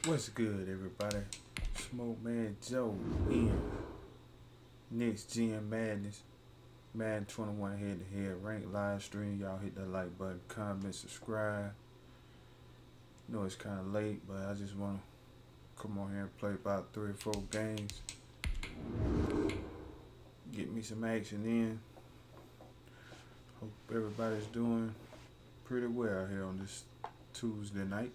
What's good, everybody? Smoke Man Joe in Next Gen Madness. Madden 21 head-to-head ranked live stream. Y'all hit that like button, comment, subscribe. Know it's kind of late, but I just want to come on here and play about 3 or 4 games. Get me some action in. Hope everybody's doing pretty well here on this Tuesday night.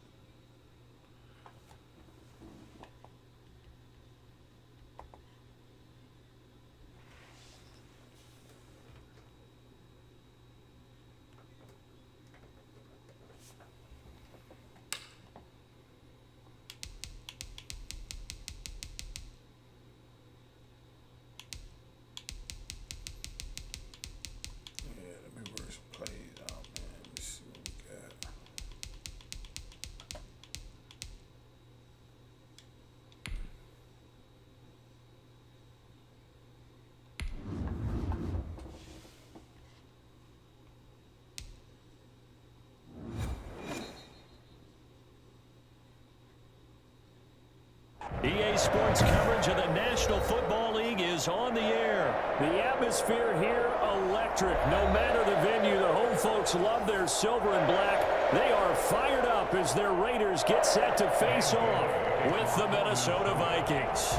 EA Sports coverage of the National Football League is on the air. The atmosphere here, electric. No matter the venue, the home folks love their silver and black. They are fired up as their Raiders get set to face off with the Minnesota Vikings.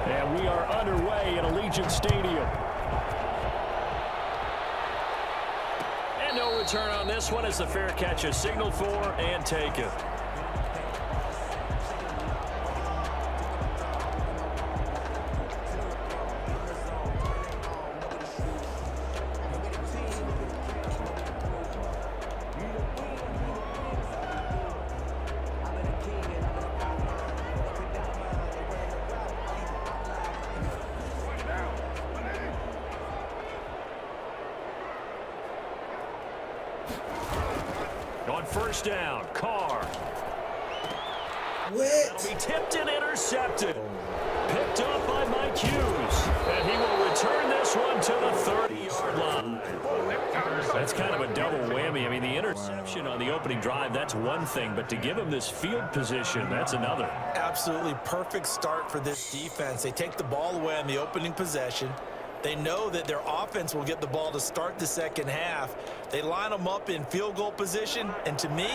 And we are underway at Allegiant Stadium. And no return on this one as the fair catch is signaled for and taken. On first down, Carr. What? He tipped and intercepted. Picked up by Mike Hughes. And he will return this one to the 30-yard line. That's kind of a double whammy. I mean, the interception on the opening drive, that's one thing. But to give him this field position, that's another. Absolutely perfect start for this defense. They take the ball away on the opening possession. They know that their offense will get the ball to start the second half. They line them up in field goal position, and to me,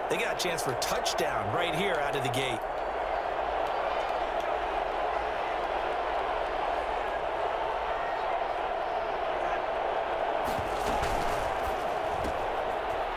they got a chance for a touchdown right here out of the gate.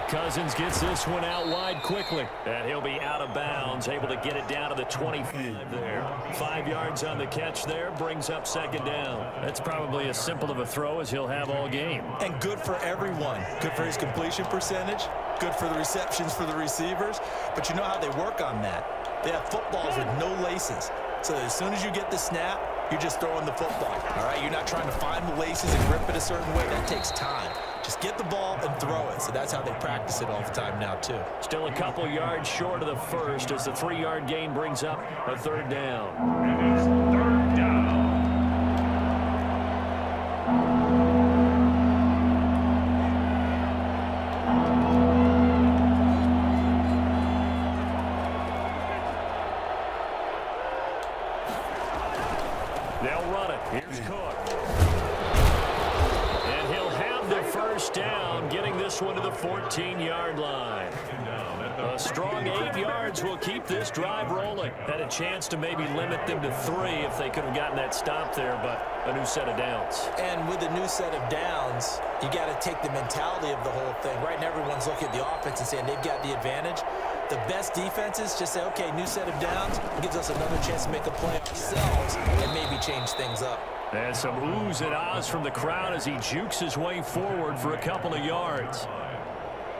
Cousins gets this one out wide quickly. And he'll be out of bounds, able to get it down to the 25 there. 5 yards on the catch there, brings up second down. That's probably as simple of a throw as he'll have all game. And good for everyone. Good for his completion percentage. Good for the receptions for the receivers. But you know how they work on that. They have footballs with no laces. So as soon as you get the snap, you're just throwing the football. All right, you're not trying to find the laces and grip it a certain way. That takes time. Just get the ball and throw it. So that's how they practice it all the time now, too. Still a couple yards short of the first as the 3-yard gain brings up a third down. It is third down. They'll run it. Here's Cook. And he'll have the first down, getting this one to the 14-yard line. A strong 8 yards will keep this drive rolling. Had a chance to maybe limit them to 3 if they could have gotten that stop there, but a new set of downs. And with a new set of downs, you got to take the mentality of the whole thing. Right now, everyone's looking at the offense and saying they've got the advantage. The best defenses just say, okay, new set of downs gives us another chance to make a play ourselves and maybe change things up. And some oohs and ahs from the crowd as he jukes his way forward for a couple of yards.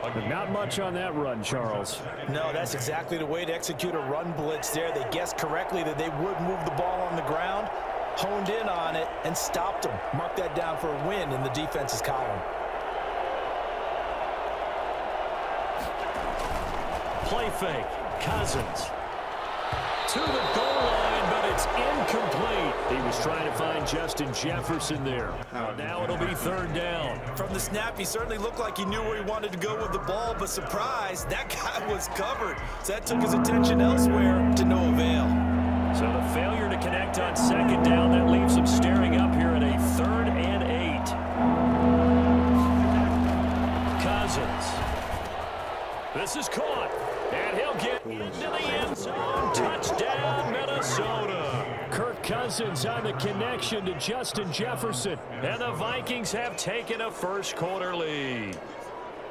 But not much on that run, Charles. No, that's exactly the way to execute a run blitz there. They guessed correctly that they would move the ball on the ground, honed in on it, and stopped them. Mark that down for a win in the defense's column. Play fake. Cousins. To the goal line, but it's incomplete. He was trying to find Justin Jefferson there. Now it'll be third down. From the snap, he certainly looked like he knew where he wanted to go with the ball, but surprise, that guy was covered. So that took his attention elsewhere to no avail. So the failure to connect on second down, that leaves him staring up here at a 3rd and 8. Cousins. This is caught, and he'll get into the end zone. Touchdown, Minnesota. Kirk Cousins on the connection to Justin Jefferson, and the Vikings have taken a first-quarter lead.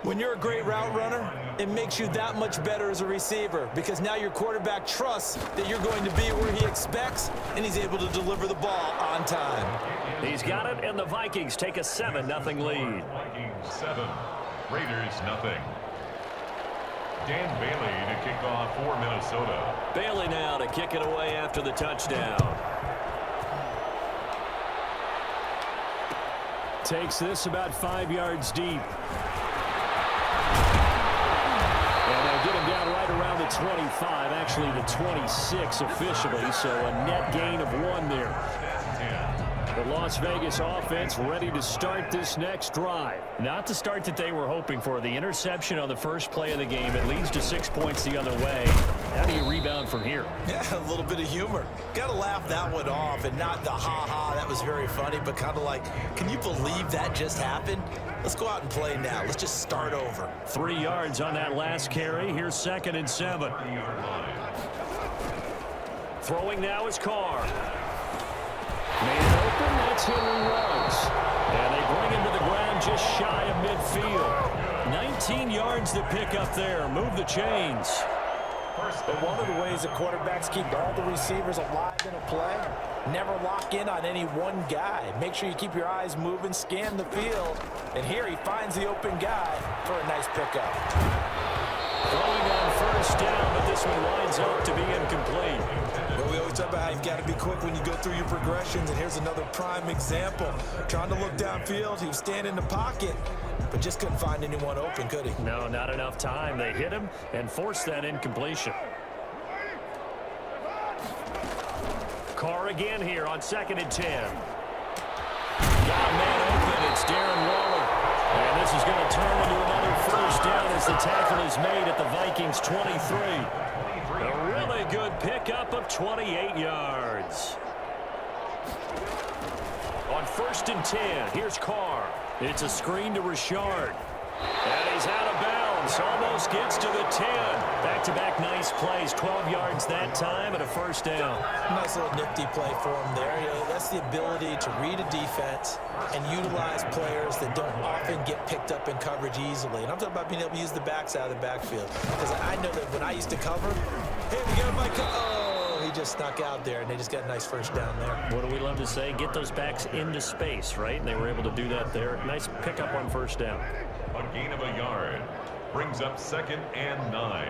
When you're a great route runner, it makes you that much better as a receiver because now your quarterback trusts that you're going to be where he expects, and he's able to deliver the ball on time. He's got it, and the Vikings take a 7-0 lead. Vikings 7, Raiders nothing. Dan Bailey to kick off for Minnesota. Bailey now to kick it away after the touchdown. Takes this about 5 yards deep. And they'll get him down right around the 25, actually the 26 officially, so a net gain of 1 there. The Las Vegas offense ready to start this next drive. Not the start that they were hoping for. The interception on the first play of the game. It leads to 6 points the other way. How do you rebound from here? Yeah, a little bit of humor. Got to laugh that one off and not the ha-ha. That was very funny, but kind of like, can you believe that just happened? Let's go out and play now. Let's just start over. 3 yards on that last carry. Here's 2nd and 7. Throwing now is Carr. Made it open, that's Henry Ruggs. And they bring him to the ground just shy of midfield. 19 yards to pick up there. Move the chains. But one of the ways that quarterbacks keep all the receivers alive in a play, never lock in on any one guy. Make sure you keep your eyes moving, scan the field. And here he finds the open guy for a nice pickup. Throwing on first down, but this one winds up to be incomplete. Well, we always talk about how you've got to be quick when you go through your progressions, and here's another prime example. Trying to look downfield, he was standing in the pocket, but just couldn't find anyone open, could he? No, not enough time. They hit him and forced that incompletion. Carr again here on 2nd and 10. Got a man open. It's Darren Waller. And this is going to turn into another first down as the tackle is made at the Vikings 23. A really good pickup of 28 yards. On 1st and 10, here's Carr. It's a screen to Richard. And he's out of bounds. Almost gets to the 10. Back-to-back nice plays. 12 yards that time and a first down. Nice little nifty play for him there. That's the ability to read a defense and utilize players that don't often get picked up in coverage easily. And I'm talking about being able to use the backs out of the backfield. Because I know that when I used to cover, hey, we got my he just snuck out there, and they just got a nice first down there. What do we love to say? Get those backs into space, right? And they were able to do that there. Nice pickup on first down. A gain of a yard. Brings up 2nd and 9.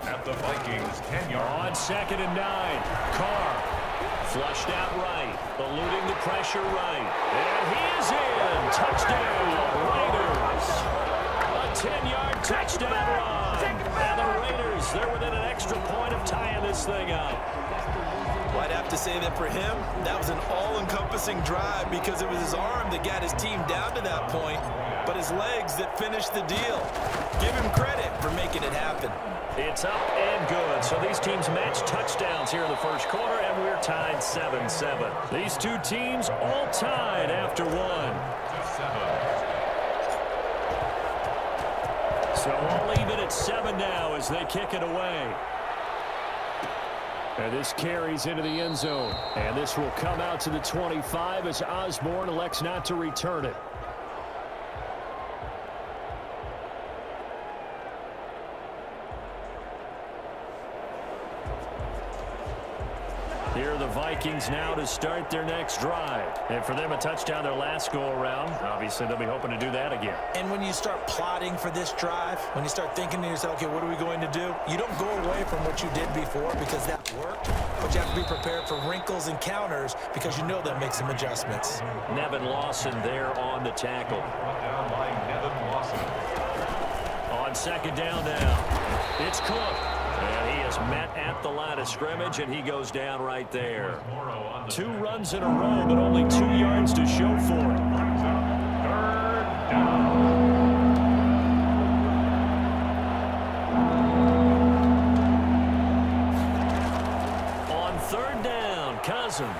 At the Vikings 10-yard. On 2nd and 9. Carr flushed out right. Eluding the pressure right. And he is in. Touchdown, Raiders. A 10-yard touchdown run. And the Raiders, they're within an extra point of tying this thing up. Well, I'd have to say that for him, that was an all-encompassing drive because it was his arm that got his team down to that point, but his legs that finished the deal. Give him credit for making it happen. It's up and good. So these teams match touchdowns here in the first quarter, and we're tied 7-7. These two teams all tied after 1. So all even at 7 now as they kick it away. And this carries into the end zone. And this will come out to the 25 as Osborne elects not to return it. Here are the Vikings now to start their next drive. And for them, a touchdown their last go-around. Obviously, they'll be hoping to do that again. And when you start plotting for this drive, when you start thinking to yourself, okay, what are we going to do? You don't go away from what you did before because that worked, but you have to be prepared for wrinkles and counters because you know they'll make some adjustments. Nevin Lawson there on the tackle. Brought down by Nevin Lawson. On On second down now, it's Cook. And he is met at the line of scrimmage, and he goes down right there. 2 runs in a row, but only 2 yards to show for it. Third down. On third down, Cousins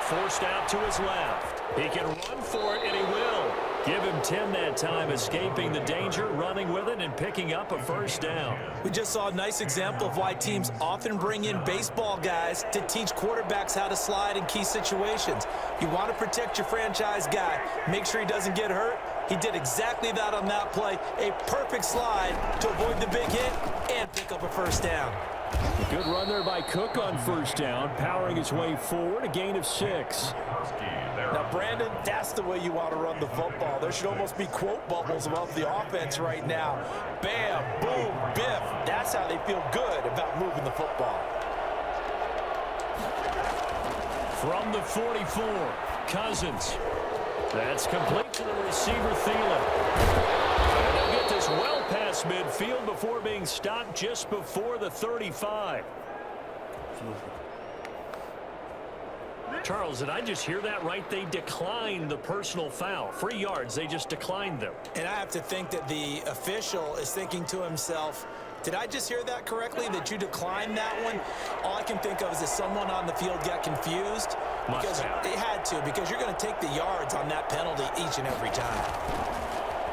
forced out to his left. He can run for it, and he will. Give him 10 that time, escaping the danger, running with it, and picking up a first down. We just saw a nice example of why teams often bring in baseball guys to teach quarterbacks how to slide in key situations. You want to protect your franchise guy. Make sure he doesn't get hurt. He did exactly that on that play. A perfect slide to avoid the big hit and pick up a first down. A good run there by Cook on first down, powering his way forward, a gain of 6. Now, Brandon, that's the way you want to run the football. There should almost be quote bubbles above the offense right now. Bam, boom, biff. That's how they feel good about moving the football. From the 44, Cousins. That's complete to the receiver, Thielen. And they'll get this well past midfield before being stopped just before the 35. Charles, did I just hear that right? They declined the personal foul. 3 yards, they just declined them. And I have to think that the official is thinking to himself, did I just hear that correctly, that you declined that one? All I can think of is that someone on the field got confused. Because it had to, because you're going to take the yards on that penalty each and every time.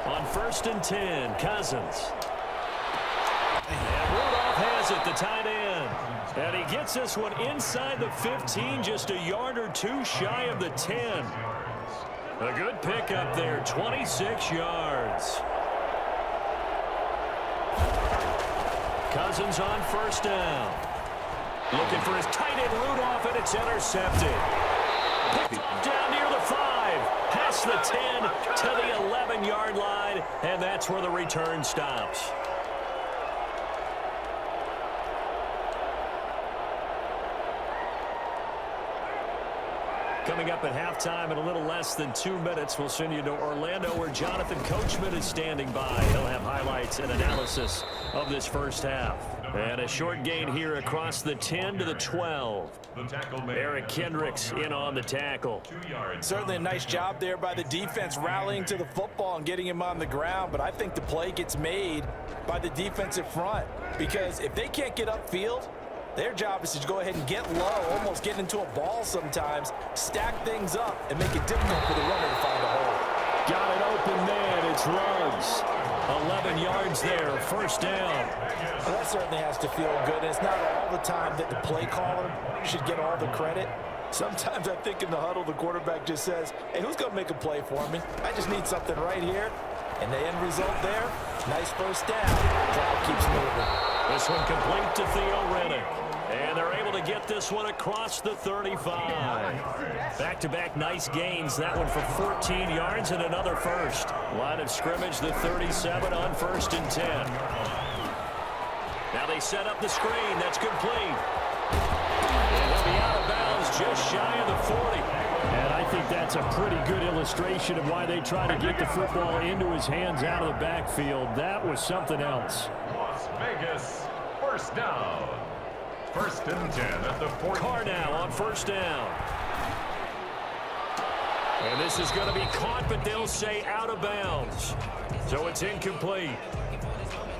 On first and 10, Cousins. And Rudolph has it, the tight end. And he gets this one inside the 15, just a yard or 2 shy of the 10. A good pickup there, 26 yards. Cousins on first down. Looking for his tight end Rudolph, and it's intercepted. Picked off down near the 5. Past the 10 to the 11-yard line, and that's where the return stops. Coming up at halftime in a little less than 2 minutes, we'll send you to Orlando where Jonathan Coachman is standing by. He'll have highlights and analysis of this first half. And a short gain here across the 10 to the 12. Eric Kendricks in on the tackle. Certainly a nice job there by the defense rallying to the football and getting him on the ground, but I think the play gets made by the defensive front because if they can't get upfield, their job is to go ahead and get low, almost get into a ball sometimes, stack things up, and make it difficult for the runner to find a hole. Got it open man. It's Ruggs. 11 yards there, first down. Well, that certainly has to feel good. And it's not all the time that the play caller should get all the credit. Sometimes I think in the huddle, the quarterback just says, hey, who's going to make a play for me? I just need something right here. And the end result there, nice first down. Drive keeps moving. This one complete to Theo Reddick. And they're able to get this one across the 35. Back-to-back nice gains. That one for 14 yards and another first. Line of scrimmage, the 37 on first and 10. Now they set up the screen. That's complete. And he'll be out of bounds just shy of the 40. And I think that's a pretty good illustration of why they try to get the football into his hands out of the backfield. That was something else. Las Vegas, first down. First and 10 at the 40. Carr now on first down. And this is going to be caught, but they'll say out of bounds. So it's incomplete.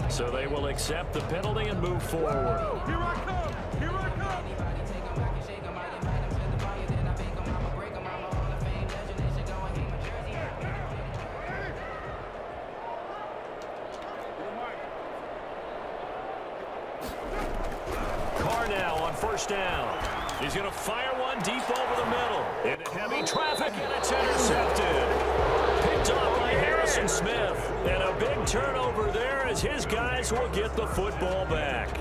So they will accept the penalty and move forward. Here I come! Here I come! Carr now on first down. He's going to fire one deep over the middle. Into heavy traffic, and it's intercepted. Picked off by Harrison Smith. And a big turnover there as his guys will get the football back.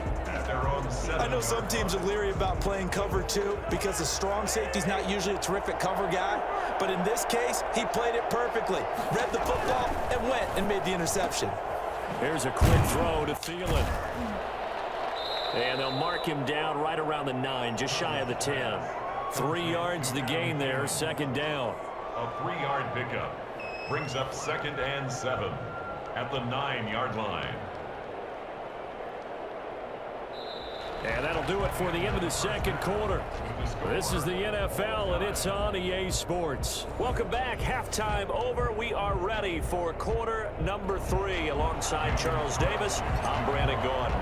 I know some teams are leery about playing cover 2 because a strong safety's not usually a terrific cover guy. But in this case, he played it perfectly. Read the football and went and made the interception. Here's a quick throw to Thielen. And they'll mark him down right around the 9, just shy of the 10. 3 yards the gain there, second down. A 3-yard pickup brings up second and 7 at the 9-yard line. And that'll do it for the end of the second quarter. This is the NFL, and it's on EA Sports. Welcome back. Halftime over. We are ready for quarter number 3. Alongside Charles Davis, I'm Brandon Gordon.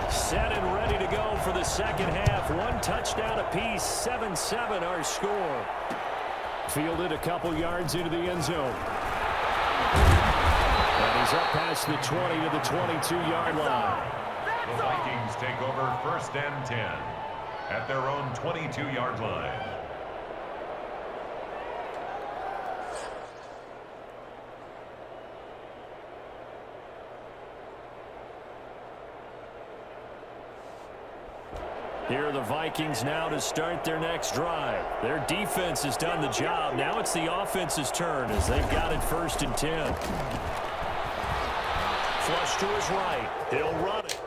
Set and ready to go for the second half. One touchdown apiece, 7-7 our score. Fielded a couple yards into the end zone. And he's up past the 20 to the 22-yard line. The Vikings take over 1st and 10 at their own 22-yard line. Here are the Vikings now to start their next drive. Their defense has done the job. Now it's the offense's turn as they've got it 1st and 10. Flush to his right. He'll run it.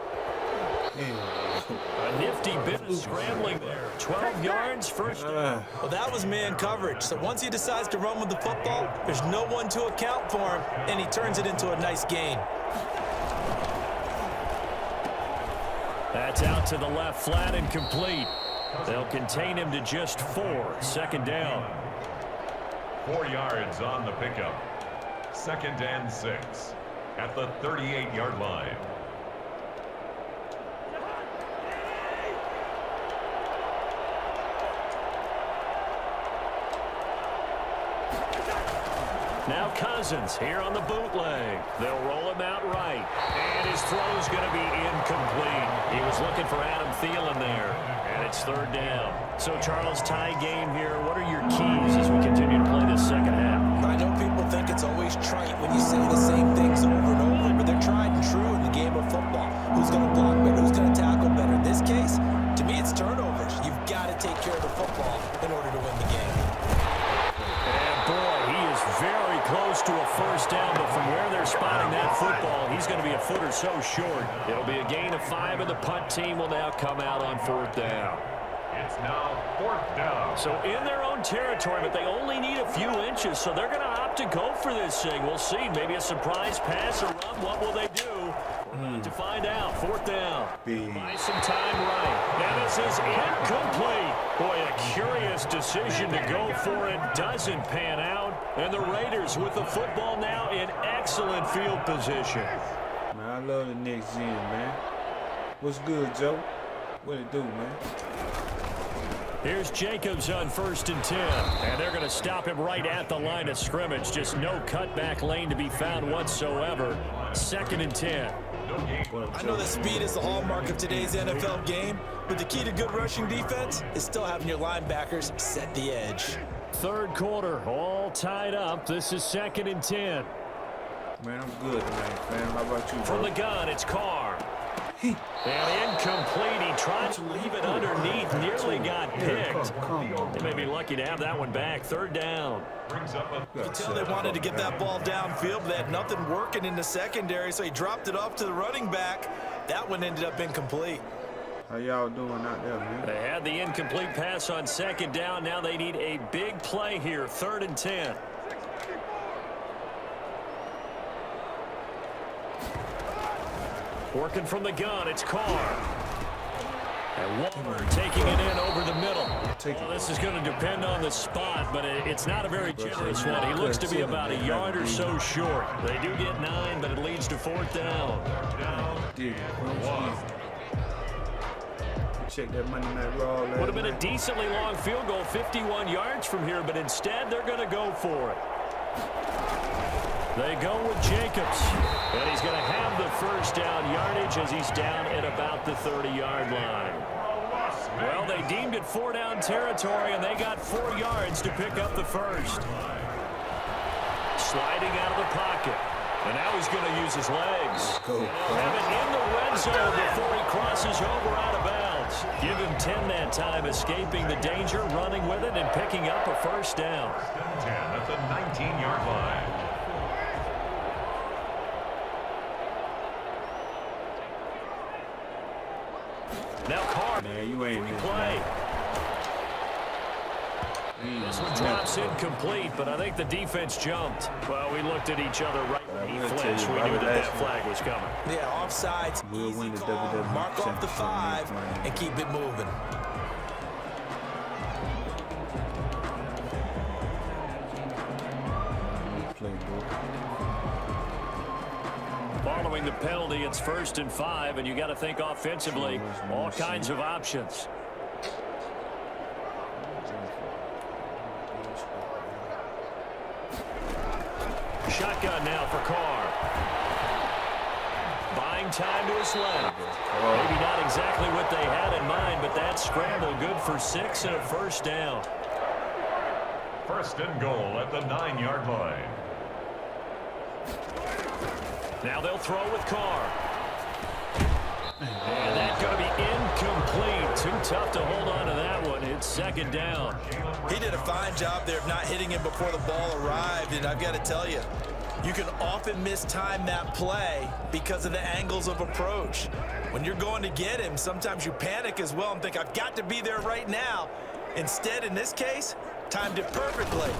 A nifty bit of scrambling there. 12 yards, 1st down. Well, that was man coverage. So once he decides to run with the football, there's no one to account for him, and he turns it into a nice gain. That's out to the left, flat and complete. They'll contain him to just 4. 2nd down. 4 yards on the pickup. 2nd and 6 at the 38-yard line. Now Cousins here on the bootleg. They'll roll him out right. And his throw's going to be incomplete. He was looking for Adam Thielen there. And it's 3rd down. So, Charles, tie game here. What are your keys as we continue to play this second half? I know people think it's always trite when you say the same things over and over, but they're tried and true in the game of football. Who's going to block better? Who's going to tackle better? In this case, to me, it's turnovers. You've got to take care of the football in order to win the game. And, boy, he is very close to a 1st down, but from where they're spotting that football, he's going to be a foot or so short. It'll be a gain of 5, and the punt team will now come out on 4th down. It's now 4th down. So in their own territory, but they only need a few inches, so they're going to opt to go for this thing. We'll see. Maybe a surprise pass or run. What will they do? We're about to find out. 4th down. Buy some time right. Now this is incomplete. Boy, a curious decision to go for it. Doesn't pan out. And the Raiders with the football now in excellent field position. Man, I love the next gen, man. What's good, Joe? What it do, man? Here's Jacobs on 1st and 10. And they're going to stop him right at the line of scrimmage. Just no cutback lane to be found whatsoever. 2nd and 10. I know that speed is the hallmark of today's NFL game, but the key to good rushing defense is still having your linebackers set the edge. 3rd quarter, all tied up. This is 2nd and 10. Man, I'm good tonight, man. How about you, bro? From the gun, it's Carr. And incomplete. He tried to leave it underneath. Nearly got picked. They may be lucky to have that one back. 3rd down. You can tell they wanted to get that ball downfield, but they had nothing working in the secondary, so he dropped it off to the running back. That one ended up incomplete. How y'all doing out there, man? They had the incomplete pass on 2nd down. Now they need a big play here. 3rd and 10. Working from the gun, it's Carr. And Walker taking it in over the middle. Well, this is going to depend on the spot, but it's not a very generous one. He looks to be about a yard or so short. They do get 9, but it leads to 4th down. Check that Monday Night Raw. Would have been a decently long field goal, 51 yards from here, but instead they're going to go for it. They go with Jacobs, and he's going to have the 1st down yardage as he's down at about the 30-yard line. Well, they deemed it 4-down territory, and they got 4 yards to pick up the 1st. Sliding out of the pocket, and now he's going to use his legs. Have it in the red zone before he crosses over out of bounds. Give him 10 that time, escaping the danger, running with it, and picking up a 1st down. 10 at the 19-yard line. Now Carr, man, you ain't play. This one drops incomplete, but I think the defense jumped. Well, we looked at each other right when he flinched. We knew that flag was coming. Yeah, offsides. We'll win the WWE Mark off the 5 and keep it moving. Following the penalty, it's 1st and 5, and you got to think offensively, all kinds of options. Shotgun now for Carr. Buying time to his left. Maybe not exactly what they had in mind, but that scramble good for 6 and a 1st down. 1st and goal at the 9-yard line. Now they'll throw with Carr. And that's going to be incomplete. Too tough to hold on to that one. It's 2nd down. He did a fine job there of not hitting him before the ball arrived, and I've got to tell you, you can often mistime that play because of the angles of approach. When you're going to get him, sometimes you panic as well and think, I've got to be there right now. Instead, in this case, timed it perfectly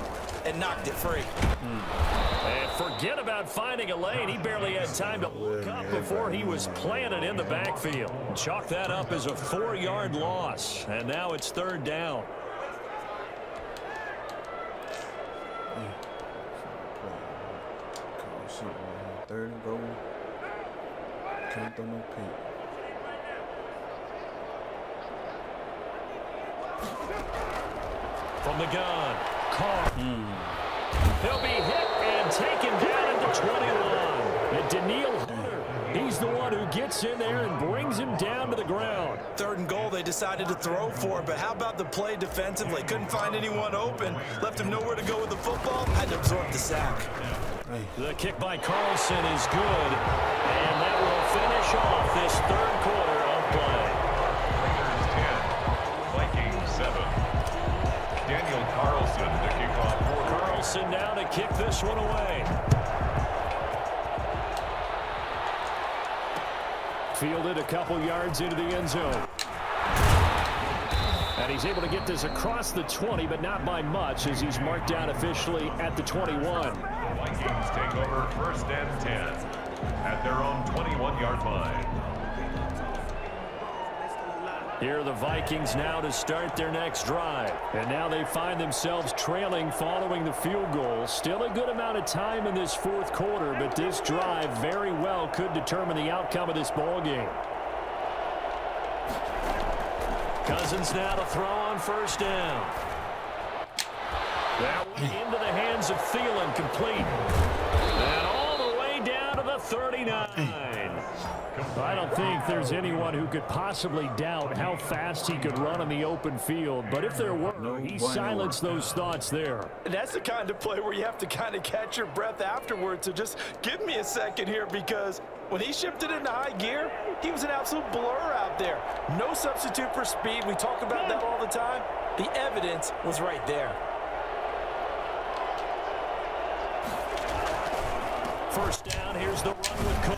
and knocked it free. And forget about finding a lane. He barely had time to look up before he was planted in the backfield. Chalk that up as a 4-yard loss. And now it's 3rd down. Third and goal. Can't throw no pick. From the gun, Carr. He'll be hit and taken down at the 21. And Daniil Hunter, he's the one who gets in there and brings him down to the ground. 3rd and goal, they decided to throw for it, but how about the play defensively? Couldn't find anyone open, left him nowhere to go with the football, had to absorb the sack. The kick by Carlson is good, and that will finish off this 3rd quarter of play. Raiders 10, Vikings 7. Daniel Carlson to kick off for Carlson now to kick this one away. Fielded a couple yards into the end zone. And he's able to get this across the 20, but not by much, as he's marked down officially at the 21. Vikings take over 1st and 10 at their own 21-yard line. Here are the Vikings now to start their next drive. And now they find themselves trailing following the field goal. Still a good amount of time in this 4th quarter, but this drive very well could determine the outcome of this ball game. Cousins now to throw on 1st down. That one into the hands of Thielen, complete. And all the way down to the 39. I don't think there's anyone who could possibly doubt how fast he could run on the open field. But if there were, he silenced those thoughts there. And that's the kind of play where you have to kind of catch your breath afterwards. So just give me a second here, because when he shifted into high gear, he was an absolute blur out there. No substitute for speed. We talk about that all the time. The evidence was right there. 1st down, here's the run with Cole.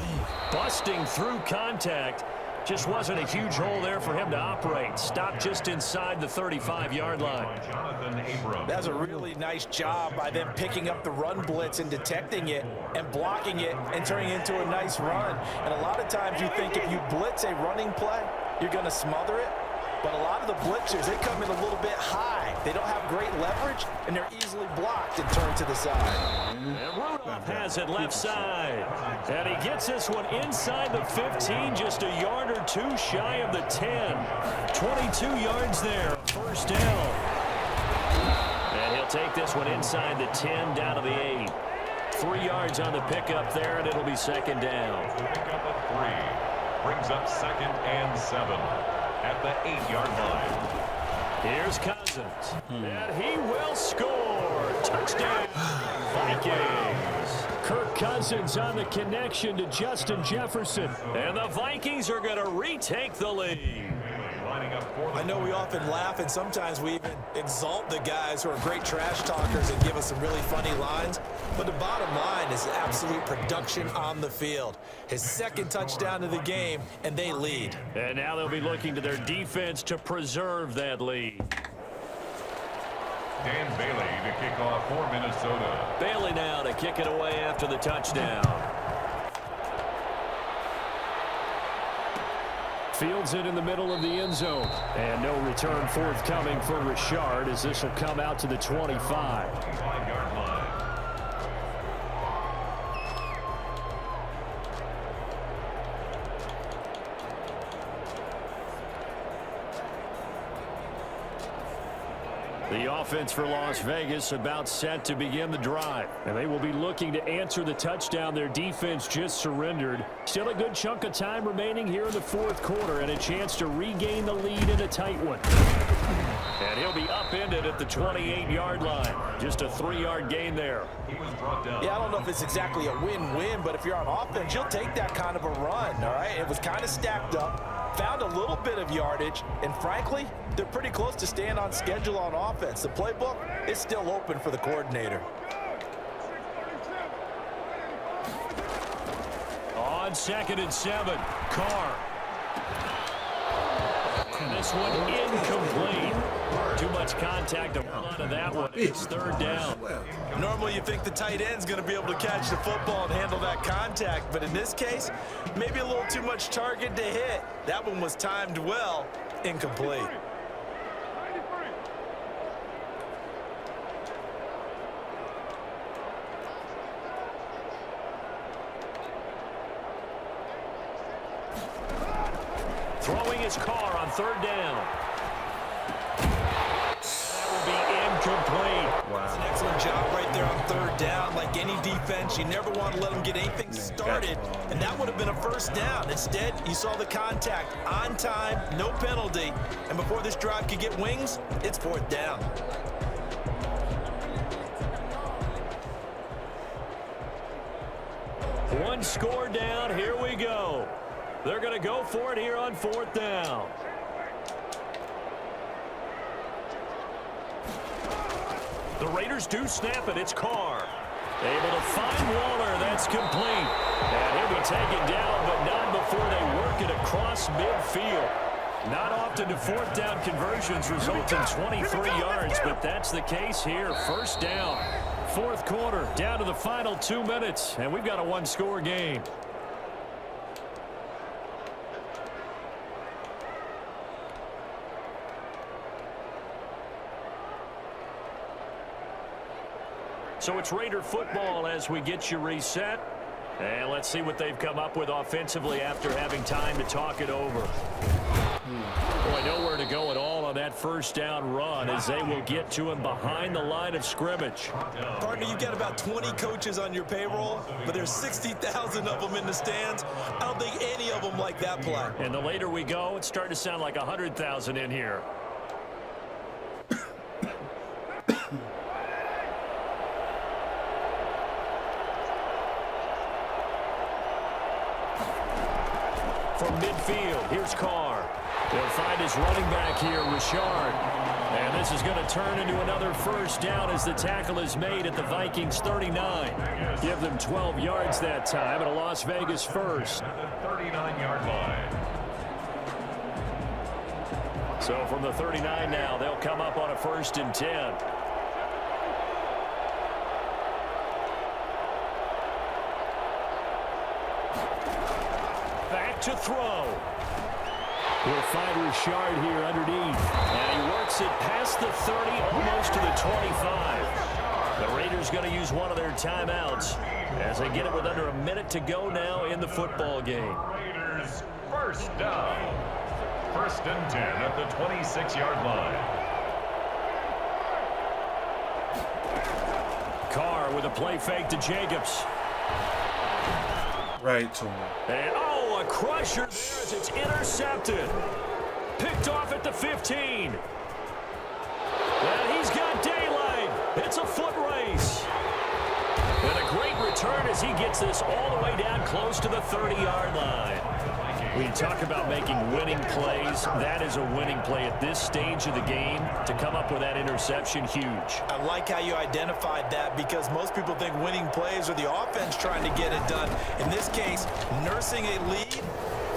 Busting through contact. Just wasn't a huge hole there for him to operate. Stopped just inside the 35-yard line. That's a really nice job by them picking up the run blitz and detecting it and blocking it and turning it into a nice run. And a lot of times you think if you blitz a running play, you're going to smother it. But a lot of the blitzers, they come in a little bit high. They don't have great leverage, and they're easily blocked and turned to the side. And Rudolph has it left side. And he gets this one inside the 15, just a yard or two shy of the 10. 22 yards there, 1st down. And he'll take this one inside the 10, down to the 8. 3 yards on the pickup there, and it'll be 2nd down. Pickup of 3 brings up 2nd and 7. At the 8-yard line. Here's Cousins. And he will score. Touchdown, Vikings. Kirk Cousins on the connection to Justin Jefferson. And the Vikings are going to retake the lead. I know we often laugh, and sometimes we even exalt the guys who are great trash talkers and give us some really funny lines. But the bottom line is absolute production on the field. His 2nd touchdown of the game, and they lead. And now they'll be looking to their defense to preserve that lead. Dan Bailey to kick off for Minnesota. Bailey now to kick it away after the touchdown. Fields it in the middle of the end zone. And no return forthcoming for Richard as this will come out to the 25. 5-yard line. The offense for Las Vegas about set to begin the drive. And they will be looking to answer the touchdown their defense just surrendered. Still a good chunk of time remaining here in the fourth quarter and a chance to regain the lead in a tight one. And he'll be upended at the 28-yard line. Just a 3-yard gain there. He was brought down. Yeah, I don't know if it's exactly a win-win, but if you're on offense, you'll take that kind of a run, all right? It was kind of stacked up, found a little bit of yardage, and frankly, they're pretty close to staying on schedule on offense. The playbook is still open for the coordinator. On 2nd and 7, Carr. And this one incomplete. Too much contact to run out of that one. It's 3rd down. Normally you think the tight end's going to be able to catch the football and handle that contact, but in this case, maybe a little too much target to hit. That one was timed well, incomplete. Throwing his Carr on 3rd down. That will be incomplete. Wow. That's an excellent job right there on 3rd down. Like any defense, you never want to let them get anything started, and that would have been a 1st down. Instead, you saw the contact on time, no penalty, and before this drive could get wings, it's 4th down. One score down. Here we go. They're going to go for it here on 4th down. The Raiders do snap it. It's Carr. Able to find Waller. That's complete. And he'll be taken down, but not before they work it across midfield. Not often do 4th down conversions result in 23 yards, but that's the case here. 1st down. 4th quarter, down to the final 2 minutes, and we've got a one-score game. So it's Raider football as we get you reset. And let's see what they've come up with offensively after having time to talk it over. Boy, nowhere to go at all on that 1st down run as they will get to him behind the line of scrimmage. Partner, you got about 20 coaches on your payroll, but there's 60,000 of them in the stands. I don't think any of them like that play. And the later we go, it's starting to sound like 100,000 in here. From midfield, here's Carr. They'll find his running back here, Richard. And this is going to turn into another 1st down as the tackle is made at the Vikings 39. Give them 12 yards that time and a Las Vegas 1st. At the 39-yard line. So from the 39 now, they'll come up on a 1st and 10. Back to throw. We'll find Richard here underneath. And he works it past the 30, almost to the 25. The Raiders going to use one of their timeouts as they get it with under a minute to go now in the football game. Raiders 1st down. 1st and 10 at the 26-yard line. Carr with a play fake to Jacobs. Right to him. And oh, a crusher there as it's intercepted. Picked off at the 15. And he's got daylight. It's a foot race. And a great return as he gets this all the way down close to the 30-yard line. When you talk about making winning plays, that is a winning play at this stage of the game. To come up with that interception, huge. I like how you identified that because most people think winning plays are the offense trying to get it done. In this case, nursing a lead,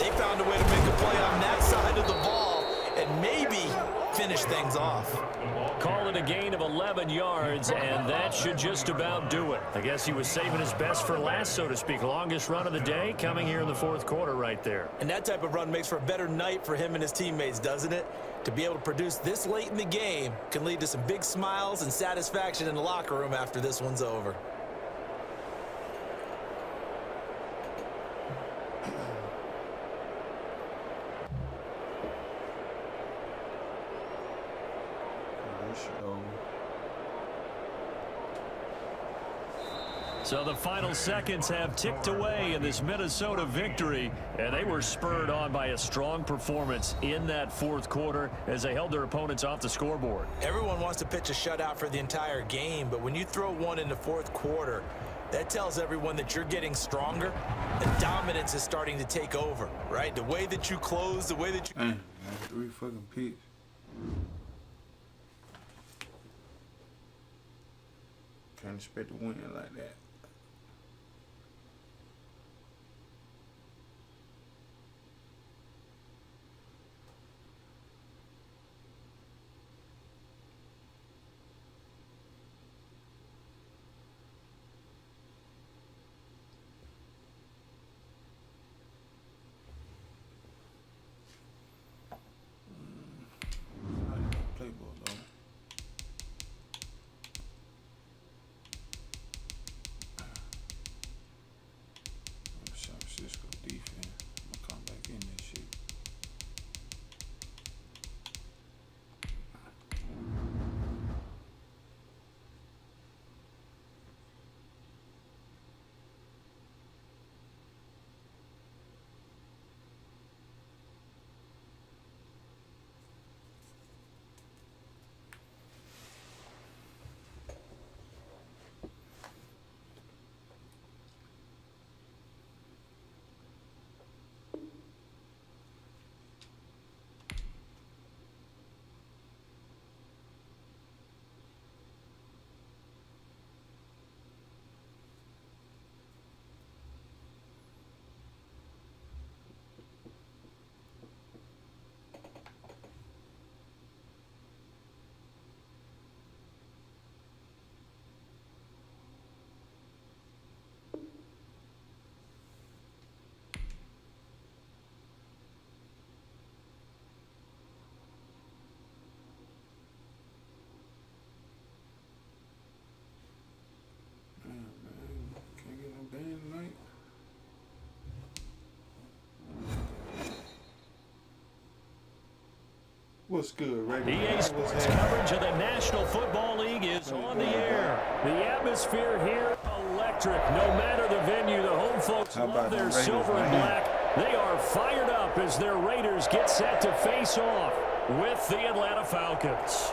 they found a way to make a play on that side of the ball and maybe finish things off. Call it a gain of 11 yards, and that should just about do it. I guess he was saving his best for last, so to speak. Longest run of the day coming here in the fourth quarter right there. And that type of run makes for a better night for him and his teammates, doesn't it? To be able to produce this late in the game can lead to some big smiles and satisfaction in the locker room after this one's over. So the final seconds have ticked away in this Minnesota victory, and they were spurred on by a strong performance in that fourth quarter as they held their opponents off the scoreboard. Everyone wants to pitch a shutout for the entire game, but when you throw one in the fourth quarter, that tells everyone that you're getting stronger. The dominance is starting to take over, right? The way that you close, the way that you... Damn, 3 fucking picks. Can't expect to win like that. What's good, right? EA Sports coverage of the National Football League is on the air. The atmosphere here, electric. No matter the venue, the home folks love their silver and black. They are fired up as their Raiders get set to face off with the Atlanta Falcons.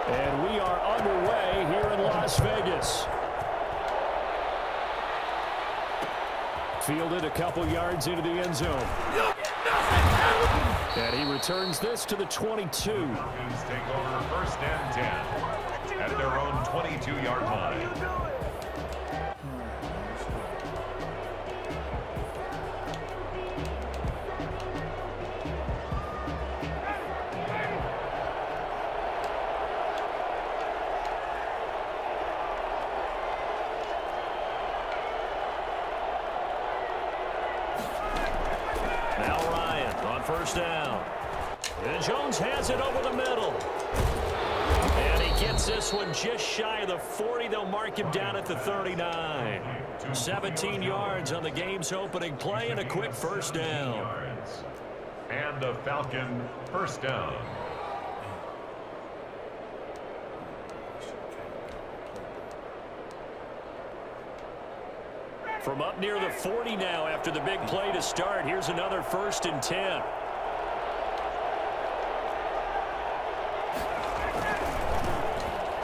And we are underway here in Las Vegas. Fielded a couple yards into the end zone. And he returns this to the 22. Falcons take over first and 10 at their own 22-yard line. First down. And Jones has it over the middle. And he gets this one just shy of the 40. They'll mark him down at the 39. 17 yards on the game's opening play and a quick first down. And the Falcon first down. From up near the 40 now after the big play to start. Here's another first and 10.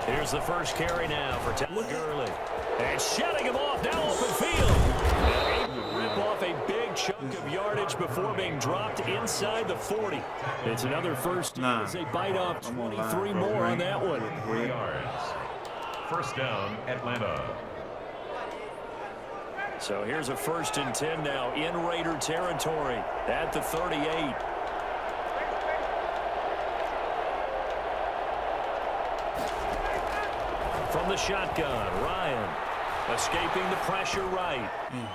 Here's the first carry now for Gurley. And shutting him off now open field. And able to rip off a big chunk of yardage before being dropped inside the 40. It's another first down as they bite off 23 more on that one. 3 yards. First down, Atlanta. So here's a 1st and 10 now in Raider territory at the 38. From the shotgun, Ryan escaping the pressure right.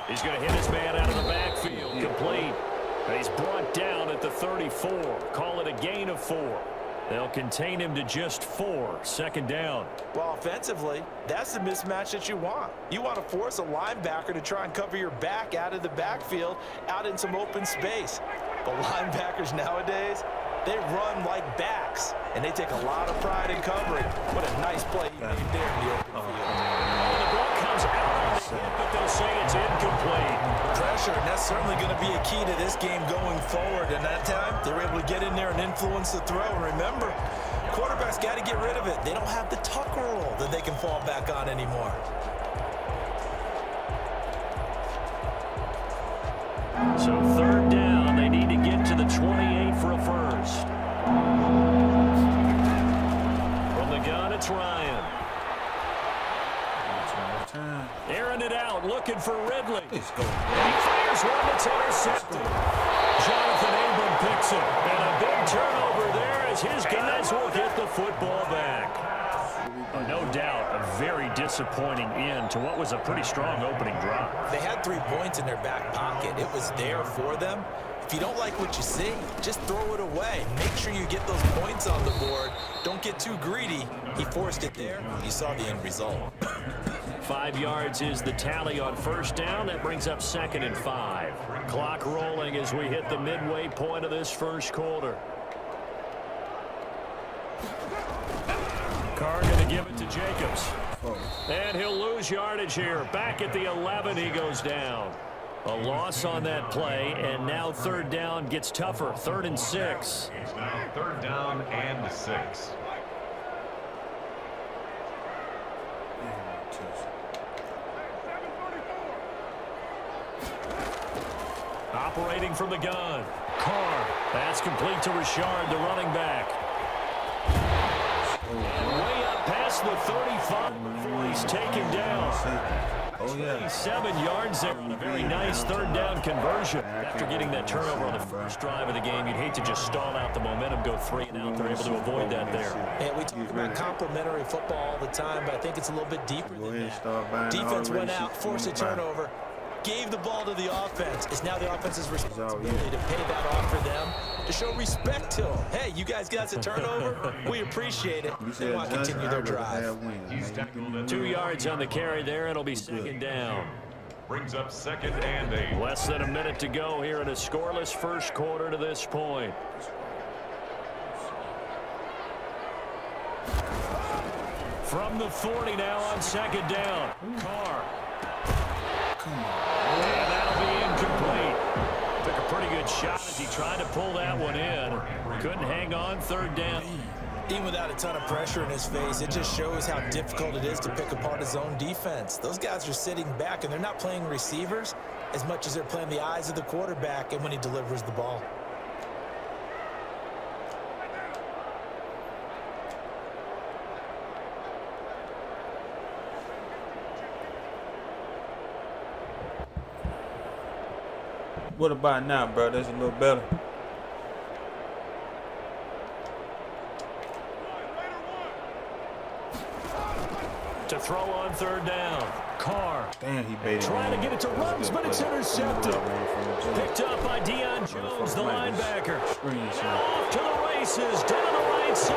He's going to hit his man out of the backfield. Complete. And he's brought down at the 34. Call it a gain of 4. They'll contain him to just 4. 2nd down. Well, offensively, that's the mismatch that you want. You want to force a linebacker to try and cover your back out of the backfield, out in some open space. But linebackers nowadays, they run like backs, and they take a lot of pride in covering. What a nice play he made there in the open field. The ball comes out, but they'll say it's incomplete. Pressure, and that's certainly going to be a key to this game going forward. And that time, they were able to get in there and influence the throw. And remember, quarterbacks got to get rid of it. They don't have the tuck rule that they can fall back on anymore. So 3rd down, they need to get to the 28 for a first. From the gun, it's Ryan. Airing it out, looking for Ridley. Let's go. He fires one that's intercepted. Jonathan Abram picks it. And a big turnover there as his guys will get the football back. No doubt, a very disappointing end to what was a pretty strong opening drive. They had 3 points in their back pocket. It was there for them. If you don't like what you see, just throw it away. Make sure you get those points on the board. Don't get too greedy. He forced it there. You saw the end result. 5 yards is the tally on 1st down. That brings up 2nd and 5. Clock rolling as we hit the midway point of this 1st quarter. Carr going to give it to Jacobs. And he'll lose yardage here. Back at the 11, he goes down. A loss on that play, and now 3rd down gets tougher. 3rd and 6. It's now 3rd down and 6. Operating from the gun. Carr. That's complete to Richard, the running back. Way up past the 35 before he's taken down. Oh, yeah. 7 yards there on a very nice 3rd down conversion. After getting that turnover on the first drive of the game, you'd hate to just stall out the momentum, go 3 and out. They're able to avoid that there. Yeah, we talk about complementary football all the time, but I think it's a little bit deeper than that. Defense went out, forced a turnover, gave the ball to the offense. It's now the offense's responsibility to pay that off for them, to show respect to them. Hey, you guys got a turnover? We appreciate it. They want to continue their drive. 2 yards on the carry there. It'll be 2nd down. Brings up 2nd and 8. Less than a minute to go here in a scoreless 1st quarter to this point. From the 40 now on 2nd down. Carr. And that'll be incomplete. Took a pretty good shot as he tried to pull that one in. Couldn't hang on. 3rd down. Even without a ton of pressure in his face, it just shows how difficult it is to pick apart his own defense. Those guys are sitting back, and they're not playing receivers as much as they're playing the eyes of the quarterback and when he delivers the ball. What about now, bro? That's a little better. To throw on 3rd down. Carr. Damn, he baited. Trying to get it to Ruggs, but it's intercepted. Picked up by Deion Jones, the linebacker. Off to the races, down the right side.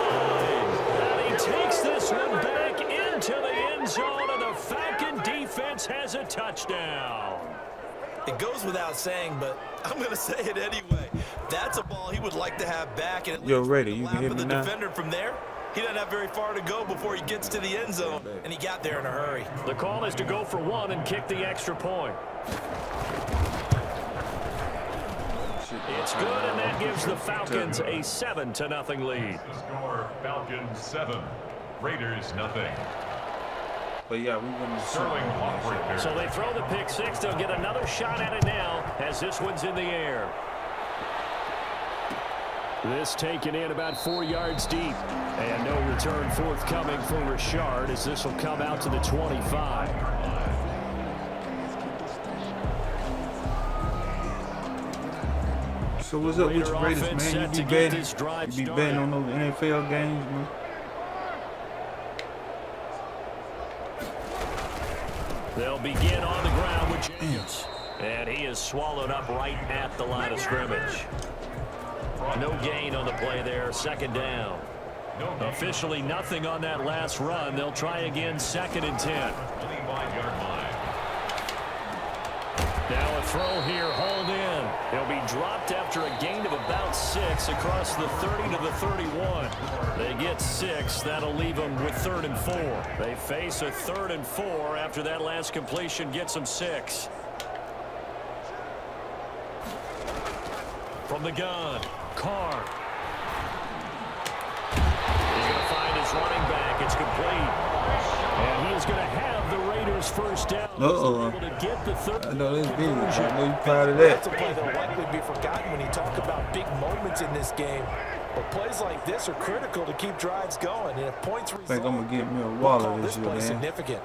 And he takes this one back into the end zone, and the Falcon defense has a touchdown. It goes without saying, but I'm going to say it anyway. That's a ball he would like to have back. And Yo, ready? You can hit me the now. defender from there. He doesn't have very far to go before he gets to the end zone, and he got there in a hurry. The call is to go for 1 and kick the extra point. It's good, and that gives the Falcons a 7-0 lead. The score, Falcons 7, Raiders 0. But yeah, we won the Sterling Hawk. So they throw the pick 6. They'll get another shot at it now as this one's in the air. This taken in about 4 yards deep. And no return forthcoming for Richard as this will come out to the 25. So what's up with the Raiders, man? You be betting on those NFL games, man? They'll begin on the ground with James. And he is swallowed up right at the line of scrimmage. No gain on the play there, second down. Officially nothing on that last run. They'll try again, 2nd and 10. Now a throw here, hauled in. He'll be dropped after a gain of about 6 across the 30 to the 31. They get 6. That'll leave them with 3rd and 4. They face a 3rd and 4 after that last completion gets them 6. From the gun, Carr. He's going to find his running back. It's complete. And he is going to have the Raiders first down. Uh-oh. Able to get the third. I know this video. I know you're proud of that. That's a play that will likely be forgotten when you talk about big moments in this game. But plays like this are critical to keep drives going. And if points result, I think I'm going to get me a we'll wallet call this this year, play man. significant.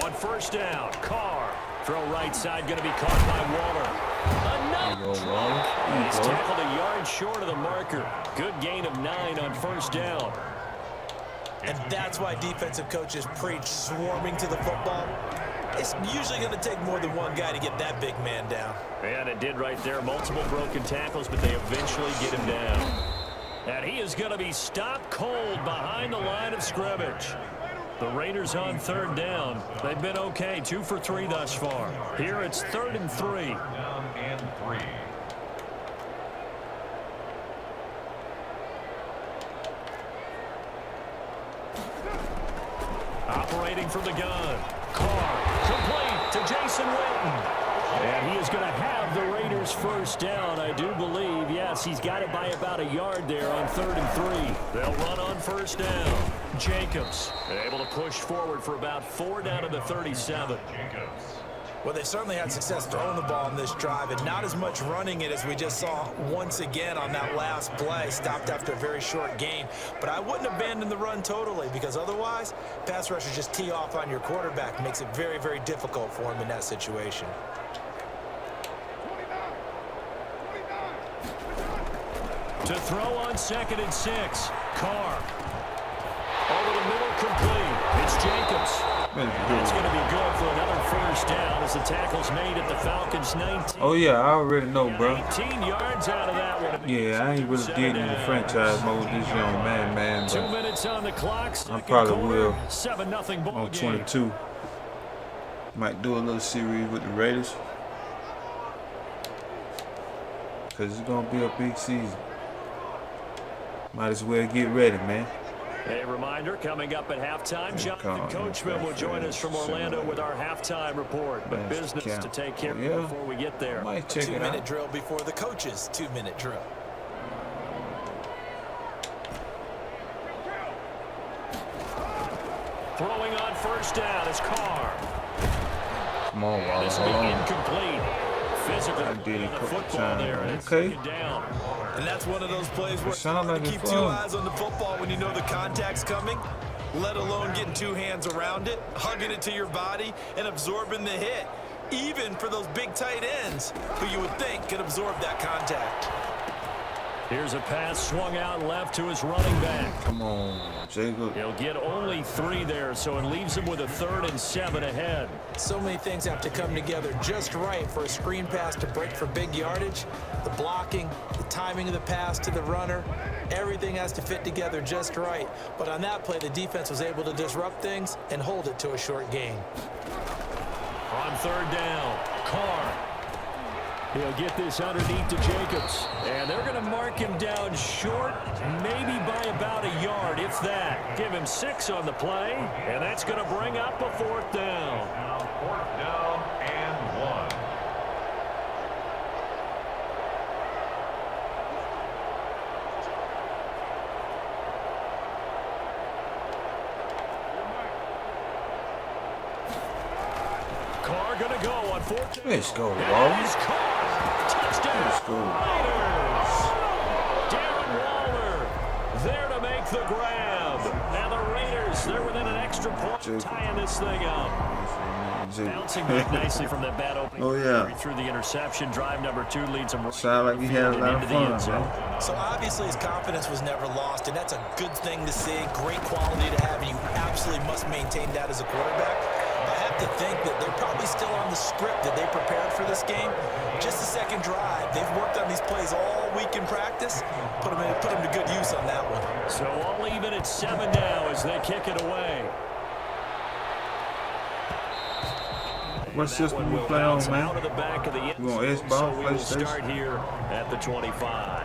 On first down, Carr. Throw right side, going to be caught by Waller. Another drop. He's tackled a yard short of the marker. Good gain of 9 on first down. And that's why defensive coaches preach swarming to the football. It's usually going to take more than one guy to get that big man down. And it did right there. Multiple broken tackles, but they eventually get him down. And he is going to be stopped cold behind the line of scrimmage. The Raiders on 3rd down. They've been okay, 2 for 3 thus far. Here it's 3rd and 3. Down and 3. Operating from the gun. Carr, complete to Jason Witten. And he is going to have the Raiders first down, I do believe. Yes, he's got it by about a yard there on 3rd and 3. They'll run on first down. Jacobs able to push forward for about 4 down to the 37. Well, they certainly had success throwing the ball in this drive and not as much running it as we just saw once again on that last play. Stopped after a very short gain. But I wouldn't abandon the run totally because otherwise, pass rushers just tee off on your quarterback. Makes it very, very difficult for him in that situation. To throw on 2nd and 6. Carr. Over the middle, complete. It's Jacobs. It's going to be good for another first down as the tackle's made at the Falcons' 19. Oh, yeah, I already know, bro. 18 yards out of that one. Yeah, I ain't really digging the franchise mode this young man, 2 but minutes on the clock. I probably will 7-0 ball on game. 22. Might do a little series with the Raiders. Because it's going to be a big season. Might as well get ready, man. A reminder, coming up at halftime, Jonathan Coachman will join us from Orlando with our halftime report. But business to take care of before we get there. Might check it out. 2-minute drill before the coach's 2-minute drill. Throwing on first down is Carr. Come on, Waller. This will Hold be on. incomplete. Physically I did it a the couple football times. there. And it's Okay. taken down. And that's one of those plays where It sounds like you it's keep 2 fun. eyes on the football when you know the contact's coming, let alone getting 2 hands around it, hugging it to your body, and absorbing the hit, even for those big tight ends who you would think could absorb that contact. Here's a pass swung out left to his running back. Come on, Jacob. He'll get only 3 there, so it leaves him with a 3rd and 7 ahead. So many things have to come together just right for a screen pass to break for big yardage. The blocking, the timing of the pass to the runner, everything has to fit together just right. But on that play, the defense was able to disrupt things and hold it to a short gain. On 3rd down, Carr. He'll get this underneath to Jacobs. And they're going to mark him down short, maybe by about a yard, if that. Give him 6 on the play, and that's going to bring up a 4th down. Now 4th down and 1. Carr going to go on 4th down. Let's go, And Wall. he's caught. Touchdown. Let's go. Raiders. Darren Waller there to make the grab. Now the Raiders, they're within an extra point, tying this thing up. Bouncing back nicely from that bad opening. Oh, yeah. Through the interception. Drive number 2 leads them. Sound like he had a lot of fun, man. So obviously his confidence was never lost, and that's a good thing to see. Great quality to have, and you absolutely must maintain that as a quarterback. I have to think that they're probably still on the script that they prepared for this game. Just the second drive. They've worked on these plays all week in practice. Put them to good use on that one. So all even at 7 now as they kick it away. What system you play on, man? You on Xbox, so we will start PlayStation? here at the 25.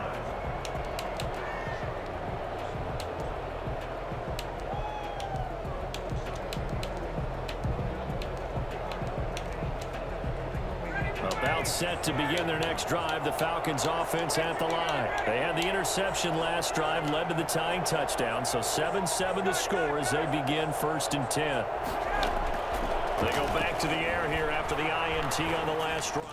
About set to begin their next drive. The Falcons offense at the line. They had the interception last drive, led to the tying touchdown. So 7-7 the score as they begin 1st and 10. They go back to the air here after the INT on the last drive.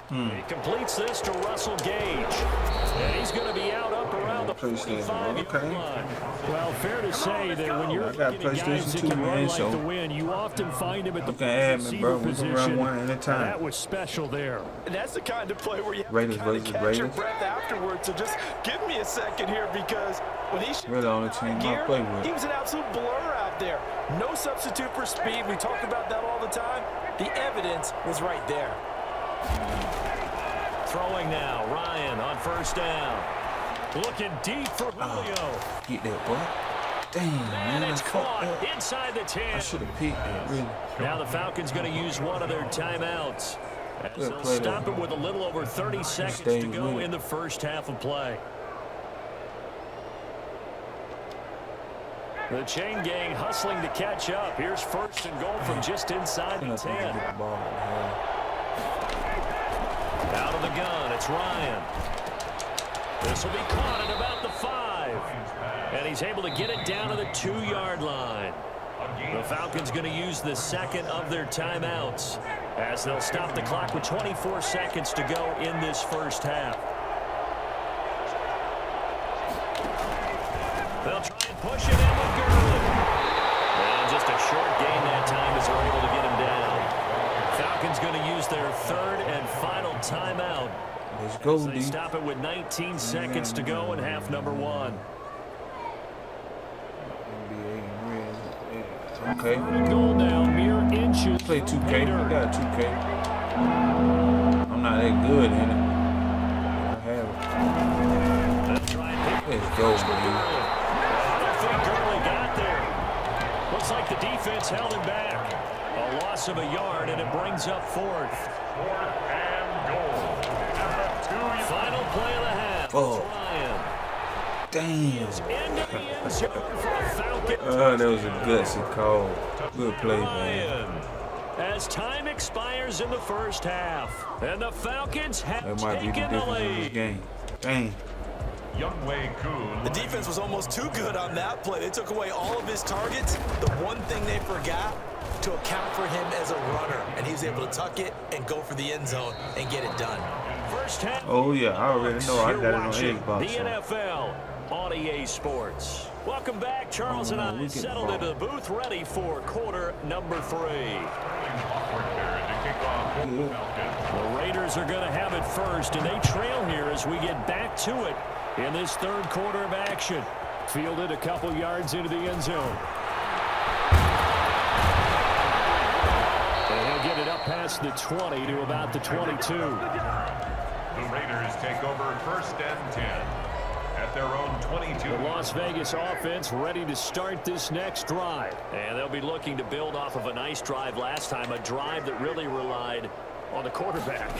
He completes this to Russell Gage. And he's going to be out up around the 45-yard line. Well, fair to say that when you're looking at guys that can run like the wind, you often find him at the receiver position. That was special there. And that's the kind of play where you Raiders kind of versus catch your Raiders. breath afterwards. So just give me a second here, because when he We're the only team I play with. he was an absolute blur out there. No substitute for speed. We talk about that all the time. The evidence was right there. Throwing now, Ryan on 1st down. Looking deep for Julio. Get that, boy. Damn, man. And it's I fucked caught up. inside the 10. I should have peeked that, really. Now the Falcons going to use one of their timeouts. As they'll stop it with a little over 30 seconds to go in the first half of play. The chain gang hustling to catch up. Here's 1st and goal from just inside the 10. Out of the gun, it's Ryan. This will be caught at about the 5. And he's able to get it down to the 2-yard line. The Falcons going to use the second of their timeouts as they'll stop the clock with 24 seconds to go in this first half. They'll try and push it in with Gurley. And just a short gain that time as they're able to get him down. Falcons going to use their 3rd and final timeout. Let's go, They stop it with 19 seconds to go in half number 1. Okay. Goal now, mere inches. Play 2K. I got 2K. I'm not that good in it. I have it. Let's go, baby. I don't think Gurley got there. Looks like the defense held him back. A loss of a yard, and it brings up 4th. 4th and goal. At the 2-yard. Final play of the half. Oh. Ryan. Damn. Into the end zone for a Falcon. That was a gutsy call. Good play, man. Ryan. As time expires in the first half, and the Falcons have That might be the taken the difference in this lead. game. Dang. Youngway Kuhn. The defense was almost too good on that play. They took away all of his targets. The one thing they forgot, to account for him as a runner, and he was able to tuck it and go for the end zone and get it done. First half. Oh, yeah. I already know. I You're got it on watching Xbox. the So. NFL on EA Sports. Welcome back. Charles and I settled into the booth, ready for quarter number 3. The Raiders are going to have it first, and they trail here as we get back to it in this 3rd quarter of action. Fielded a couple yards into the end zone. And he'll get it up past the 20 to about the 22. The Raiders take over 1st and 10 at their own 22. The Las Vegas offense ready to start this next drive. And they'll be looking to build off of a nice drive last time, a drive that really relied on the quarterback.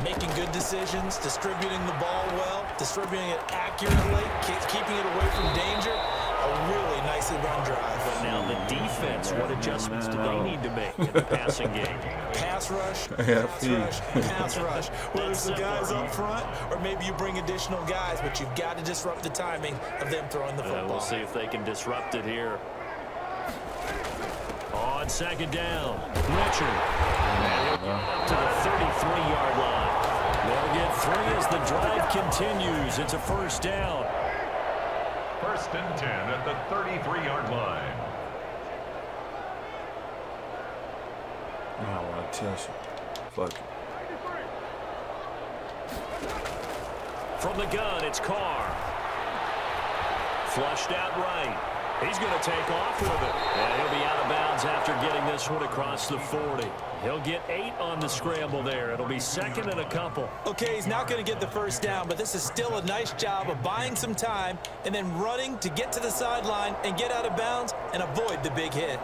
Making good decisions, distributing the ball well, distributing it accurately, keeping it away from danger. A really nicely run drive. But now the defense, what adjustments do they need to make in the passing game? Pass rush, Yeah, pass rush, pass rush. Whether it's the guys up front or maybe you bring additional guys, but you've got to disrupt the timing of them throwing the football. We'll see if they can disrupt it here. On on second down. Richard. And he'll get up to the 33-yard line. They'll get 3 as the drive continues. It's a first down. 1st and 10 at the 33-yard line. I don't want to touch it. Fuck it. From the gun, it's Carr. Flushed out right. He's going to take off with it. And he'll be out of bounds after getting this one across the 40. He'll get 8 on the scramble there. It'll be 2nd and a couple. Okay, he's not going to get the first down, but this is still a nice job of buying some time and then running to get to the sideline and get out of bounds and avoid the big hit.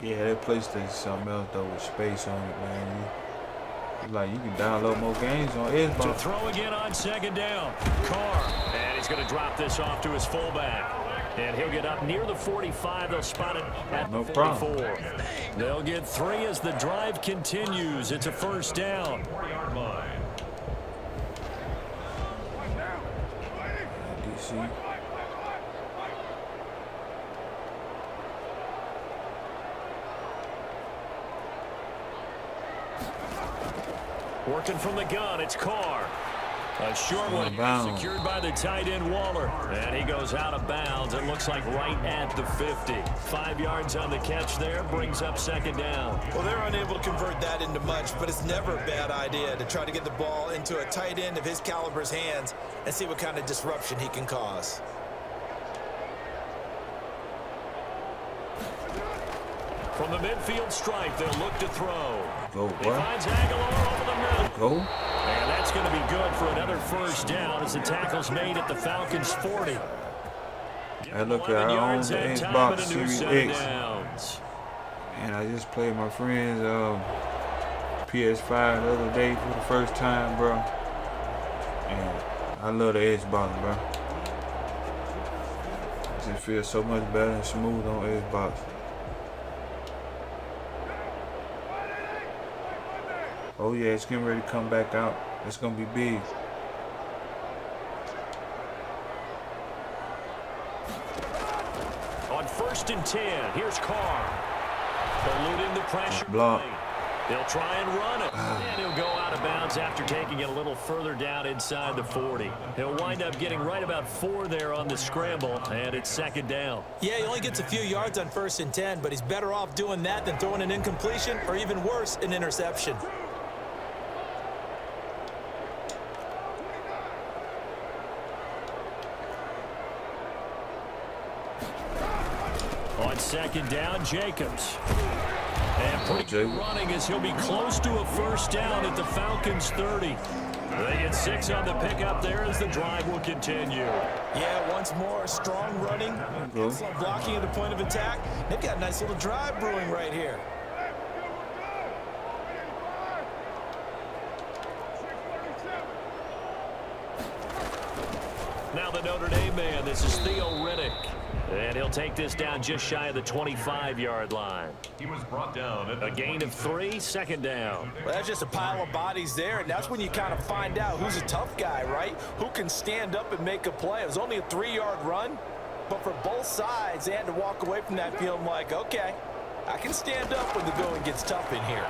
Yeah, that PlayStation something else though with space on it, man. Like you can download more games on Xbox. To throw again on second down. Carr. And he's going to drop this off to his fullback. And he'll get up near the 45. They'll spot it at the 44. Problem. They'll get 3 as the drive continues. It's a first down. 4-yard line. DC. Working from the gun, it's Carr. A short one secured by the tight end Waller. And he goes out of bounds. It looks like right at the 50. 5 yards on the catch there. Brings up second down. Well, they're unable to convert that into much, but it's never a bad idea to try to get the ball into a tight end of his caliber's hands and see what kind of disruption he can cause. From the midfield stripe, they'll look to throw. Go He finds Aguilar over the middle. Go. And that's going to be good for another first down as the tackle's made at the Falcons' 40. I look at our own Xbox Series X. And I just played my friend's PS5 the other day for the first time, bro. And I love the Xbox, bro. It just feels so much better and smooth on Xbox. Oh yeah, it's getting ready to come back out. It's gonna be big. On 1st and 10, here's Carr. Eluding the pressure. Block. They'll try and run it. And he'll go out of bounds after taking it a little further down inside the 40. He'll wind up getting right about 4 there on the scramble, and it's second down. Yeah, he only gets a few yards on 1st and 10, but he's better off doing that than throwing an incompletion or even worse, an interception. On second down, Jacobs. And pretty good running as he'll be close to a first down at the Falcons' 30. They get 6 on the pickup there as the drive will continue. Yeah, once more, strong running, excellent blocking at the point of attack. They've got a nice little drive brewing right here. Now the Notre Dame man, this is Theo Riddick. And he'll take this down just shy of the 25-yard line. He was brought down at a gain of 3, second down. Well, that's just a pile of bodies there, and that's when you kind of find out who's a tough guy, right? Who can stand up and make a play. It was only a 3-yard run, but for both sides, they had to walk away from that feeling like, okay, I can stand up when the going gets tough in here.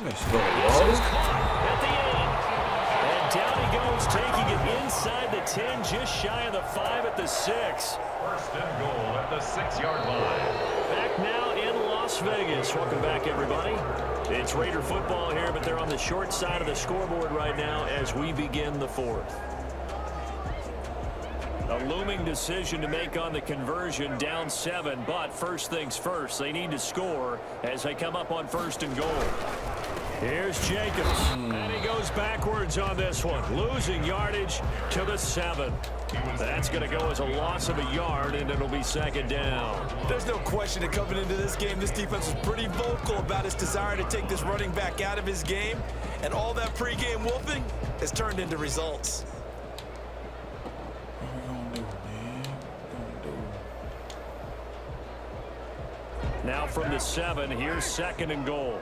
Let's go, at the 8. And down he goes, taking it inside the 10, just shy of the 5 at the 6. 1st and goal at the 6-yard line. Back now in Las Vegas. Welcome back, everybody. It's Raider football here, but they're on the short side of the scoreboard right now as we begin the 4th. A looming decision to make on the conversion, down 7, but first things first, they need to score as they come up on 1st and goal. Here's Jacobs, and he goes backwards on this one, losing yardage to the 7. That's going to go as a loss of a yard, and it'll be second down. There's no question that coming into this game, this defense was pretty vocal about its desire to take this running back out of his game, and all that pregame wolfing has turned into results. Now from the 7, here's 2nd and goal.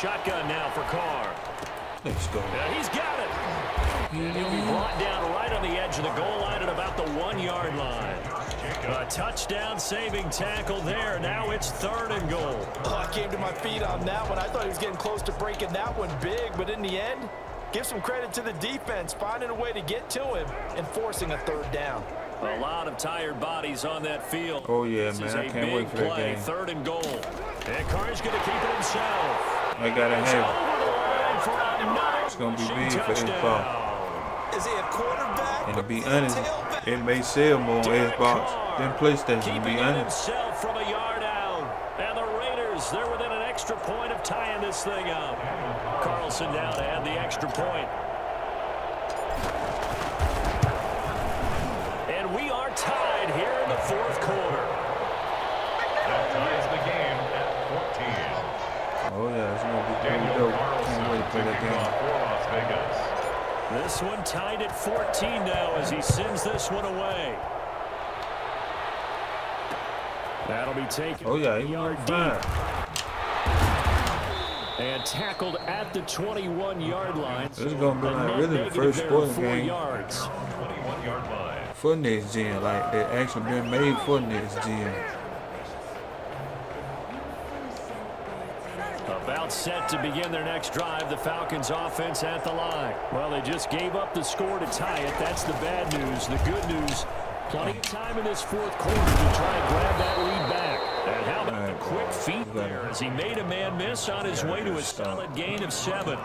Shotgun now for Carr. Let's go. Yeah, he's got it. He'll be brought down right on the edge of the goal line at about the 1-yard line. A touchdown saving tackle there. Now it's 3rd and goal. Oh, I came to my feet on that one. I thought he was getting close to breaking that one big, but in the end, give some credit to the defense, finding a way to get to him and forcing a 3rd down. A lot of tired bodies on that field. Oh, yeah, This man. is I a can't big wait for that play, game. 3rd and goal. And Carr's going to keep it himself. I gotta It's have over the line for another It's gonna be rushing big for touchdown. Xbox. Is he a quarterback? And to or be is he a honest, tailback? it may sell more on Derek Xbox Carr than PlayStation, to keeping be it honest. himself from a yard out. And the Raiders, they're within an extra point of tying this thing up. Carlson now to add the extra point. And we are tied here in the 4th quarter. That ties the game at 14. Oh, yeah, it's gonna be pretty Daniel dope. Can't wait to play that kicking off game. for Las Vegas. This one tied at 14 now as he sends this one away. That'll be taken. Oh, yeah, he yard went deep. fine. And tackled at the 21-yard line. This is gonna be A like net really the negative first there sporting of 4 game yards. 21-yard line. for next gen. Like, they actually been made for next gen. About set to begin their next drive, the Falcons offense at the line. Well, they just gave up the score to tie it. That's the bad news. The good news, plenty of time in this 4th quarter to try and grab that lead back. And how about the quick feet there as he made a man miss on his way to a solid gain of 7.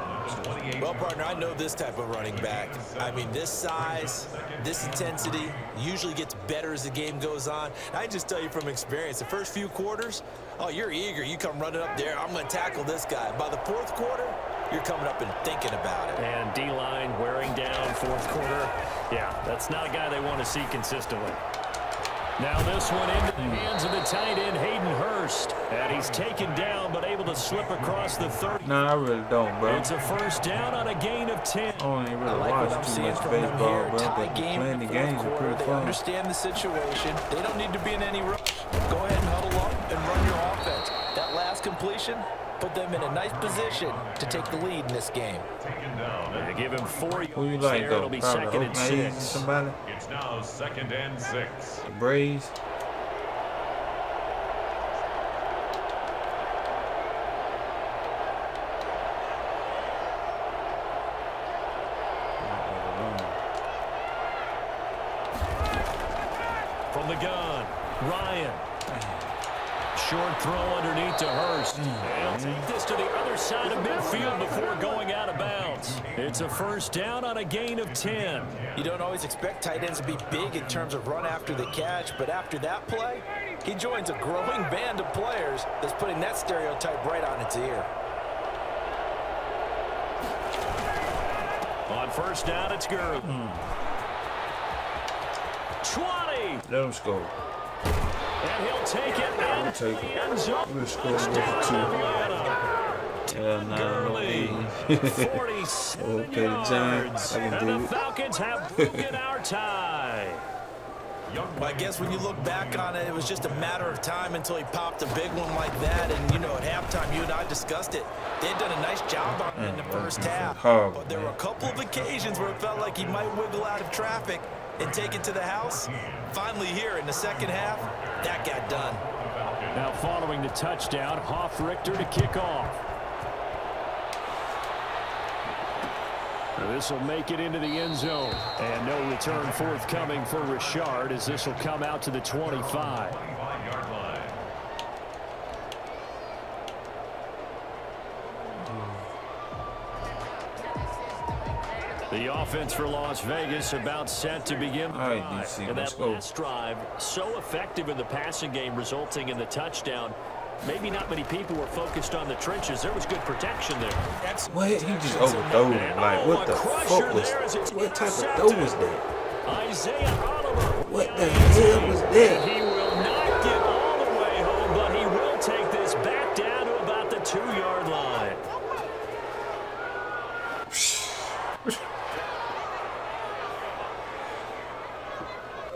Well, partner, I know this type of running back. I mean, this size, this intensity usually gets better as the game goes on. I just tell you from experience, the first few quarters, oh, you're eager. You come running up there. I'm going to tackle this guy. By the 4th quarter, you're coming up and thinking about it. And D-line wearing down 4th quarter. Yeah, that's not a guy they want to see consistently. Now this one into the hands of the tight end, Hayden Hurst. And he's taken down, but able to slip across the 30. Nah, I really don't, bro. It's a 1st down on a gain of 10. I don't even I really like what I'm watch too seeing much from them baseball, here. bro. Tie But game playing in the the games 4th are quarter. pretty They fun. understand the situation. They don't need to be in any rush. Go ahead and huddle up and run your offense. That last completion put them in a nice position to take the lead in this game. Taken down. They give him 4 Who you yards like, there. though? It'll be Probably 2nd and Oakland A's or 6. somebody? It's now 2nd and 6. The Braves? From the gun, Ryan. Short throw underneath to Hurst. They'll take this to the other side of midfield before going out of bounds. It's a 1st down on a gain of 10. You don't always expect tight ends to be big in terms of run after the catch, but after that play, he joins a growing band of players that's putting that stereotype right on its ear. On 1st down, it's Gurley. 20. Let him score. And he'll take it and Take it. end zone. Let's score Touchdown, number 2. Atlanta. Hell nah, no Gurley, A's. 47 Okay, the Giants. yards. I can And do the it. Falcons have broken our tie. Well, I guess when you look back on it, it was just a matter of time until he popped a big one like that. And, you know, at halftime, you and I discussed it. They had done a nice job on it in the first half. Horrible, But there were a couple of occasions where it felt like he might wiggle out of traffic and take it to the house. Finally here in the 2nd half, that got done. Now following the touchdown, Hoff-Richter to kick off. This will make it into the end zone. And no return forthcoming for Richard as this will come out to the 25. 25-yard line. The offense for Las Vegas about set to begin. All right, DC, and let's that go. last drive, so effective in the passing game, resulting in the touchdown. Maybe not many people were focused on the trenches. There was good protection there. What? He just overthrew him. Like, what the fuck was... What type of throw was that? Isaiah Oliver. What the hell was that? He will not get all the way home, but he will take this back down to about the 2-yard line.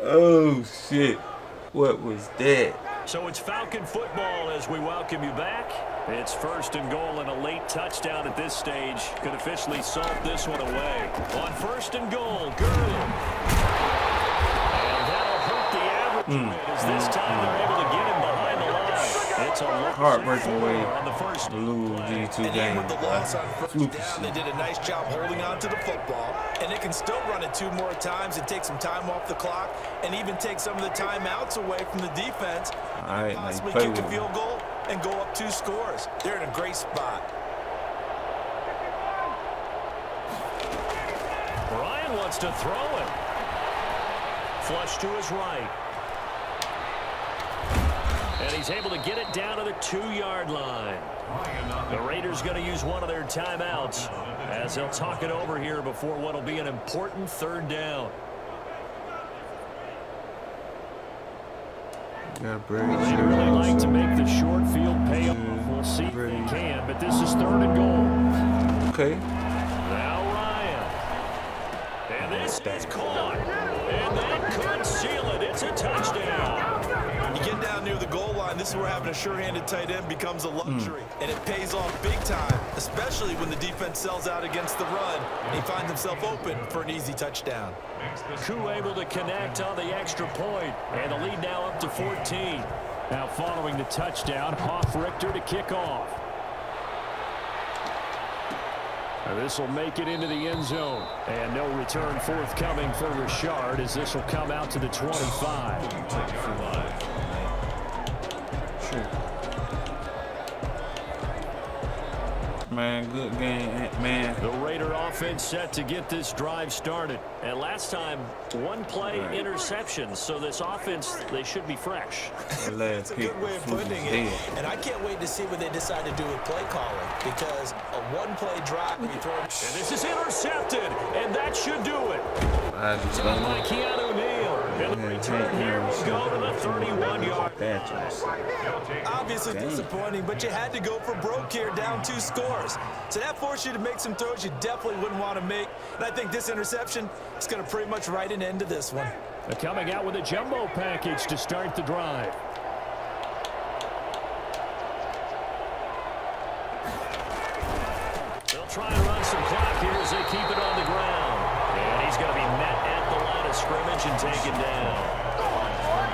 Oh, shit. What was that? So it's Falcon football as we welcome you back. It's 1st and goal, and a late touchdown at this stage could officially salt this one away. On 1st and goal, Gurley. And that'll hurt the average a bit as this time they're able to get him behind the line. It's a heartbreaking way on the first to lose these two And even games. with the loss on first down, they did a nice job holding on to the football, and they can still run it 2 more times and take some time off the clock and even take some of the timeouts away from the defense. All right, now you Possibly play kick with a me. field goal and go up 2 scores. They're in a great spot. Ryan wants to throw it. Flush to his right. And he's able to get it down to the 2-yard line. The Raiders going to use one of their timeouts as they'll talk it over here before what will be an important 3rd down. Yeah, They really like to make the short field pay off. We'll see if they can, but this is 3rd and goal. Okay. Now Ryan. And this is caught. And that could seal it. It's a touchdown. You get down near the goal line, this is where having a sure-handed tight end becomes a luxury, and it pays off big time, especially when the defense sells out against the run, and he finds himself open for an easy touchdown. Koo able to connect on the extra point, and the lead now up to 14. Now following the touchdown, Richter to kick off. This will make it into the end zone. And no return forthcoming for Richard as this will come out to the 25. Sure. Man, good game, man. The Raider offense set to get this drive started. And last time, 1-play interception. So this offense, they should be fresh. That's a good way of putting it. And I can't wait to see what they decide to do with play calling, because a 1-play drive, you throw it. And this is intercepted, and that should do it. I just By Keanu Neal. And the return here will go to the 31-yard. Obviously disappointing, but you had to go for broke here, down 2 scores. So that forced you to make some throws you definitely wouldn't want to make. And I think this interception is going to pretty much write an end to this one. They're coming out with a jumbo package to start the drive. They'll try and run some clock here as they keep it on the ground. And he's going to be met at the line of scrimmage and taken down.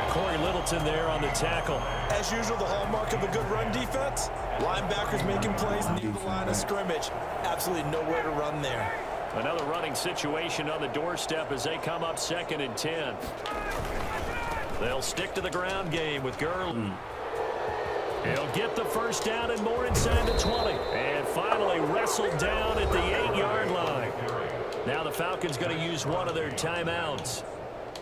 Corey Littleton there on the tackle. As usual, the hallmark of a good run defense, linebackers making plays near the line of scrimmage. Absolutely nowhere to run there. Another running situation on the doorstep as they come up 2nd and 10. They'll stick to the ground game with Gurley. He'll get the first down and more inside the 20. And finally wrestled down at the 8-yard line. Now the Falcons going to use one of their timeouts.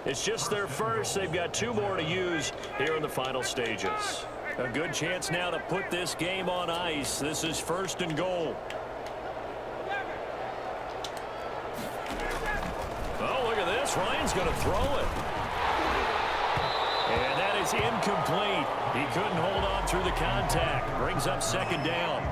It's just their first. They've got 2 more to use here in the final stages. A good chance now to put this game on ice. This is 1st and goal. Oh, look at this. Ryan's going to throw it. And that is incomplete. He couldn't hold on through the contact. Brings up 2nd down.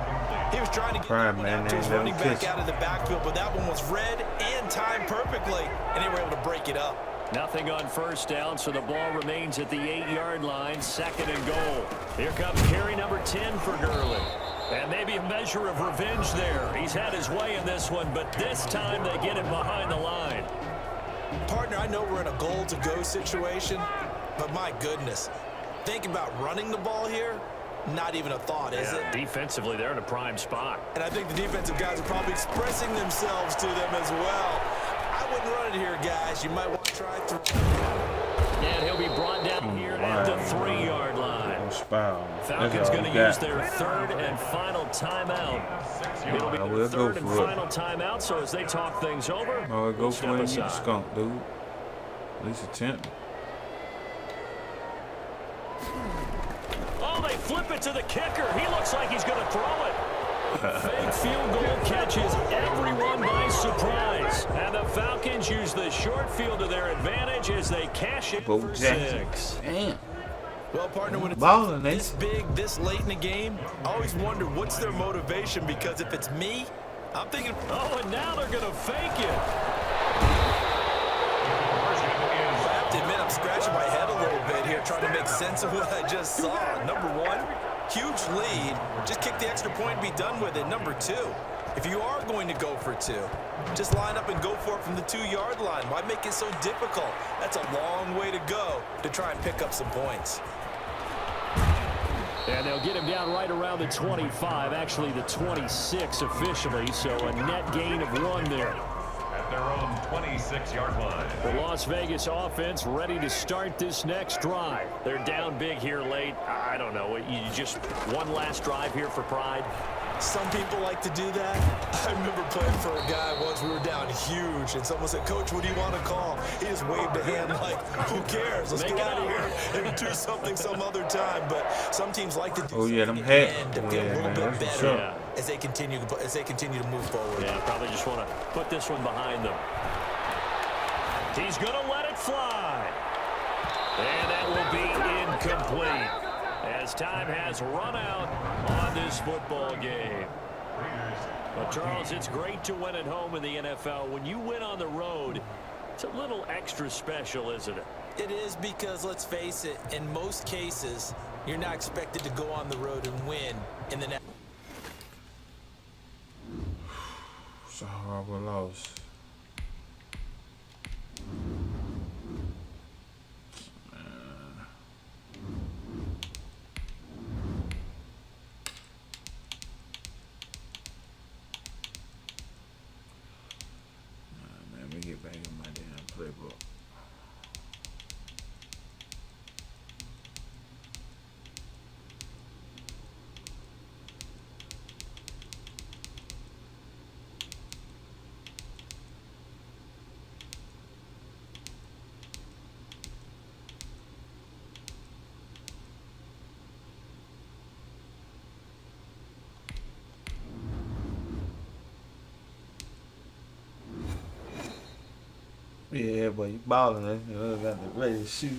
He was trying to get to his running back out of the backfield, but that one was read and timed perfectly, and they were able to break it up. Nothing on first down, so the ball remains at the 8-yard line, 2nd and goal. Here comes carry number 10 for Gurley. And maybe a measure of revenge there. He's had his way in this one, but this time they get him behind the line. Partner, I know we're in a goal-to-go situation, but my goodness, thinking about running the ball here, not even a thought, is it? Defensively, they're in a prime spot. And I think the defensive guys are probably expressing themselves to them as well. I wouldn't run it here, guys. You might want to try through. And he'll be brought down here at the 3-yard line. Falcons going to use their 3rd and final timeout. It'll be their 3rd and final timeout, so as they talk things over, go for it, you skunk, dude. At least attempt. Oh, they flip it to the kicker. He looks like he's going to throw it. Fake field goal catches everyone by surprise. And the Falcons use the short field to their advantage as they cash it for 6. Damn. Well, partner, when it's balling, this big, this late in the game, I always wonder what's their motivation, because if it's me, I'm thinking... Oh, and now they're going to fake it. I have to admit, I'm scratching my head a little bit here trying to make sense of what I just saw. Number one, huge lead. Just kick the extra point and be done with it. Number two, if you are going to go for two, just line up and go for it from the 2-yard line. Why make it so difficult? That's a long way to go to try and pick up some points. And they'll get him down right around the 25, actually the 26 officially, so a net gain of 1 there. At their own 26-yard line. The Las Vegas offense ready to start this next drive. They're down big here late. I don't know. You just one last drive here for pride? Some people like to do that. I remember playing for a guy once. We were down huge, and someone said, "Coach, what do you want to call?" He just waved a hand like, "Who cares? Let's get out of here and do something some other time." But some teams like to do something and get a little bit better as they continue to move forward. Yeah, probably just want to put this one behind them. He's going to let it fly. And that will be incomplete, as time has run out on this football game. But, Charles, it's great to win at home in the NFL. When you win on the road, it's a little extra special, isn't it? It is, because, let's face it, in most cases, you're not expected to go on the road and win in the next. It's a horrible loss. Let me get back in my damn playbook. Yeah, but you balling, eh? You got the ready to shoot.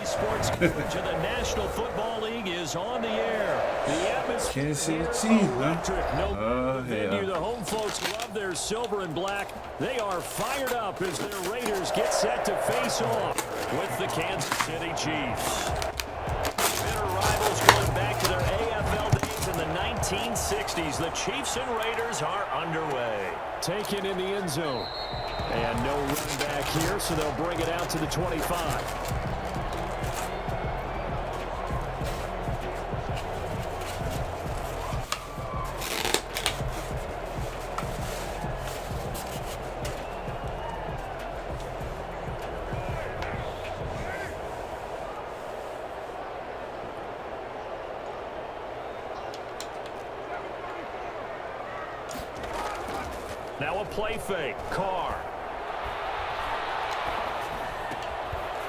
Sports coverage of the National Football League is on the air. The atmosphere Kansas City here Chiefs, electric. huh? No venue. The home folks love their silver and black. They are fired up as their Raiders get set to face off with the Kansas City Chiefs. Bitter rivals going back to their AFL days in the 1960s. The Chiefs and Raiders are underway. Taken in the end zone. And no run back here, so they'll bring it out to the 25. Now a play fake. Carr.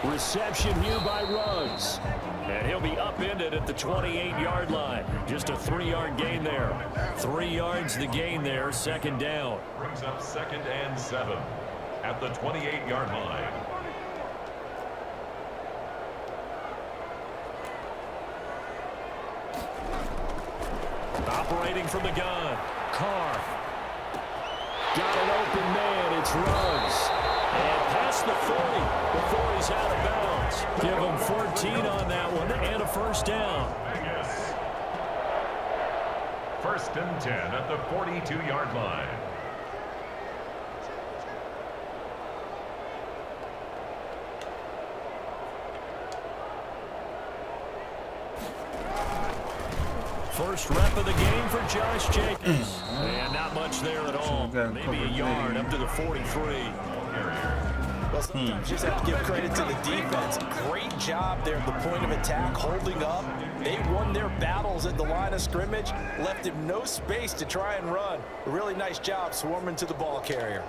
Reception here by Ruggs. And he'll be upended at the 28-yard line. Just a 3-yard gain there. 3 yards the gain there. Second down. Brings up 2nd and 7 at the 28-yard line. Operating from the gun. Carr. Got an open man. It's Ruggs. And past the 40 before he's out of bounds. Give him 14 on that one and a first down. Vegas. 1st and 10 at the 42-yard line. First rep of the game for Josh Jacobs. And not much there at all. Maybe a yard up to the 43. Well, sometimes you just have to give credit to the defense. Great job there at the point of attack, holding up. They won their battles at the line of scrimmage, left him no space to try and run. A really nice job swarming to the ball carrier.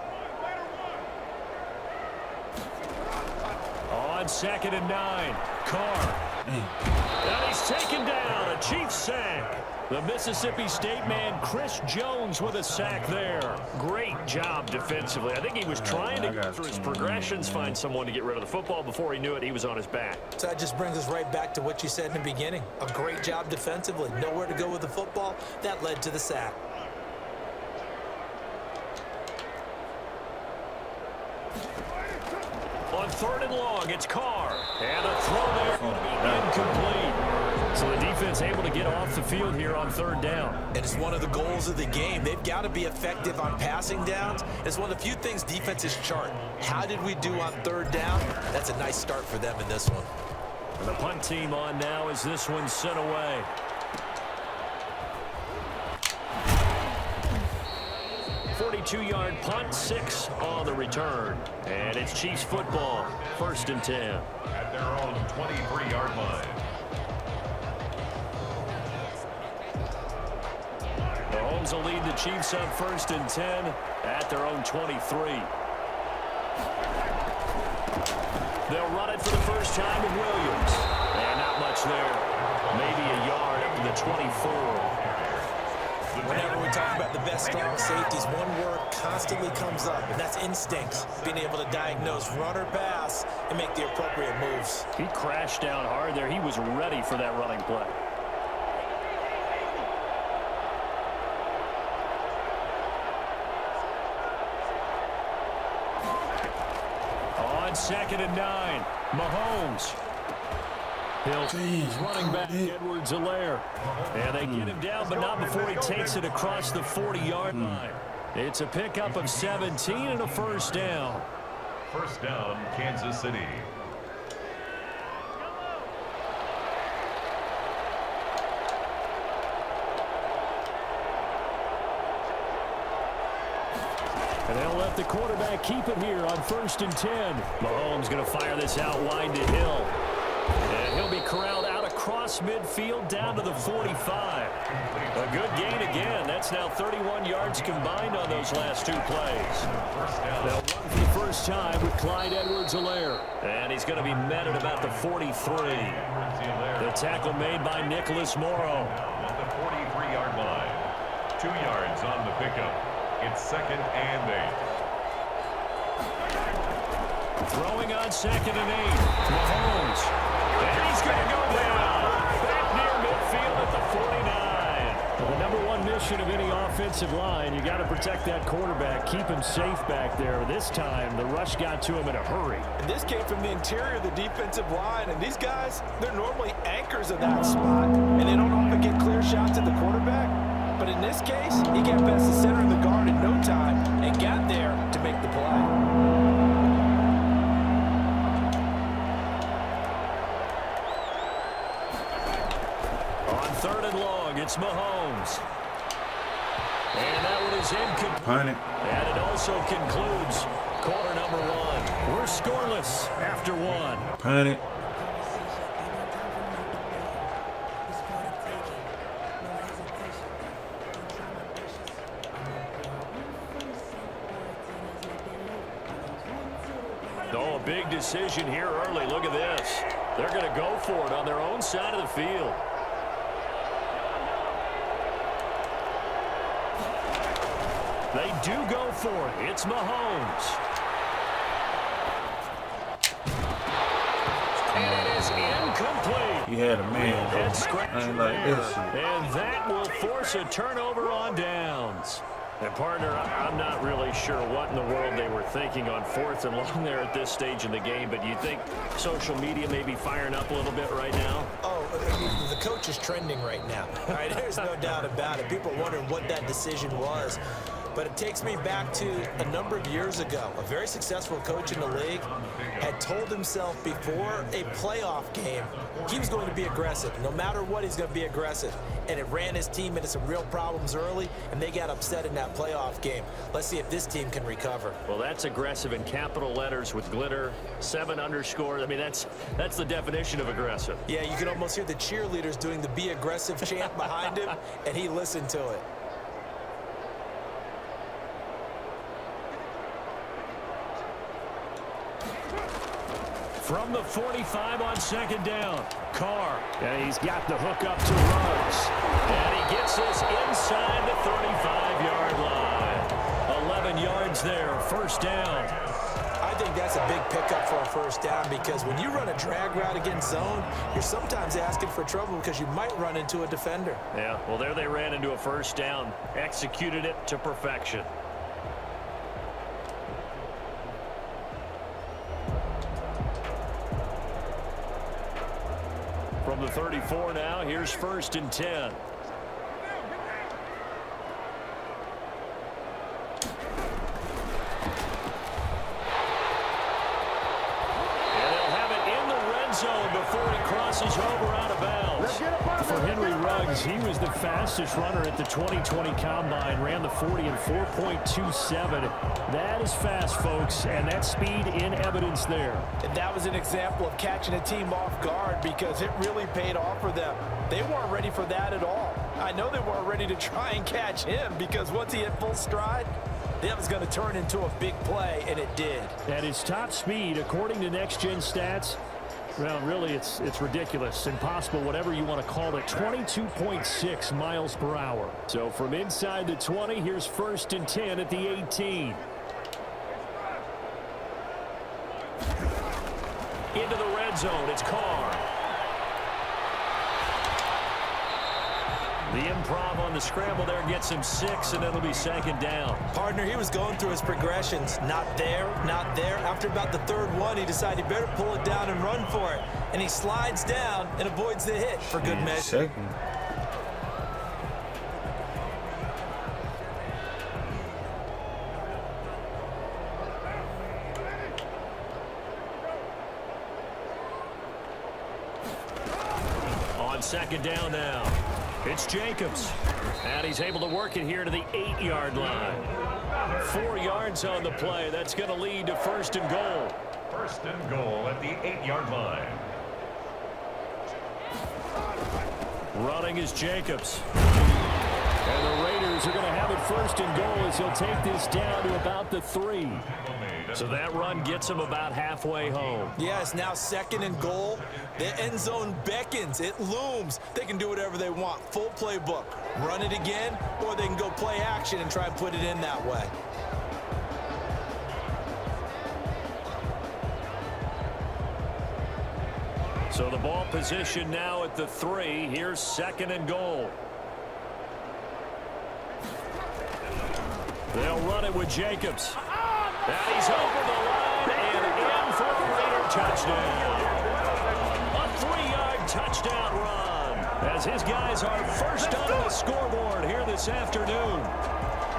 On 2nd and 9, Carr. And he's taken down. A Chiefs sack. The Mississippi State man, Chris Jones, with a sack there. Great job defensively. I think he was trying to go through his progressions, find someone to get rid of the football. Before he knew it, he was on his back. So that just brings us right back to what you said in the beginning. A great job defensively. Nowhere to go with the football. That led to the sack. On 3rd and long, it's Carr. And a throw there going to be incomplete. So the defense able to get off the field here on third down. And it's one of the goals of the game. They've got to be effective on passing downs. It's one of the few things defenses chart. How did we do on third down? That's a nice start for them in this one. And the punt team on now as this one's sent away. Two-yard punt, 6 on the return. And it's Chiefs football, 1st and 10. At their own 23-yard line. Mahomes will lead the Chiefs up 1st and 10 at their own 23. They'll run it for the first time with Williams. And not much there. Maybe a yard up to the 24. Whenever we talk about the best strong safeties, one word constantly comes up, and that's instincts. Being able to diagnose run or pass and make the appropriate moves. He crashed down hard there. He was ready for that running play. On 2nd and 9, Mahomes. He's running back Edwards-Helaire. And they get him down, but not before he takes it across the 40-yard line. It's a pickup of 17 and a first down. First down, Kansas City. And they'll let the quarterback keep it here on 1st and 10. Mahomes going to fire this out wide to Hill. And he'll be corralled out across midfield down to the 45. A good gain again. That's now 31 yards combined on those last 2 plays. They'll run for the first time with Clyde Edwards-Helaire. And he's going to be met at about the 43. The tackle made by Nicholas Morrow. At the 43-yard line. 2 yards on the pickup. It's 2nd and 8. Throwing on 2nd and 8. Mahomes. And he's going to go down. Back near midfield at the 49. Well, the number one mission of any offensive line, you got to protect that quarterback, keep him safe back there. This time, the rush got to him in a hurry. And this came from the interior of the defensive line. And these guys, they're normally anchors of that spot. And they don't often get clear shots at the quarterback. But in this case, he got past the center of the guard in no time and got there to make the play. It's Mahomes. And that one is incomplete. And it also concludes quarter number 1. We're scoreless after 1. Punt it. Oh, a big decision here early. Look at this. They're going to go for it on their own side of the field. They do go for it. It's Mahomes. And it is incomplete. He had a man, though. I ain't like this shit. And that will force a turnover on downs. And, partner, I'm not really sure what in the world they were thinking on 4th and long there at this stage in the game, but you think social media may be firing up a little bit right now? Oh, the coach is trending right now. All right, there's no doubt about it. People are wondering what that decision was. But it takes me back to a number of years ago. A very successful coach in the league had told himself before a playoff game he was going to be aggressive. No matter what, he's going to be aggressive. And it ran his team into some real problems early, and they got upset in that playoff game. Let's see if this team can recover. Well, that's aggressive in capital letters with glitter, 7 underscores. I mean, that's the definition of aggressive. Yeah, you can almost hear the cheerleaders doing the "Be Aggressive" chant behind him, and he listened to it. From the 45 on 2nd down, Carr. And he's got the hook up to Ruggs. And he gets this inside the 35-yard line. 11 yards there, first down. I think that's a big pickup for a first down because when you run a drag route against zone, you're sometimes asking for trouble because you might run into a defender. Yeah, well, there they ran into a first down, executed it to perfection. 34 now. Here's 1st and 10. Before he crosses over out of bounds. For Henry Ruggs, he was the fastest runner at the 2020 Combine. Ran the 40 in 4.27. That is fast, folks, and that speed in evidence there. And that was an example of catching a team off guard because it really paid off for them. They weren't ready for that at all. I know they weren't ready to try and catch him because once he hit full stride, that was going to turn into a big play, and it did. At his top speed, according to Next Gen Stats, well, really, it's ridiculous, impossible, whatever you want to call it, 22.6 miles per hour. So from inside the 20, here's 1st and 10 at the 18. Into the red zone, it's Carr. The improv on the scramble there gets him 6, and it'll be 2nd down. Partner, he was going through his progressions. Not there, not there. After about the 3rd one, he decided he better pull it down and run for it. And he slides down and avoids the hit for good measure. 2nd. On 2nd down now. It's Jacobs, and he's able to work it here to the 8-yard line. 4 yards on the play. That's going to lead to 1st and goal. 1st and goal at the 8-yard line. Running is Jacobs. And the Raiders are going to have it 1st and goal as he'll take this down to about the 3. So that run gets him about halfway home. Yeah, it's now 2nd and goal. The end zone beckons. It looms. They can do whatever they want. Full playbook. Run it again, or they can go play action and try and put it in that way. So the ball position now at the 3. Here's 2nd and goal. They'll run it with Jacobs. And he's over the line and in for the Raider touchdown. A 3-yard touchdown run as his guys are first on the scoreboard here this afternoon.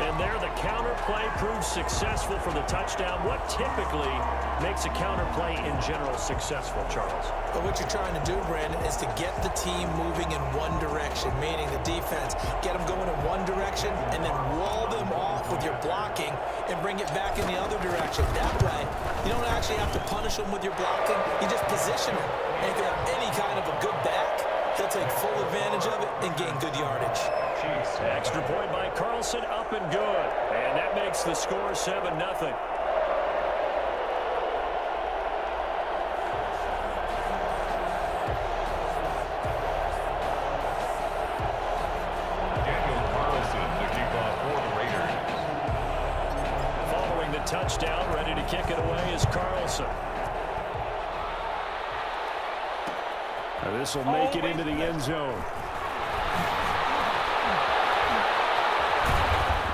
And there the counter play proves successful for the touchdown. What typically makes a counter play in general successful, Charles? But what you're trying to do, Brandon, is to get the team moving in one direction, meaning the defense. Get them going in one direction and then wall them off with your blocking and bring it back in the other direction. That way, you don't actually have to punish them with your blocking. You just position them. And if you have any kind of a good back, they'll take full advantage of it and gain good yardage. Extra point by Carlson, up and good. And that makes the score 7-0. Touchdown, ready to kick it away is Carlson. Now this will make it into the end zone.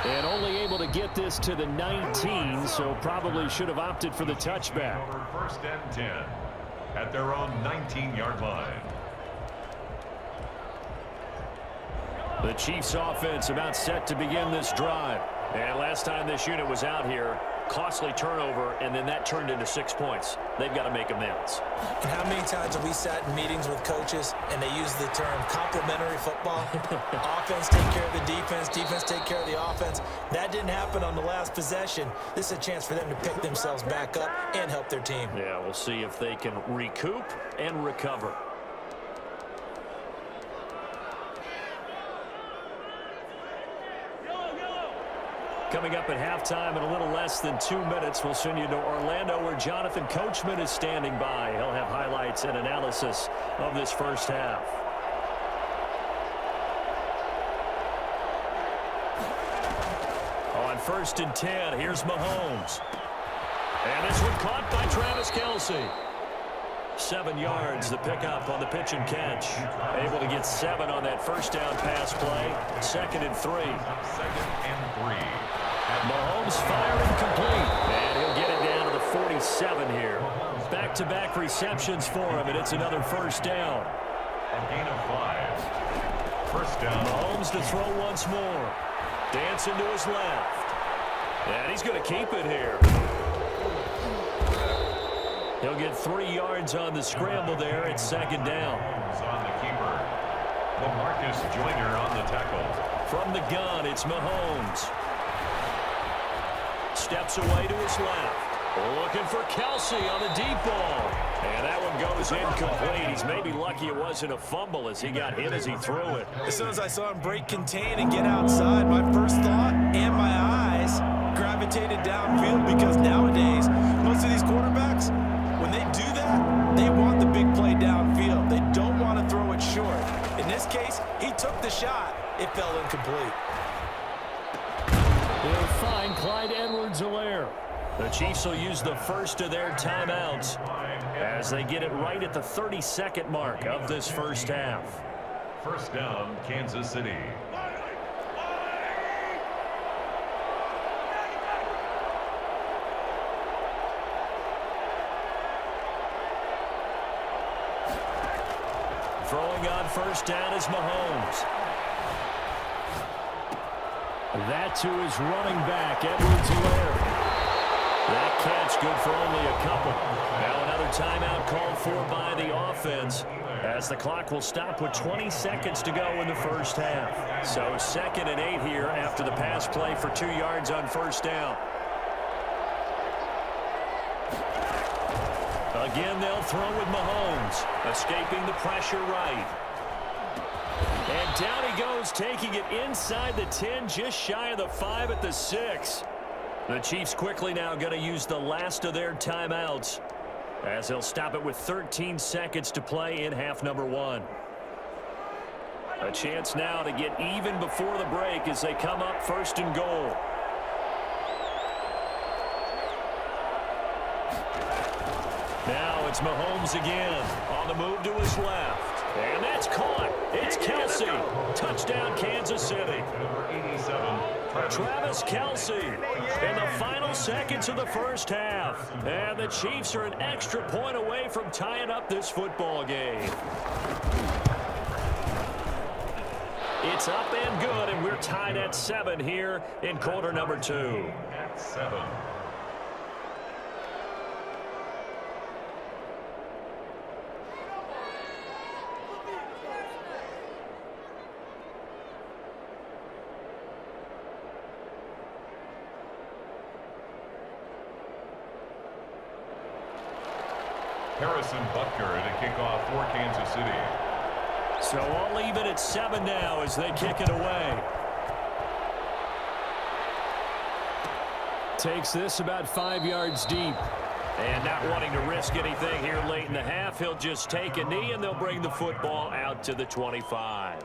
And only able to get this to the 19, so probably should have opted for the touchback. 1st and 10 at their own 19-yard line. The Chiefs offense about set to begin this drive. And last time this unit was out here, costly turnover, and then that turned into 6 points. They've got to make amends. And how many times have we sat in meetings with coaches and they use the term complementary football? Offense take care of the defense, defense take care of the offense. That didn't happen on the last possession. This is a chance for them to pick themselves back up and help their team. Yeah, we'll see if they can recoup and recover. Coming up at halftime in a little less than 2 minutes, we'll send you to Orlando where Jonathan Coachman is standing by. He'll have highlights and analysis of this first half. On 1st and 10, here's Mahomes. And this one caught by Travis Kelce. 7 yards, the pickup on the pitch and catch. Able to get 7 on that first down pass play. 2nd and 3. 2nd and 3. Mahomes firing complete. And he'll get it down to the 47 here. Back-to-back receptions for him, and it's another first down. A gain of 5. First down. Mahomes to throw once more. Dancing to his left. And he's going to keep it here. He'll get 3 yards on the scramble there at second down. On the keeper. LaMarcus Joyner on the tackle. From the gun, it's Mahomes. Steps away to his left. Looking for Kelsey on the deep ball. And that one goes incomplete. He's maybe lucky it wasn't a fumble as he got hit as he threw it. As soon as I saw him break contain and get outside, my first thought and my eyes gravitated downfield, because nowadays, most of these quarterbacks, when they do that, they want the big play downfield. They don't want to throw it short. In this case, he took the shot. It fell incomplete. They'll find Clyde Edwards-Helaire. The Chiefs will use the first of their timeouts as they get it right at the 32nd mark of this first half. First down, Kansas City. Throwing on first down is Mahomes. That to his running back, Edwards-Helaire. That catch good for only a couple. Now another timeout called for by the offense as the clock will stop with 20 seconds to go in the first half. So 2nd and 8 here after the pass play for 2 yards on first down. Again, they'll throw with Mahomes, escaping the pressure right. And down he goes, taking it inside the 10, just shy of the 5 at the 6. The Chiefs quickly now going to use the last of their timeouts as they'll stop it with 13 seconds to play in half number 1. A chance now to get even before the break as they come up 1st and goal. Now it's Mahomes again on the move to his left. And that's caught. It's Kelsey. Touchdown, Kansas City. Number 87, Travis Kelsey in the final seconds of the first half. And the Chiefs are an extra point away from tying up this football game. It's up and good, and we're tied at 7 here in quarter number 2. at 7. Harrison Butker to kick off for Kansas City. So all even at 7 now as they kick it away. Takes this about 5 yards deep. And not wanting to risk anything here late in the half, he'll just take a knee and they'll bring the football out to the 25.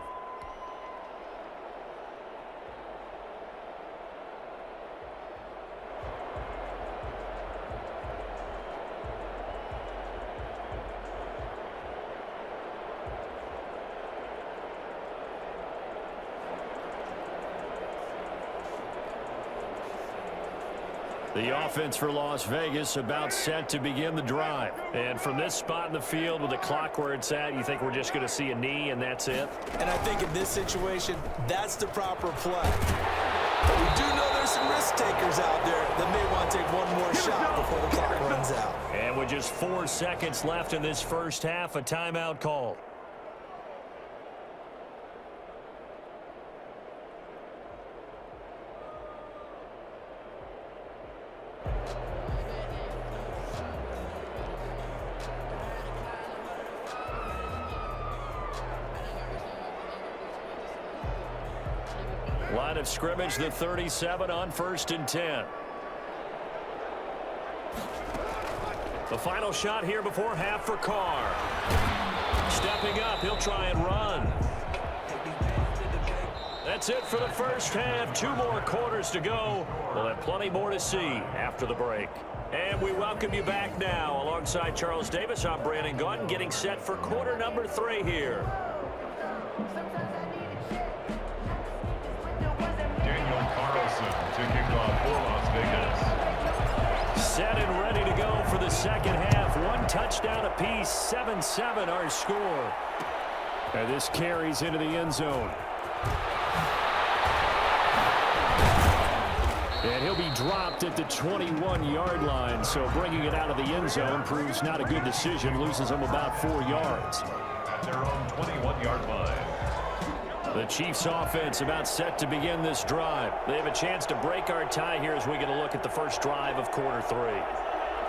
The offense for Las Vegas about set to begin the drive. And from this spot in the field with the clock where it's at, you think we're just going to see a knee and that's it? And I think in this situation, that's the proper play. But we do know there's some risk takers out there that may want to take one more shot before the clock runs out. And with just 4 seconds left in this first half, a timeout call. Line of scrimmage, the 37 on 1st and 10. The final shot here before half for Carr. Stepping up, he'll try and run. That's it for the first half. 2 more quarters to go. We'll have plenty more to see after the break. And we welcome you back now. Alongside Charles Davis, I'm Brandon Gaudin, getting set for quarter number 3 here. To kick off for Las Vegas. Set and ready to go for the second half. 1 touchdown apiece, 7-7 our score. And this carries into the end zone. And he'll be dropped at the 21-yard line, so bringing it out of the end zone proves not a good decision, loses him about 4 yards. At their own 21-yard line. The Chiefs offense about set to begin this drive. They have a chance to break our tie here as we get a look at the first drive of quarter 3.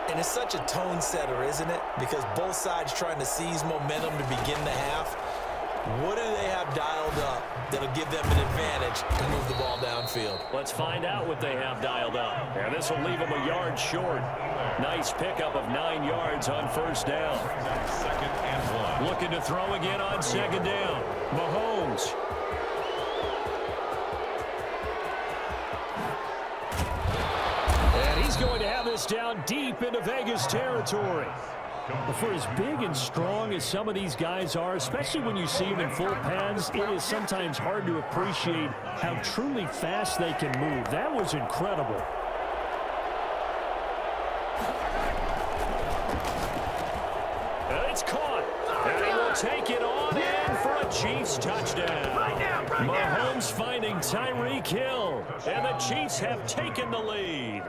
And it's such a tone setter, isn't it? Because both sides trying to seize momentum to begin the half. What do they have dialed up that'll give them an advantage to move the ball downfield? Let's find out what they have dialed up. And this will leave them a yard short. Nice pickup of 9 yards on first down. Second and 1. Looking to throw again on second down. Mahomes. And he's going to have this down deep into Vegas territory. For as big and strong as some of these guys are, especially when you see them in full pads, it is sometimes hard to appreciate how truly fast they can move. That was incredible. And it's caught. And he will take it on in for a Chiefs touchdown. Mahomes finding Tyreek Hill. And the Chiefs have taken the lead.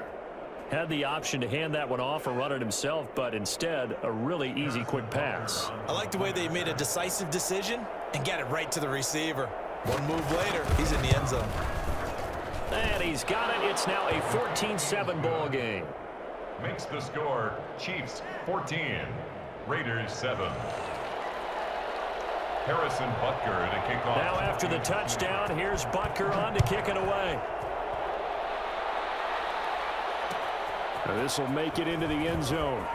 Had the option to hand that one off or run it himself, but instead, a really easy, quick pass. I like the way they made a decisive decision and got it right to the receiver. One move later, he's in the end zone. And he's got it. It's now a 14-7 ball game. Makes the score Chiefs 14, Raiders 7. Harrison Butker to kick off. Now after the touchdown, here's Butker on to kick it away. This will make it into the end zone.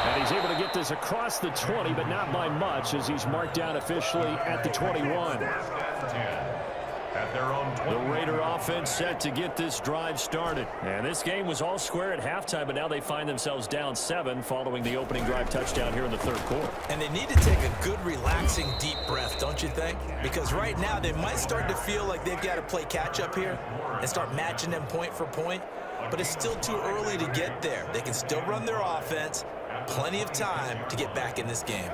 And he's able to get this across the 20, but not by much, as he's marked down officially at the 21. At their own 20. The Raider offense set to get this drive started. And this game was all square at halftime, but now they find themselves down 7 following the opening drive touchdown here in the third quarter. And they need to take a good, relaxing, deep breath, don't you think? Because right now they might start to feel like they've got to play catch-up here and start matching them point for point. But it's still too early to get there. They can still run their offense. Plenty of time to get back in this game.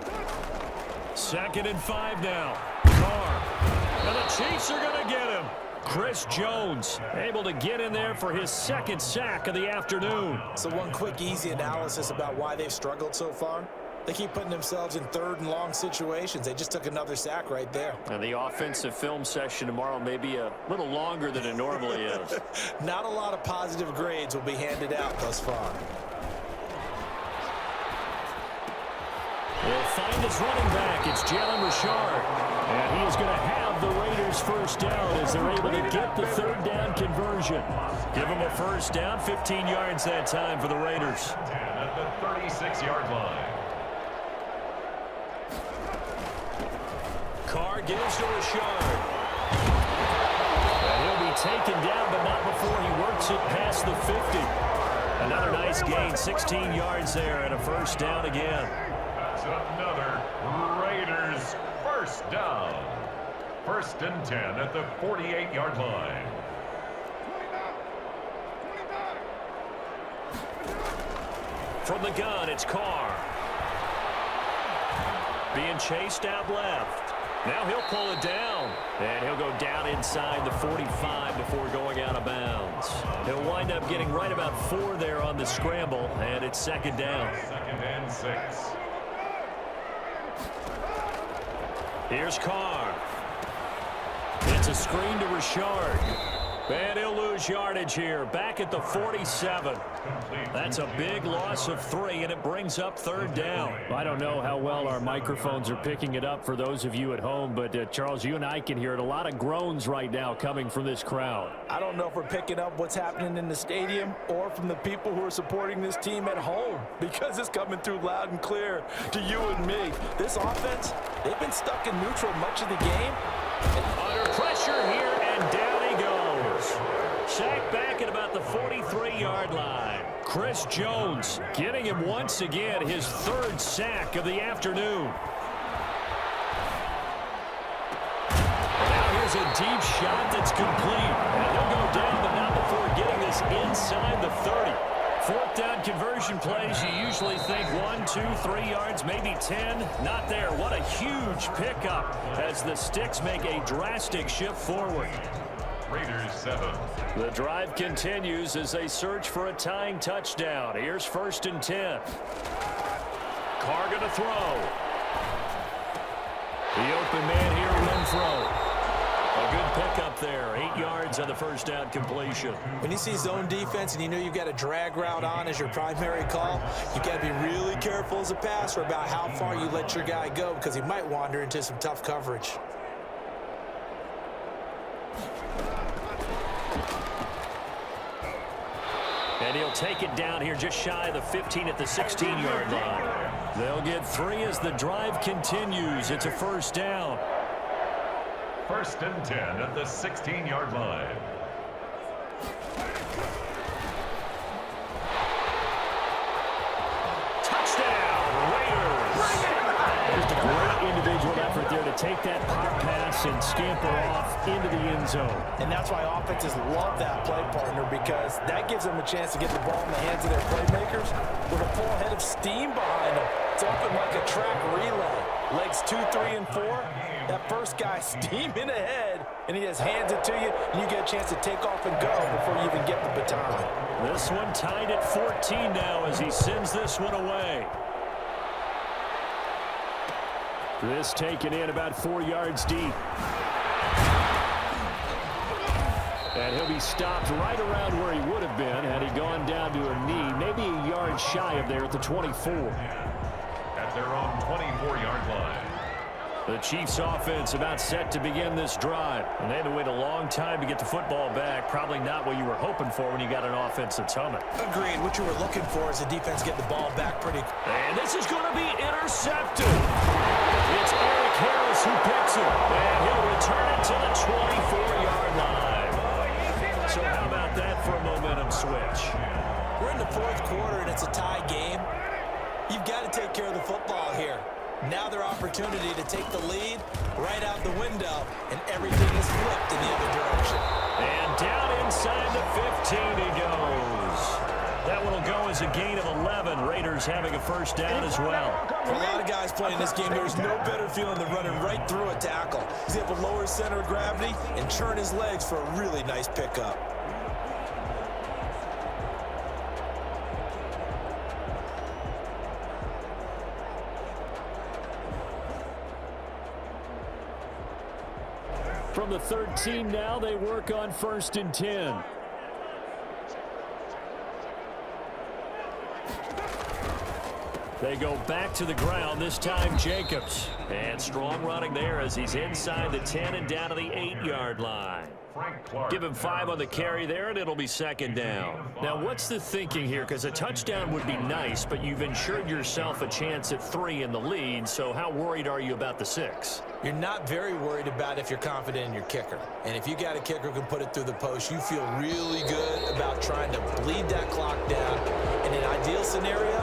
2nd and 5 now. Carr. And the Chiefs are going to get him. Chris Jones able to get in there for his 2nd sack of the afternoon. So one quick, easy analysis about why they've struggled so far. They keep putting themselves in 3rd and long situations. They just took another sack right there. And the offensive film session tomorrow may be a little longer than it normally is. Not a lot of positive grades will be handed out thus far. He'll find his running back. It's Jalen Richard. And he is going to have the Raiders first down as they're able to get the 3rd down conversion. Give them a first down, 15 yards that time for the Raiders. 10 at the 36-yard line. Carr gives to Richard. And he'll be taken down, but not before he works it past the 50. Another nice gain, 16 yards there, and a first down again. That's another Raiders first down. 1st and 10 at the 48-yard line. From the gun, it's Carr. Being chased out left. Now he'll pull it down. And he'll go down inside the 45 before going out of bounds. He'll wind up getting right about 4 there on the scramble, and it's 2nd down. 2nd and 6. Here's Carr. It's a screen to Richard. And he'll lose yardage here. Back at the 47. That's a big loss of 3, and it brings up 3rd down. I don't know how well our microphones are picking it up for those of you at home, but Charles, you and I can hear it. A lot of groans right now coming from this crowd. I don't know if we're picking up what's happening in the stadium or from the people who are supporting this team at home, because it's coming through loud and clear to you and me. This offense, they've been stuck in neutral much of the game. Under pressure here, and down he goes. Sacked back at about the 43-yard line. Chris Jones getting him once again, his 3rd sack of the afternoon. Now here's a deep shot that's complete. And he'll go down, but not before getting this inside the 30. Fourth down conversion plays, you usually think 1, 2, 3 yards, maybe 10. Not there. What a huge pickup as the Sticks make a drastic shift forward. Raiders 7. The drive continues as they search for a tying touchdown. Here's 1st and 10. Carr going to throw. The open man here, Renfro. A good pickup there. 8 yards on the first down completion. When you see zone defense and you know you've got a drag route on as your primary call, you've got to be really careful as a passer about how far you let your guy go because he might wander into some tough coverage. And he'll take it down here just shy of the 15 at the 16-yard line. They'll get 3 as the drive continues. It's a first down. 1st and 10 at the 16-yard line. Touchdown, Raiders! Just a great individual effort there to take that pop pass and scamper off into the end zone. And that's why offenses love that play partner because that gives them a chance to get the ball in the hands of their playmakers with a full head of steam behind them. It's open like a track relay. Legs 2, 3, and 4. That first guy steaming ahead, and he just hands it to you, and you get a chance to take off and go before you even get the baton. This one tied at 14 now as he sends this one away. This taken in about 4 yards deep. And he'll be stopped right around where he would have been had he gone down to a knee, maybe a yard shy of there at the 24. At their own 24-yard line. The Chiefs offense about set to begin this drive. And they had to wait a long time to get the football back. Probably not what you were hoping for when you got an offense that's humming. Agreed. What you were looking for is the defense get the ball back pretty quick. And this is going to be intercepted. It's Eric Harris who picks it. And he'll return it to the 24-yard line. So how about that for a momentum switch? We're in the 4th quarter, and it's a tie game. You've got to take care of the football here. Now their opportunity to take the lead right out the window, and everything is flipped in the other direction. And down inside the 15 he goes. That one will go as a gain of 11. Raiders having a first down as well. For a lot of guys playing this game, there's no better feeling than running right through a tackle. He's able to lower his center of gravity and churn his legs for a really nice pickup. From the 13 now, they work on 1st and 10. They go back to the ground, this time Jacobs. And strong running there as he's inside the 10 and down to the 8-yard line. Give him 5 on the carry there, and it'll be 2nd down. Now, what's the thinking here? Because a touchdown would be nice, but you've ensured yourself a chance at 3 in the lead, so how worried are you about the 6? You're not very worried about if you're confident in your kicker. And if you got a kicker who can put it through the post, you feel really good about trying to bleed that clock down. In an ideal scenario,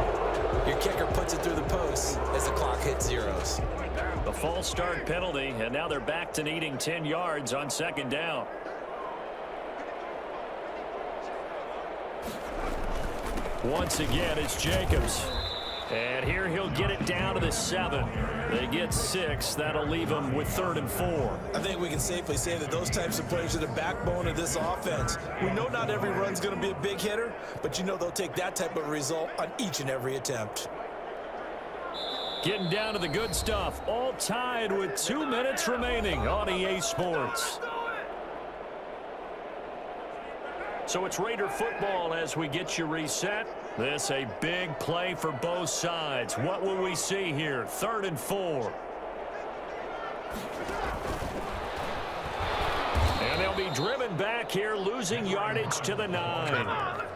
your kicker puts it through the post as the clock hits zeros. The false start penalty, and now they're back to needing 10 yards on 2nd down. Once again, it's Jacobs. And here he'll get it down to the 7. They get 6. That'll leave them with 3rd and 4. I think we can safely say that those types of players are the backbone of this offense. We know not every run's going to be a big hitter, but you know they'll take that type of result on each and every attempt. Getting down to the good stuff. All tied with 2 minutes remaining on EA Sports. So it's Raider football as we get you reset. This a big play for both sides. What will we see here? 3rd and 4. And they'll be driven back here, losing yardage to the 9.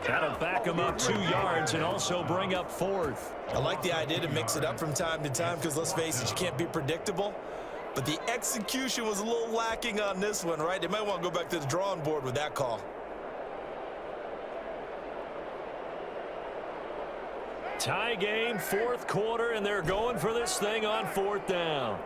That'll back them up 2 yards and also bring up 4th. I like the idea to mix it up from time to time because, let's face it, you can't be predictable. But the execution was a little lacking on this one, right? They might want to go back to the drawing board with that call. Tie game, 4th quarter, and they're going for this thing on 4th down.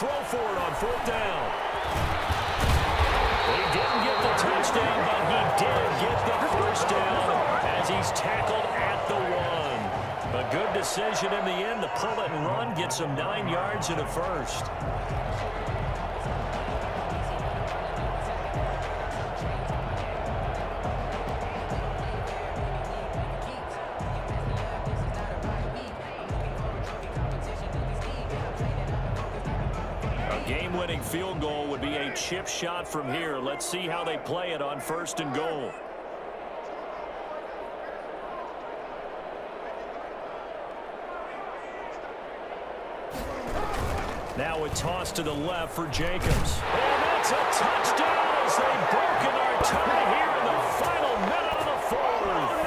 throw for it on 4th down. He didn't get the touchdown, but he did get the first down as he's tackled at the 1. A good decision in the end to pull it and run, gets him 9 yards and a first. Game-winning field goal would be a chip shot from here. Let's see how they play it on 1st and goal. Now a toss to the left for Jacobs. And that's a touchdown as they've broken our tie here in the final minute of the 4th.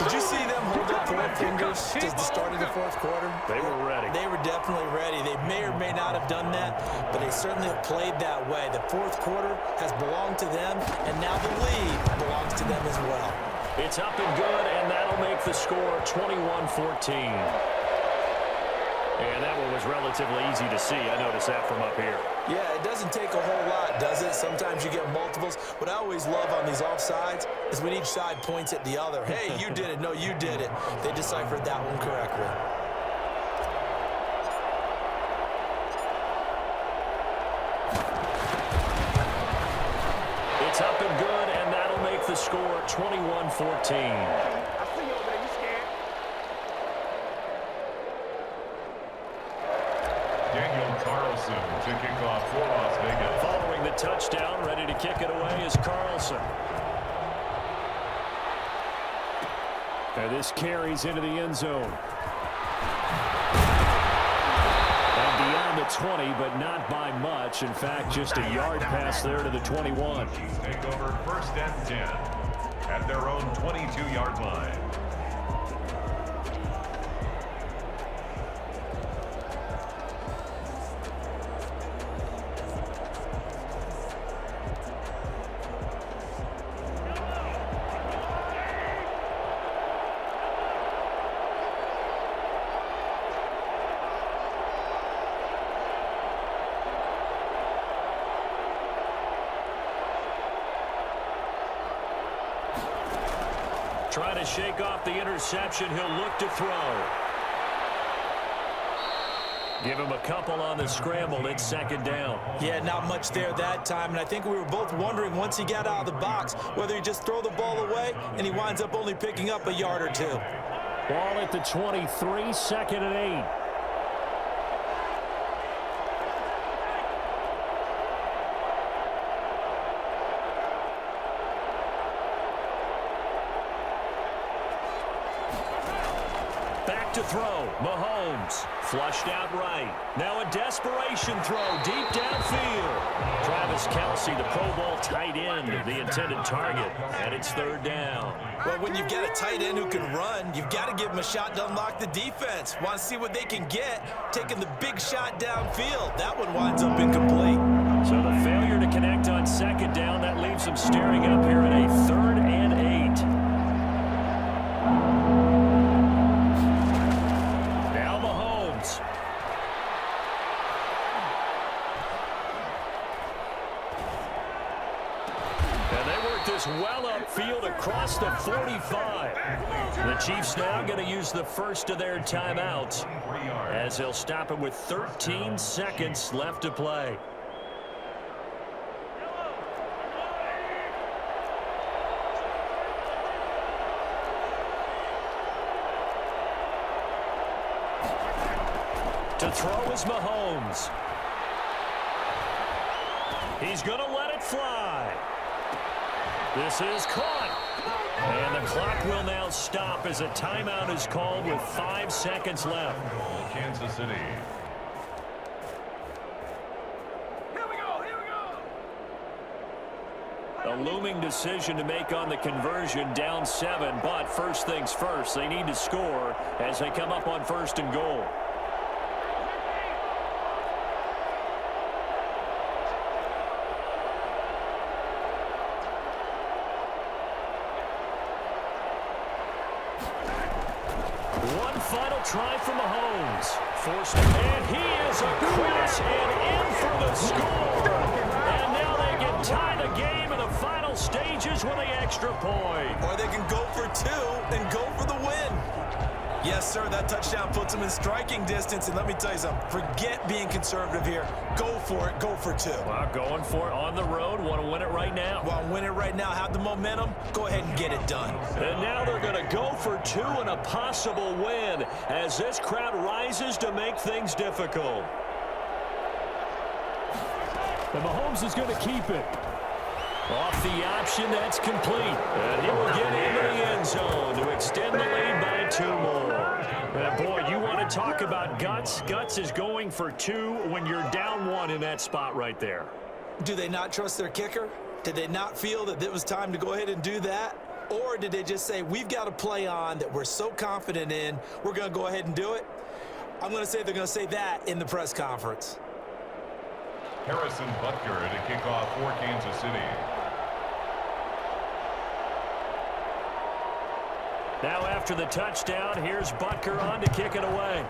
Did you see them hold up 4 fingers to the start of the 4th quarter? They were ready. They were definitely ready. They may or may not have done that, but they certainly have played that way. The 4th quarter has belonged to them, and now the lead belongs to them as well. It's up and good, and that'll make the score 21-14. And that one was relatively easy to see. I noticed that from up here. Yeah, it doesn't take a whole lot, does it? Sometimes you get multiples. What I always love on these offsides is when each side points at the other. Hey, you did it. No, you did it. They deciphered that one correctly. It's up and good, and that'll make the score 21-14. To kick off for Las Vegas. Following the touchdown, ready to kick it away is Carlson. And this carries into the end zone. And beyond the 20, but not by much. In fact, just a yard pass there to the 21. Take over 1st and 10 at their own 22-yard line. Trying to shake off the interception. He'll look to throw. Give him a couple on the scramble. It's 2nd down. Yeah, not much there that time. And I think we were both wondering once he got out of the box whether he just throw the ball away and he winds up only picking up a yard or 2. Ball at the 23, 2nd and 8. To throw, Mahomes flushed out right. Now a desperation throw deep downfield. Travis Kelce, the Pro Bowl tight end, the intended target, and it's 3rd down. Well, when you've got a tight end who can run, you've got to give him a shot to unlock the defense. Want to see what they can get, taking the big shot downfield. That one winds up incomplete. So the failure to connect on 2nd down, that leaves them staring up here at a 3rd and 8. Well upfield across the 45. The Chiefs now going to use the first of their timeouts as they'll stop him with 13 seconds left to play. To throw is Mahomes. He's going to let it fly. This is caught. And the clock will now stop as a timeout is called with 5 seconds left. Kansas City. A looming decision to make on the conversion, down 7, but first things first, they need to score as they come up on 1st and goal. Final try for Mahomes. And he is across and in for the score. And now they can tie the game in the final stages with the extra point. Or they can go for 2 and go for the win. Yes, sir, that touchdown puts them in striking distance. And let me tell you something, forget being conservative here. Go for it, go for 2. Well, going for it on the road. Want to win it right now. Want to win it right now, have the momentum, go ahead and get it done. And now they're going to go for 2 and a possible win as this crowd rises to make things difficult. And Mahomes is going to keep it. Off the option, that's complete. And he will get into the end zone to extend the lead by 2 more. And boy, you want to talk about guts. Guts is going for 2 when you're down 1 in that spot right there. Do they not trust their kicker? Did they not feel that it was time to go ahead and do that? Or did they just say, we've got a play on that we're so confident in, we're going to go ahead and do it? I'm going to say they're going to say that in the press conference. Harrison Butker to kick off for Kansas City. Now after the touchdown, here's Butker on to kick it away.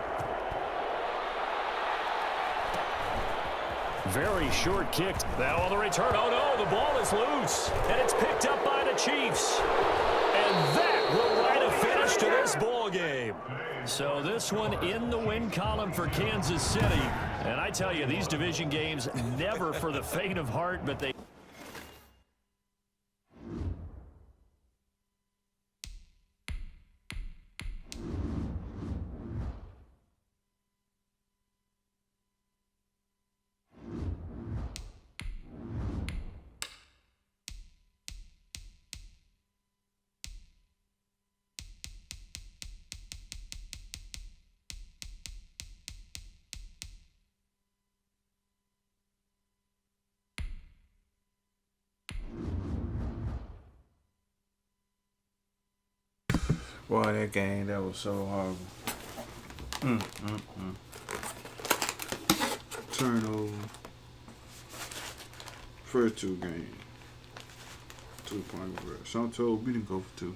Very short kick. Now on the return. Oh, no, the ball is loose. And it's picked up by the Chiefs. And that will write a finish to this ball game. So this one in the win column for Kansas City. And I tell you, these division games never for the faint of heart, but they... Boy, that game, that was so horrible. Turnover. First 2 games. 2-point conversion. Some told me to go for 2.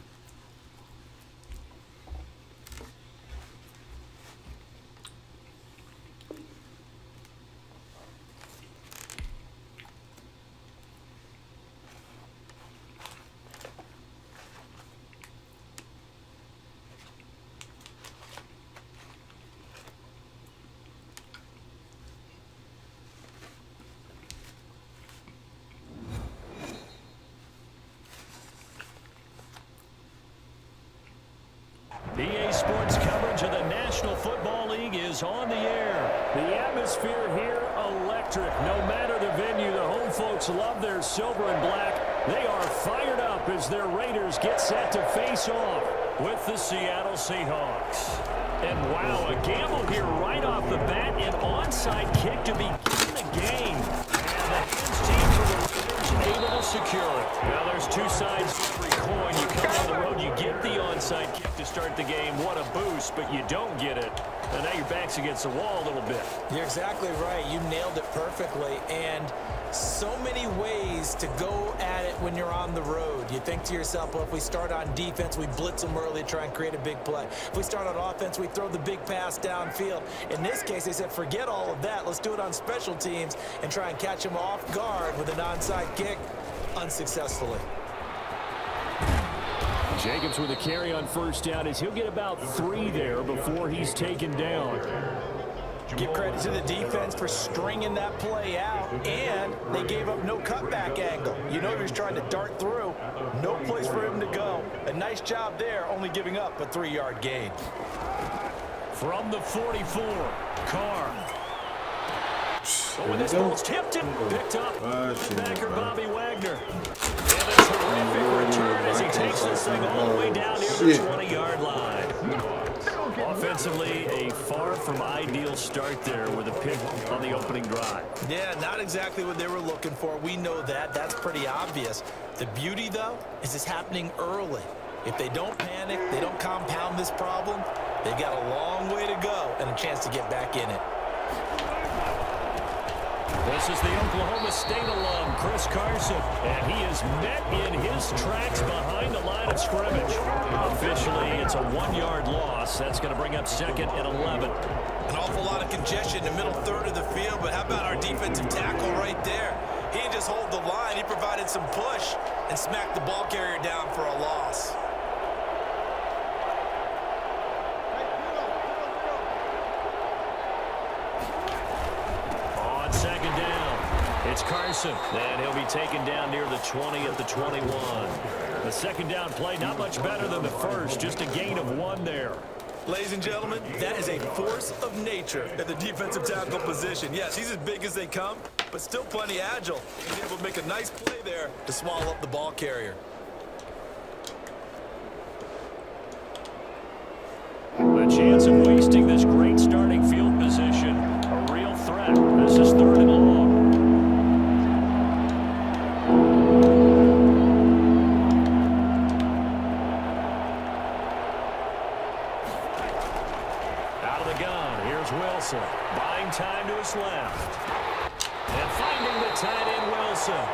EA Sports coverage of the National Football League is on the air. The atmosphere here, electric. No matter the venue, the home folks love their silver and black. They are fired up as their Raiders get set to face off with the Seattle Seahawks. And wow, a gamble here right off the bat. An onside kick to begin the game. And the hands team for the Raiders able to secure it. Now there's 2 sides to every coin. You come on the road, you get the onside kick to start the game. What a boost, but you don't get it. And now your back's against the wall a little bit. You're exactly right. You nailed it perfectly. And so many ways to go at it when you're on the road. You think to yourself, well, if we start on defense, we blitz them early, try and create a big play. If we start on offense, we throw the big pass downfield. In this case, they said, forget all of that. Let's do it on special teams and try and catch them off guard with an onside kick unsuccessfully. Jacobs with a carry on first down as he'll get about 3 there before he's taken down. Give credit to the defense for stringing that play out, and they gave up no cutback angle. You know he was trying to dart through. No place for him to go. A nice job there, only giving up a 3-yard gain. From the 44, Carr. Oh, and this ball's tipped and picked up. Backer Bobby Wagner. And a terrific return as he takes this thing all the way down near the 20-yard line. Offensively, a far from ideal start there with a pick on the opening drive. Yeah, not exactly what they were looking for. We know that. That's pretty obvious. The beauty, though, is it's happening early. If they don't panic, they don't compound this problem, they've got a long way to go and a chance to get back in it. This is the Oklahoma State alum, Chris Carson, and he is met in his tracks behind the line of scrimmage. Officially, it's a 1-yard loss. That's going to bring up 2nd and 11. An awful lot of congestion in the middle third of the field, but how about our defensive tackle right there? He didn't just hold the line, he provided some push and smacked the ball carrier down for a loss. On 2nd down, it's Carson, and he'll be taken down near the 20 at the 21. The 2nd down play, not much better than the first, just a gain of 1 there. Ladies and gentlemen, that is a force of nature at the defensive tackle position. Yes, he's as big as they come, but still plenty agile. He's able to make a nice play there to swallow up the ball carrier. A chance of wasting this great starting field position. A real threat. This is 3rd and long. Out of the gun. Here's Wilson. Buying time to his left. And finding the tight end, Wilson.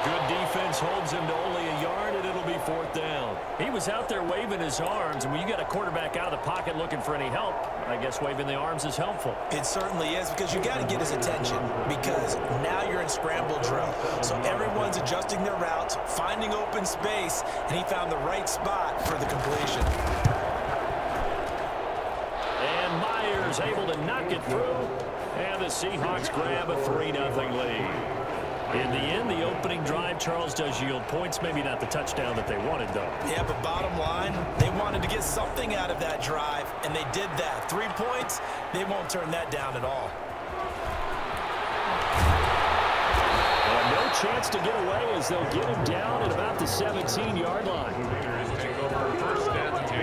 Good defense holds him to only a yard, and it'll be 4th down. He was out there waving his arms, and when you got a quarterback out of the pocket looking for any help, I guess waving the arms is helpful. It certainly is, because you got to get his attention, because now you're in scramble drill. So everyone's adjusting their routes, finding open space, and he found the right spot for the completion. And Myers able to knock it through, and the Seahawks grab a 3-0 lead. In the end, the opening drive, Charles, does yield points. Maybe not the touchdown that they wanted, though. Yeah, but bottom line, they wanted to get something out of that drive, and they did that. 3 points, they won't turn that down at all. And no chance to get away as they'll get him down at about the 17-yard line. Leaders take over 1st and 10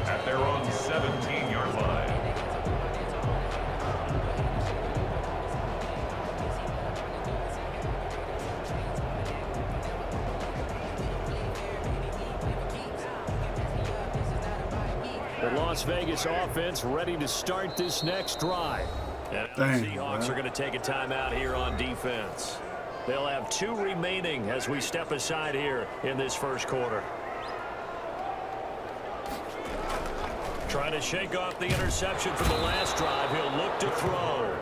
at their own 17-yard line. The Las Vegas offense ready to start this next drive. And the Seahawks are going to take a timeout here on defense. They'll have 2 remaining as we step aside here in this first quarter. Trying to shake off the interception from the last drive. He'll look to throw.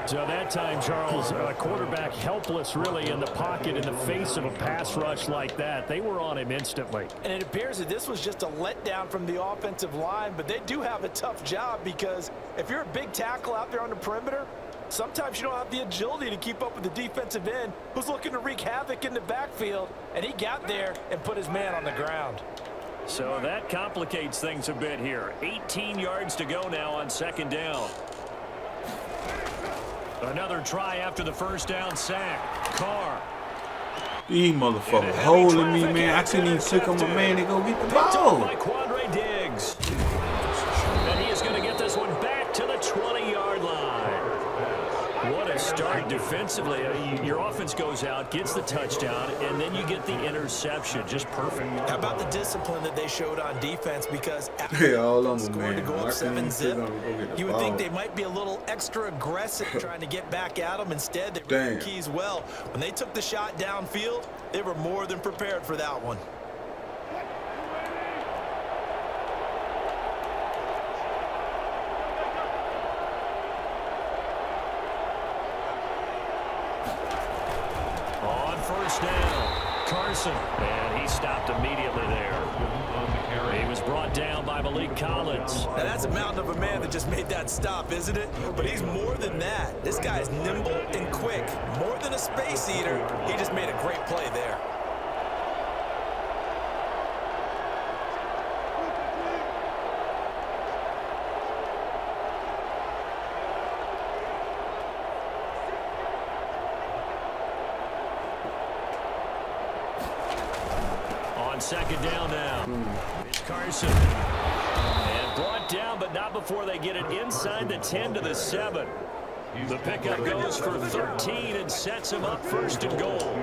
So that time, Charles, a quarterback helpless really in the pocket in the face of a pass rush like that. They were on him instantly. And it appears that this was just a letdown from the offensive line, but they do have a tough job, because if you're a big tackle out there on the perimeter, sometimes you don't have the agility to keep up with the defensive end who's looking to wreak havoc in the backfield, and he got there and put his man on the ground. So that complicates things a bit here. 18 yards to go now on 2nd down. Another try after the 1st down sack. Carr. These motherfuckers holding me, man. I couldn't even click on my man to go get the ball. By Quandre Diggs. And he is going to get this one back to the 20-yard line. What a start defensively. Your offense goes out, gets the touchdown, and then you get the interception. Just perfect. How about the discipline that they showed on defense? Because after Hey, all on scored to man. go up 7-zip, you would think they ball. might be a little extra aggressive trying to get back at them. Instead, they Damn. ran the keys well. When they took the shot downfield, they were more than prepared for that one. On 1st down, Carson. And he stopped immediately there. He was brought down by Malik Collins. Now, that's a mountain of a man that just made that stop, isn't it? But he's more than that. This guy is nimble and quick. More than a space eater, he just made a great play there. On 2nd down now. It's Carson. And brought down, but not before they get it inside the 10 to the 7. The pickup goes for 13 and sets him up 1st and goal.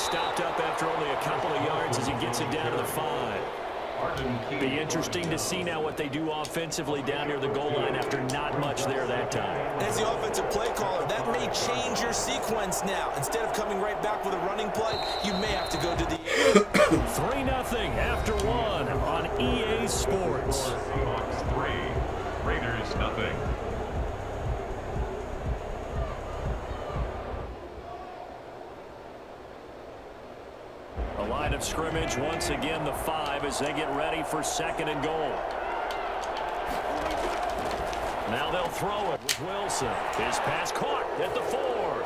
stopped up after only a couple of yards as he gets it down to the 5. Be interesting to see now what they do offensively down near the goal line after not much there that time. As the offensive play caller, that may change your sequence now. Instead of coming right back with a running play, you may have to go to the 3-0 after 1 on EA Sports. Seahawks 3, Raiders 0. The line of scrimmage once again the 5 as they get ready for 2nd and goal. Now they'll throw it with Wilson. His pass caught at the 4.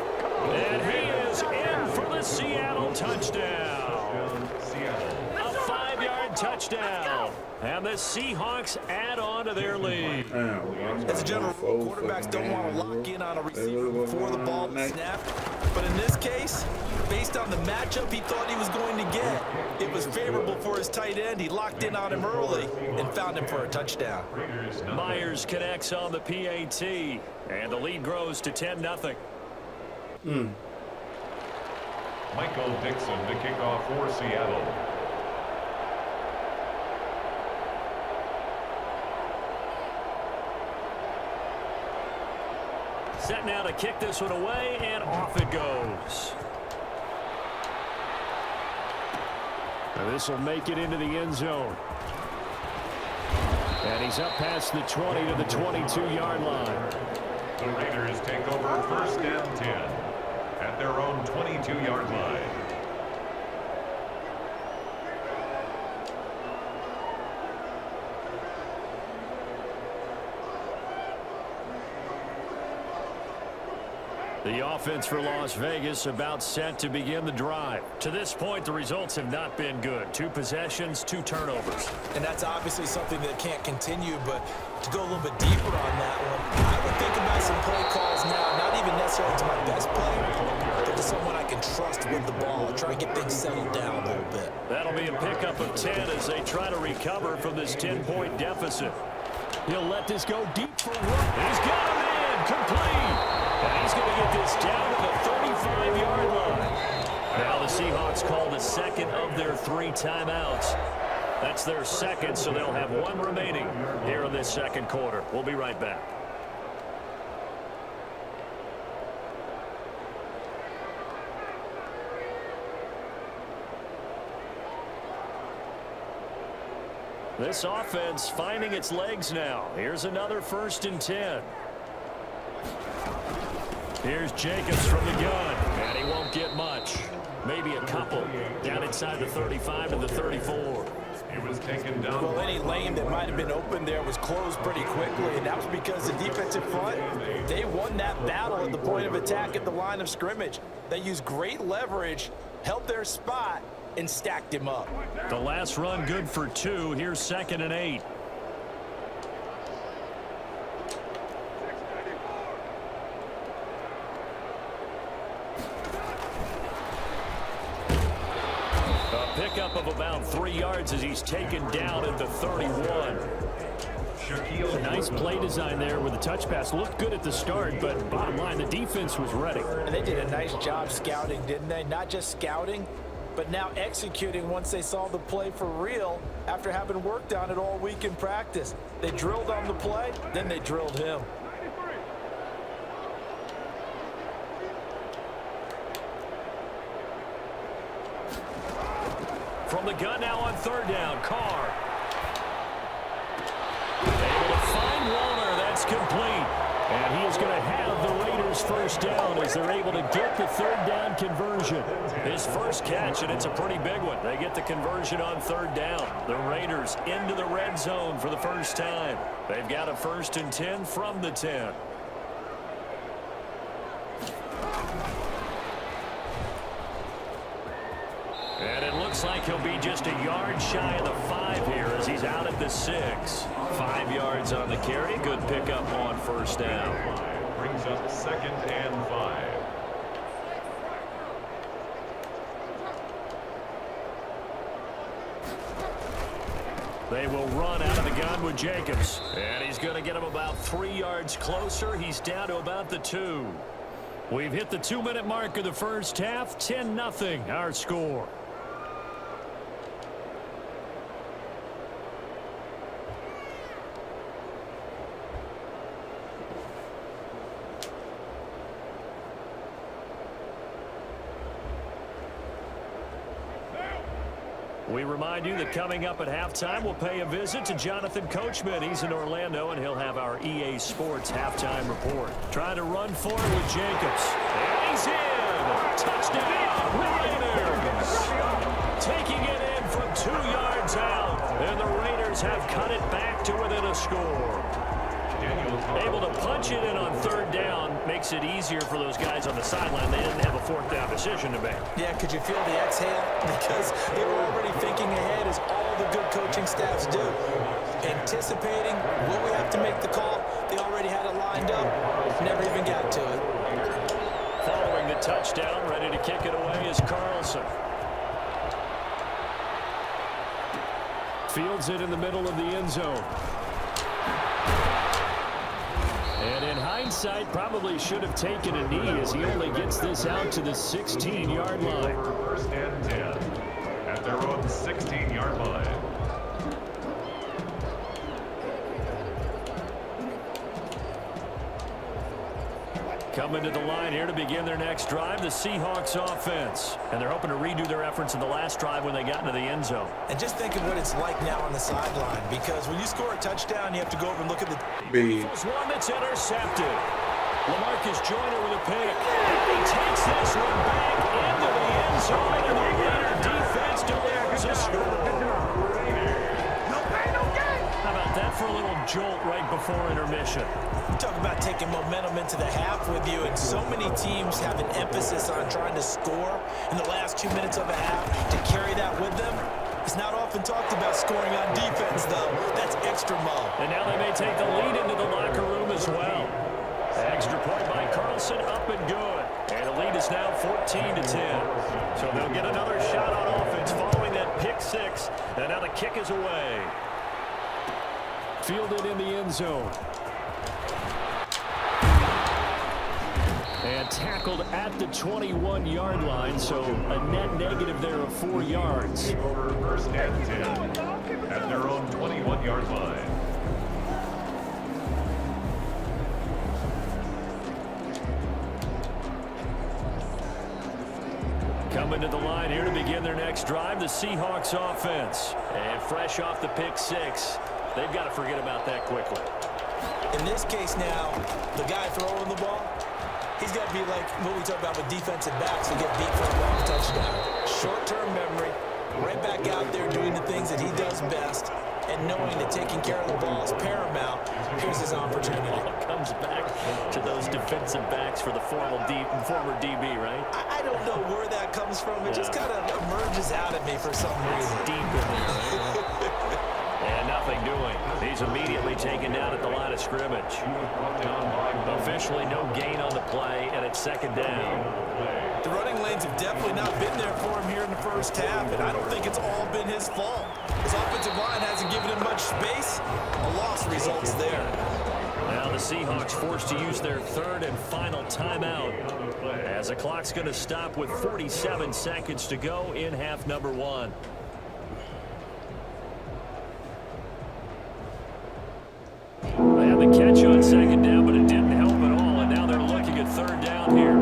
And he is in for the Seattle touchdown. A 5-yard touchdown. And the Seahawks add on to their lead. As a general rule, quarterbacks don't want to lock in on a receiver before the ball is snapped. But in this case, based on the matchup he thought he was going to get, it was favorable for his tight end. He locked in on him early and found him for a touchdown. Myers connects on the PAT, and the lead grows to 10-0. Michael Dixon to kick off for Seattle. Set now to kick this one away, and off it goes. Now this will make it into the end zone. And he's up past the 20 to the 22-yard line. The Raiders take over 1st and 10 at their own 22-yard line. The offense for Las Vegas about set to begin the drive. To this point, the results have not been good. 2 possessions, 2 turnovers. And that's obviously something that can't continue, but to go a little bit deeper on that one, I would think about some play calls now, not even necessarily to my best player, but to someone I can trust with the ball, try and get things settled down a little bit. That'll be a pickup of 10 as they try to recover from this 10-point deficit. He'll let this go deep for one. He's got him in, complete. And he's going to get this down to the 35-yard line. Now the Seahawks call the 2nd of their 3 timeouts. That's their 2nd, so they'll have 1 remaining here in this 2nd quarter. We'll be right back. This offense finding its legs now. Here's another 1st and 10. Here's Jacobs from the gun, and he won't get much. Maybe a couple down inside the 35 and the 34. He was taken down. Well, any lane that might have been open there was closed pretty quickly, and that was because the defensive front, they won that battle at the point of attack at the line of scrimmage. They used great leverage, held their spot, and stacked him up. The last run good for 2. Here's 2nd and 8. Pickup of about 3 yards as he's taken down at the 31. Nice play design there with the touch pass. Looked good at the start, but bottom line, the defense was ready. And they did a nice job scouting, didn't they? Not just scouting, but now executing once they saw the play for real after having worked on it all week in practice. They drilled on the play, then they drilled him. From the gun now on 3rd down, Carr. Able to find Warner, that's complete. And he is going to have the Raiders 1st down as they're able to get the 3rd down conversion. His first catch, and it's a pretty big one. They get the conversion on 3rd down. The Raiders into the red zone for the first time. They've got a 1st and 10 from the 10. And it looks like he'll be just a yard shy of the 5 here as he's out at the 6. 5 yards on the carry. Good pickup on 1st down. Brings up 2nd and 5. They will run out of the gun with Jacobs. And he's going to get him about 3 yards closer. He's down to about the 2. We've hit the 2-minute mark of the first half. 10-0 our score. We remind you that coming up at halftime, we'll pay a visit to Jonathan Coachman. He's in Orlando, and he'll have our EA Sports halftime report. Trying to run for it with Jacobs. And he's in! Touchdown, Raiders! Taking it in from 2 yards out, and the Raiders have cut it back to within a score. Able to punch it in on 3rd down makes it easier for those guys on the sideline. They didn't have a 4th down decision to make. Yeah, could you feel the exhale? Because they were already thinking ahead, as all the good coaching staffs do. Anticipating, will we have to make the call? They already had it lined up. Never even got to it. Following the touchdown, ready to kick it away is Carlson. Fields it in the middle of the end zone. And in hindsight, probably should have taken a knee as he only gets this out to the 16-yard line. First and 10 at their own 16-yard line. Coming to the line here to begin their next drive, the Seahawks offense. And they're hoping to redo their efforts in the last drive when they got into the end zone. And just think of what it's like now on the sideline, because when you score a touchdown, you have to go over and look at the... There's one that's intercepted. LaMarcus Joyner with a pick. He takes this one back into the end zone, and the Raider defense delivers a score. How about that for a little jolt right before intermission? Talk about taking momentum into the half with you, and so many teams have an emphasis on trying to score in the last 2 minutes of a half to carry that with them. It's not often talked about scoring on defense, though. That's extra mo. And now they may take the lead into the locker room as well. Extra point by Carlson, up and good. And the lead is now 14-10. So they'll get another shot on offense following that pick six. And now the kick is away. Fielded in the end zone. And tackled at the 21-yard line, so a net negative there of 4 yards. First and 10 at their own 21-yard line. Coming to the line here to begin their next drive, the Seahawks offense. And fresh off the pick six, they've got to forget about that quickly. In this case now, the guy throwing the ball, he's got to be like what we talk about with defensive backs who get beat for a long touchdown. Short-term memory, right back out there doing the things that he does best, and knowing that taking care of the ball is paramount. Here's his opportunity. Comes back to those defensive backs for the former DB, right? I don't know where that comes from. It just kind of emerges out at me for some reason. Deep in there. And nothing doing. He's immediately taken down at the line of scrimmage. Officially no gain on the play, and it's 2nd down. The running lanes have definitely not been there for him here in the first half, and I don't think it's all been his fault. His offensive line hasn't given him much space. A loss results there. Now the Seahawks forced to use their 3rd and final timeout, as the clock's going to stop with 47 seconds to go in half number 1. They had the catch on 2nd down, but it didn't help at all, and now they're looking at 3rd down here.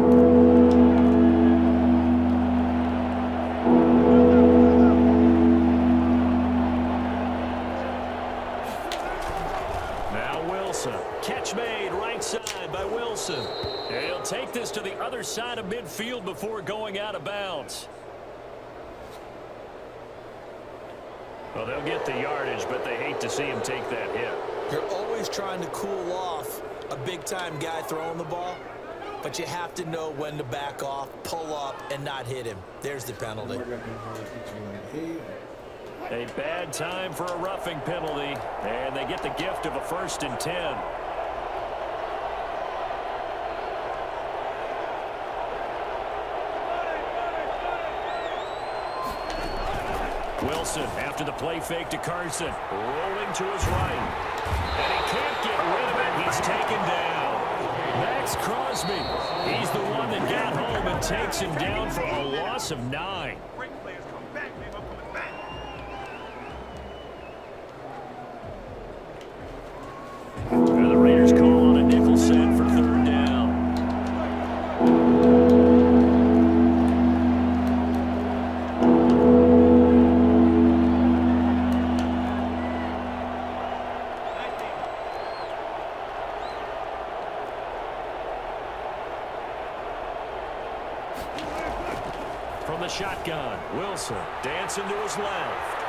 Now Wilson. Catch made right side by Wilson. And he'll take this to the other side of midfield before going out of bounds. Well, they'll get the yardage, but they hate to see him take that hit. You're always trying to cool off a big-time guy throwing the ball, but you have to know when to back off, pull up, and not hit him. There's the penalty. A bad time for a roughing penalty, and they get the gift of a 1st and 10. Wilson, after the play fake to Carson, rolling to his right. And he can't get rid of it. He's taken down. That's It's Crosby. He's the one that got home and takes him down for a loss of 9. And the Raiders call on a nickel set for 3rd down. From the shotgun, Wilson dancing to his left.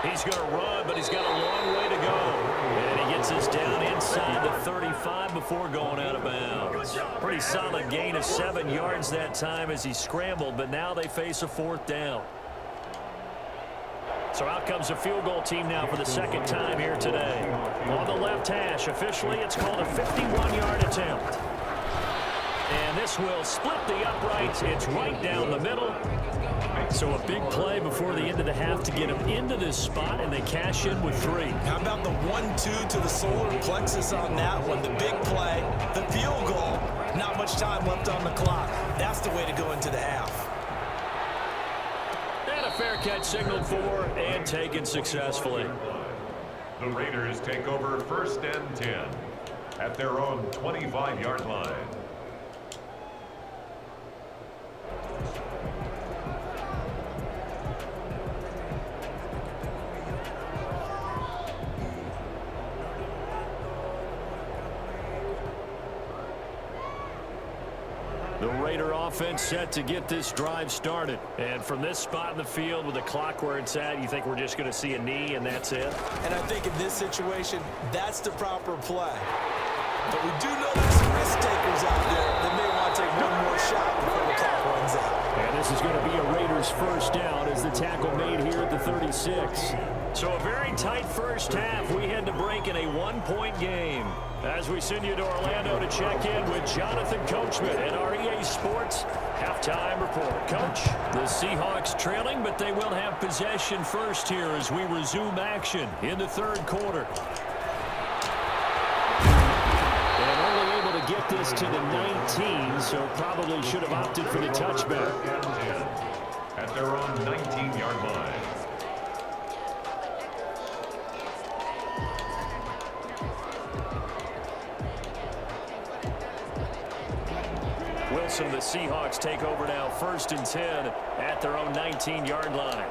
He's going to run, but he's got a long way to go. And he gets us down inside the 35 before going out of bounds. Pretty solid gain of 7 yards that time as he scrambled, but now they face a 4th down. So out comes a field goal team now for the 2nd time here today. On the left hash, officially, it's called a 51-yard attempt. And this will split the uprights. It's right down the middle. So a big play before the end of the half to get him into this spot, and they cash in with 3. How about the 1-2 to the solar plexus on that one? The big play, the field goal, not much time left on the clock. That's the way to go into the half. And a fair catch signaled for and taken successfully. The Raiders take over 1st and 10 at their own 25-yard line. The Raider offense set to get this drive started. And from this spot in the field with the clock where it's at, you think we're just going to see a knee and that's it? And I think in this situation, that's the proper play. But we do know there's some risk takers out there that may want to take one more shot before the clock runs out. And this is going to be a Raiders 1st down as the tackle made here at the 36. So a very tight first half. We head to break in a 1-point game. As we send you to Orlando to check in with Jonathan Coachman at our EA Sports Halftime Report. Coach, the Seahawks trailing, but they will have possession first here as we resume action in the 3rd quarter. And only able to get this to the 19, so probably should have opted for the touchback. At their own 19-yard line. Wilson, the Seahawks take over now 1st and 10 at their own 19-yard line.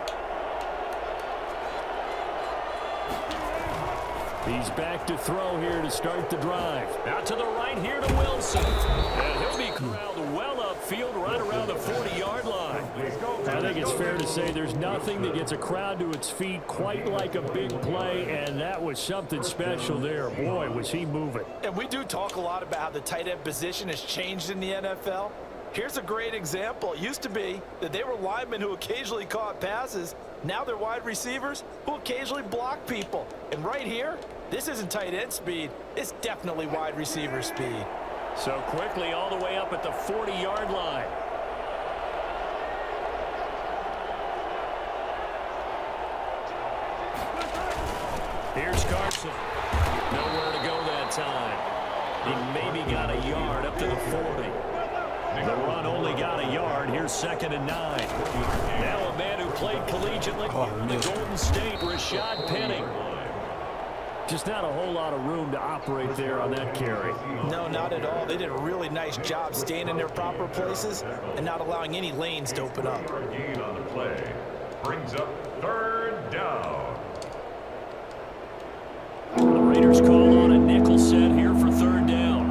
He's back to throw here to start the drive. Out to the right here to Wilson. And he'll be corralled well upfield right around the 40-yard line. I think it's fair to say there's nothing that gets a crowd to its feet quite like a big play, and that was something special there. Boy, was he moving. And we do talk a lot about how the tight end position has changed in the NFL. Here's a great example. It used to be that they were linemen who occasionally caught passes. Now they're wide receivers who occasionally block people. And right here, this isn't tight end speed. It's definitely wide receiver speed. So quickly all the way up at the 40-yard line. Here's Carson. Nowhere to go that time. He maybe got a yard up to the 40. The run only got a yard. Here's 2nd and 9. Now a man who played collegiately in the Golden State, Rashad Penny. Just not a whole lot of room to operate there on that carry. No, not at all. They did a really nice job staying in their proper places and not allowing any lanes to open up. Gain on the play brings up 3rd down. The Raiders call on a nickel set here for 3rd down.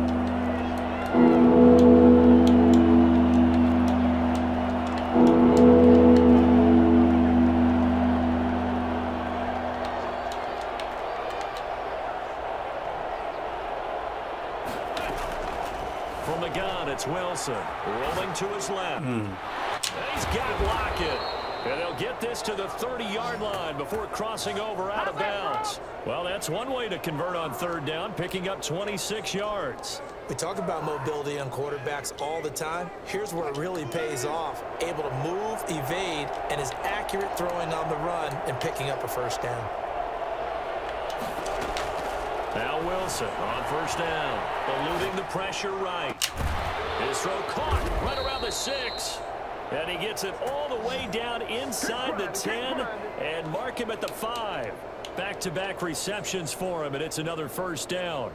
From the gun, it's Wilson. Rolling to his left. And he's got Lockett. And they'll get this to the 30-yard line before crossing over out of bounds. Well, that's one way to convert on 3rd down, picking up 26 yards. We talk about mobility on quarterbacks all the time. Here's where it really pays off. Able to move, evade, and is accurate throwing on the run and picking up a 1st down. Now Wilson on first down, eluding the pressure right. His throw caught right around the 6. And he gets it all the way down inside the 10 and mark him at the 5. Back-to-back receptions for him, and it's another first down.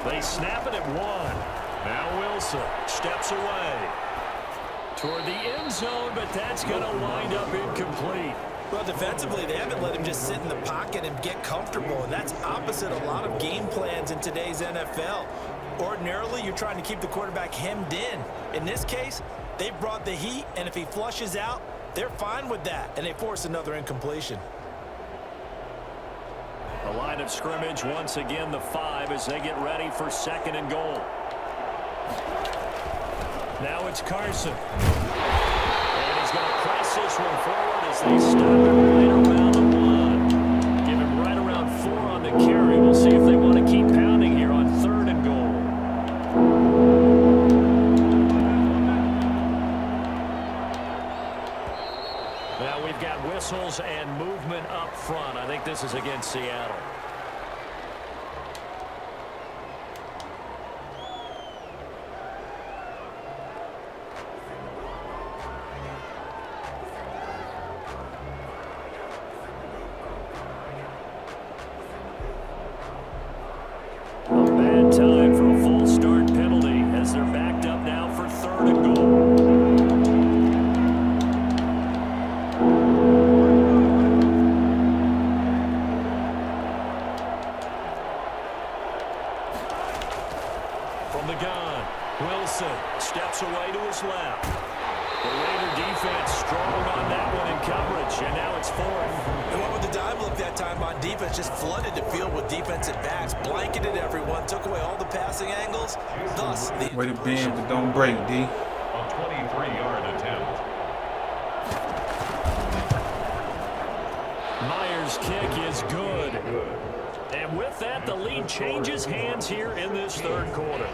They snap it at 1. Now Wilson steps away toward the end zone, but that's going to wind up incomplete. Well, defensively, they haven't let him just sit in the pocket and get comfortable, and that's opposite a lot of game plans in today's NFL. Ordinarily, you're trying to keep the quarterback hemmed in. In this case, they brought the heat, and if he flushes out, they're fine with that, and they force another incompletion. The line of scrimmage once again the 5 as they get ready for 2nd and goal. Now it's Carson. And he's going to press this one forward as they stop him right around the 1. Give him right around 4 on the carry. We'll see if they want to keep pounding here on 3rd and goal. Now we've got whistles and movement up front. I think this is against Seattle. Bad time for a full start penalty as they're backed up now for 3rd and goal. From the gun, Wilson steps away to his left. The Raider defense strong on that one in coverage, and now it's 4th. And what with the dive look that time on defense, just flooded the field with defensive backs, blanketed everyone, took away all the passing angles. Thus, the Way to bend, but don't break, D. A 23-yard attempt. Myers' kick is good. And with that, the lead changes hands here in this 3rd quarter.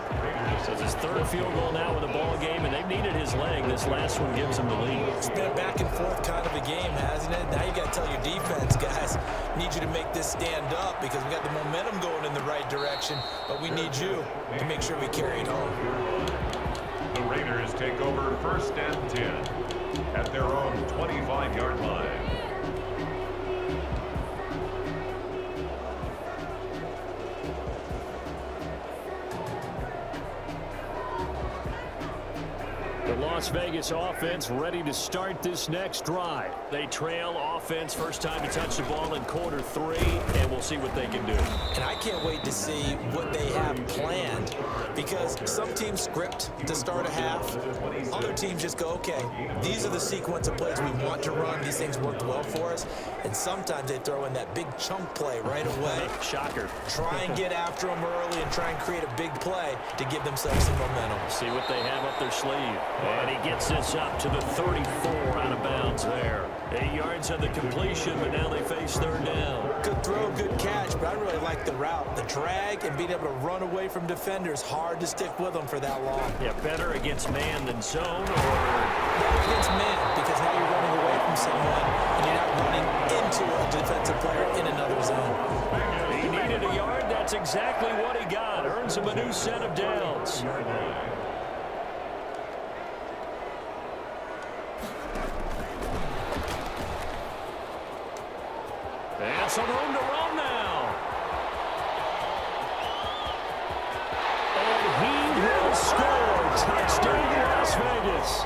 So it's his 3rd field goal now in the ball game, and they've needed his leg. This last one gives him the lead. It's been a back and forth kind of a game, hasn't it? Now you got to tell your defense, guys, need you to make this stand up because we got the momentum going in the right direction, but we need you to make sure we carry it home. The Raiders take over 1st and 10 at their own 25-yard line. The Las Vegas offense ready to start this next drive. They trail offense first time to touch the ball in quarter 3, and we'll see what they can do. And I can't wait to see what they have planned because some teams script to start a half. Other teams just go, okay, these are the sequence of plays we want to run. These things worked well for us. And sometimes they throw in that big chunk play right away. Shocker. Try and get after them early and try and create a big play to give themselves some momentum. See what they have up their sleeve. And he gets this up to the 34 out of bounds there. 8 yards on the completion, but now they face 3rd down. Good throw, good catch, but I really like the route. The drag and being able to run away from defenders, hard to stick with them for that long. Yeah, better against man than zone, or... Yeah, against man, because now you're running away from someone and you're not running into a defensive player in another zone. He needed a yard. That's exactly what he got. Earns him a new set of downs. And some room to run now. And he will score. Touchdown, Las Vegas.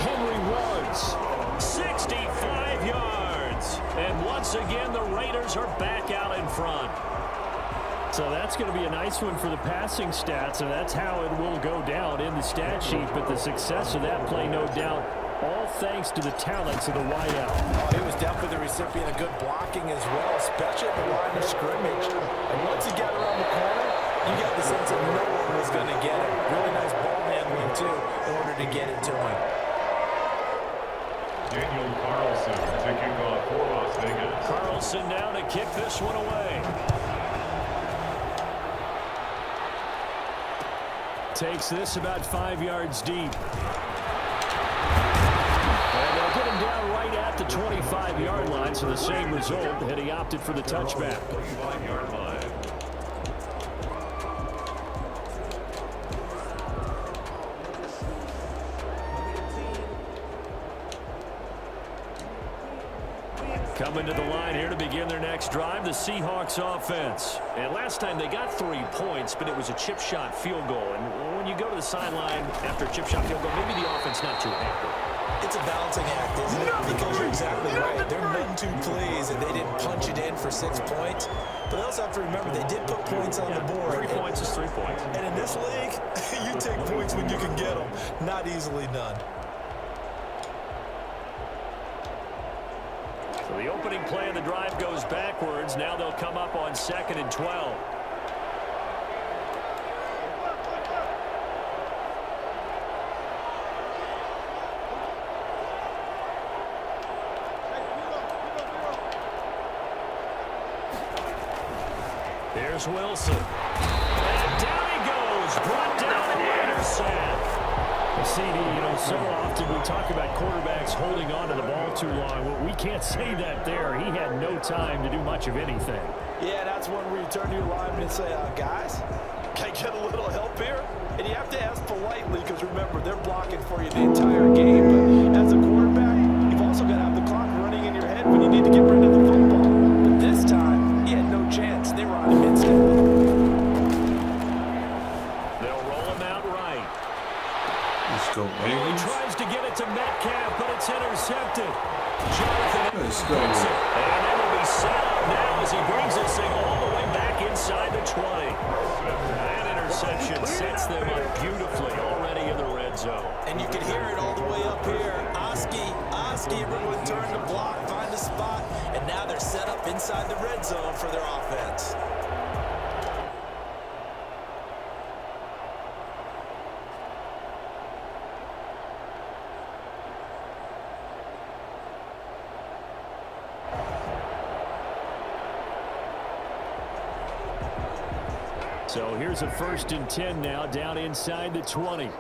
Henry runs 65 yards. And once again, the Raiders are back out in front. So that's going to be a nice one for the passing stats, and that's how it will go down in the stat sheet. But the success of that play, no doubt, all thanks to the talents of the wideout. Oh, he was definitely the recipient of good blocking as well, especially at the line of scrimmage. And once he got around the corner, you got the sense that no one was going to get it. Really nice ball handling, too, in order to get it to him. Daniel Carlson to kick off for Las Vegas. Carlson now to kick this one away. Takes this about 5 yards deep. And they'll get him down right at the 25-yard line, so the same result, and he opted for the touchback. 25-yard line. Coming to the line here to begin their next drive, the Seahawks offense. And last time they got 3 points, but it was a chip shot field goal. And when you go to the sideline after a chip shot field goal, maybe the offense not too happy. It's a balancing act, isn't it? Because you're exactly right. They're none too pleased, and they didn't punch it in for 6 points. But they also have to remember they did put points on the board. 3 points is 3 points. And in this league, you take points when you can get them. Not easily done. So the opening play of the drive goes backwards. Now they'll come up on 2nd and 12. Here's Wilson. And down he goes. Brought down and Raider sack. CD, so often we talk about quarterbacks holding on to the ball too long. Well, we can't say that there. He had no time to do much of anything. Yeah, that's one where you turn to your lineman and say, guys, can I get a little help here? And you have to ask politely because, remember, they're blocking for you the entire game. But as a quarterback, you've also got to have the clock running in your head when you need to get rid of the football. But this time, he had no chance. They were on him instantly. They'll roll him out right. Let's go, He baby. tries to get it to Metcalf, but it's intercepted. Jonathan Let's go. gets it. And they will be set up now as he brings this thing all the way back inside the 20. That interception sets them up beautifully already in the red zone. And you can hear it all the way up here. Oski, everyone turned to block, find a spot, and now they're set up inside the red zone for their offense. So here's a 1st and 10 now down inside the 20.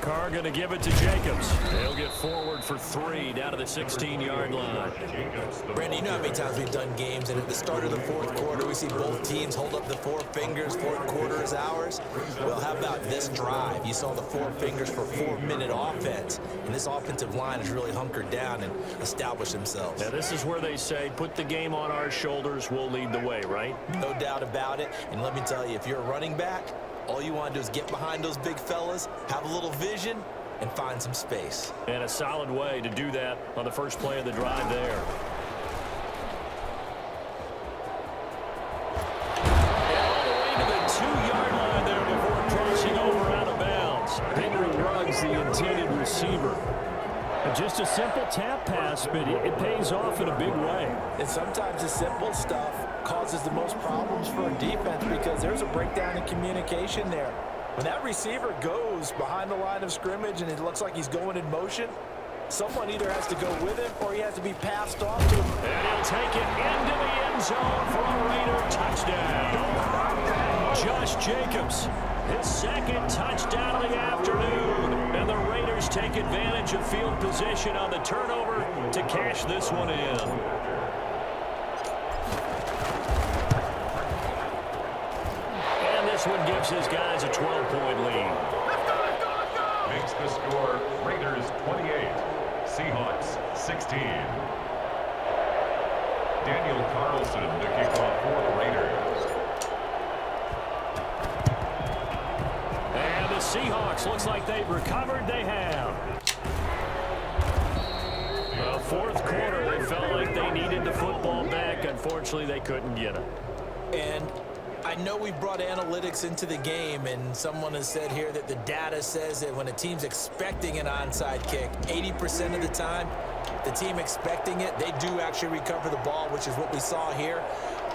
Carr going to give it to Jacobs. They'll get forward for 3 down to the 16-yard line. Brandon, you know how many times we've done games, and at the start of the 4th quarter, we see both teams hold up the 4 fingers, 4th quarter is ours. Well, how about this drive? You saw the 4 fingers for 4-minute offense, and this offensive line has really hunkered down and established themselves. Now, this is where they say, put the game on our shoulders, we'll lead the way, right? No doubt about it, and let me tell you, if you're a running back, all you want to do is get behind those big fellas, have a little vision, and find some space. And a solid way to do that on the first play of the drive there. And all the way to the 2-yard line there before crossing over out of bounds. Henry Ruggs, the intended receiver. And just a simple tap pass, but it pays off in a big way. And sometimes the simple stuff causes the most problems for a defense because there's a breakdown in communication there. When that receiver goes behind the line of scrimmage and it looks like he's going in motion, someone either has to go with him or he has to be passed off to him. And he'll take it into the end zone for a Raider touchdown. Josh Jacobs, his 2nd touchdown of the afternoon. And the Raiders take advantage of field position on the turnover to cash this one in. And this one gives his guys a 12-point lead. Makes the score Raiders 28, Seahawks 16. Daniel Carlson to kick off for the Raiders. And the Seahawks looks like they've recovered. They have. The 4th quarter, they felt like they needed the football back. Unfortunately, they couldn't get it. And I know we've brought analytics into the game, and someone has said here that the data says that when a team's expecting an onside kick, 80% of the time, the team expecting it, they do actually recover the ball, which is what we saw here.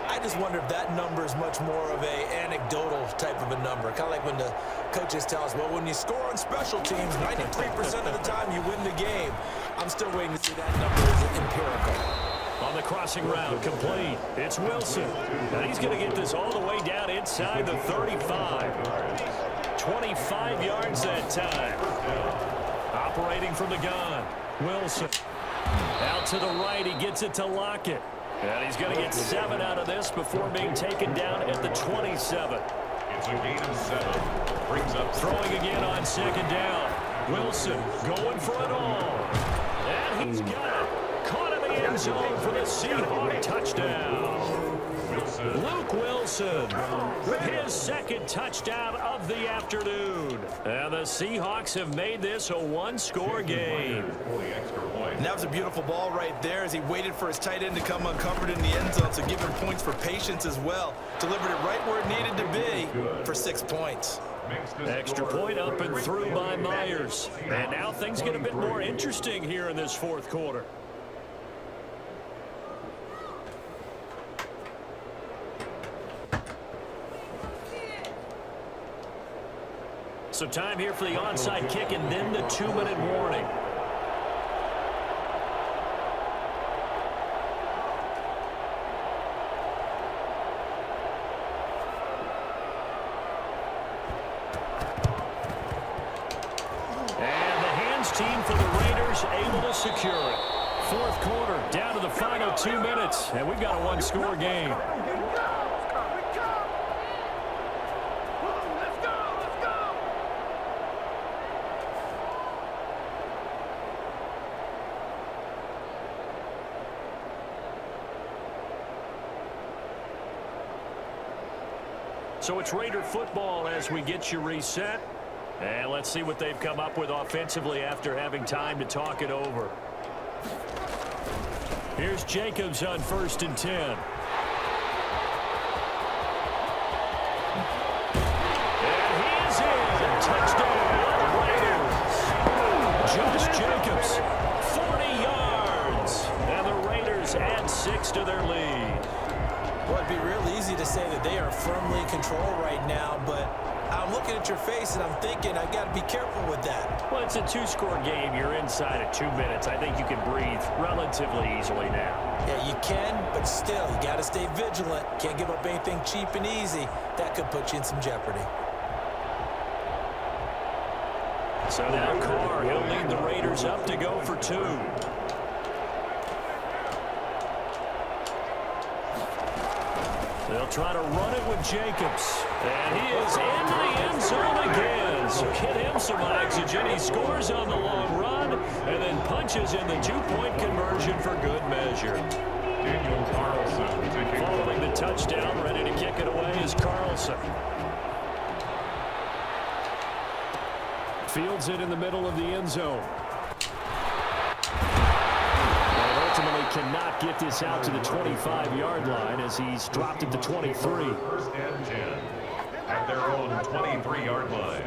I just wonder if that number is much more of a anecdotal type of a number. Kind of like when the coaches tell us, well, when you score on special teams, 93% of the time you win the game. I'm still waiting to see that number as empirical. On the crossing route, complete. It's Wilson. Now he's going to get this all the way down inside the 35. 25 yards that time. Operating from the gun. Wilson. Out to the right, he gets it to Lockett. And he's going to get 7 out of this before being taken down at the 27. It's a gain of 7. Brings up Throwing again on second down. Wilson going for it all. And he's got it. Caught in the end zone for the Seahawks touchdown. Luke Wilson with his second touchdown of the afternoon. And the Seahawks have made this a one-score game. And that was a beautiful ball right there as he waited for his tight end to come uncovered in the end zone, so give him points for patience as well. Delivered it right where it needed to be for 6 points. Extra point up and through by Myers. And now things get a bit more interesting here in this fourth quarter. So time here for the onside kick and then the 2-minute warning. And the hands team for the Raiders able to secure it. Fourth quarter, down to the final 2 minutes, and we've got a one-score game. So it's Raider football as we get you reset. And let's see what they've come up with offensively after having time to talk it over. Here's Jacobs on 1st and 10. And he is in. Touchdown, Raiders. Josh Jacobs, 40 yards. And the Raiders add 6 to their lead. Well, it'd be real easy to say that they are firmly in control right now, but I'm looking at your face and I'm thinking I've got to be careful with that. Well, it's a 2-score game. You're inside of 2 minutes. I think you can breathe relatively easily now. Yeah, you can, but still, you got to stay vigilant. Can't give up anything cheap and easy. That could put you in some jeopardy. So now Carr, he'll lead the Raiders up to go for 2. They'll try to run it with Jacobs. And he is into the end zone again. So get him some oxygen. He scores on the long run and then punches in the 2-point conversion for good measure. Daniel Carlson. Following the touchdown, ready to kick it away is Carlson. Fields it in the middle of the end zone. Cannot get this out to the 25-yard line as he's dropped at the 23. 1st and 10 at their own 23-yard line.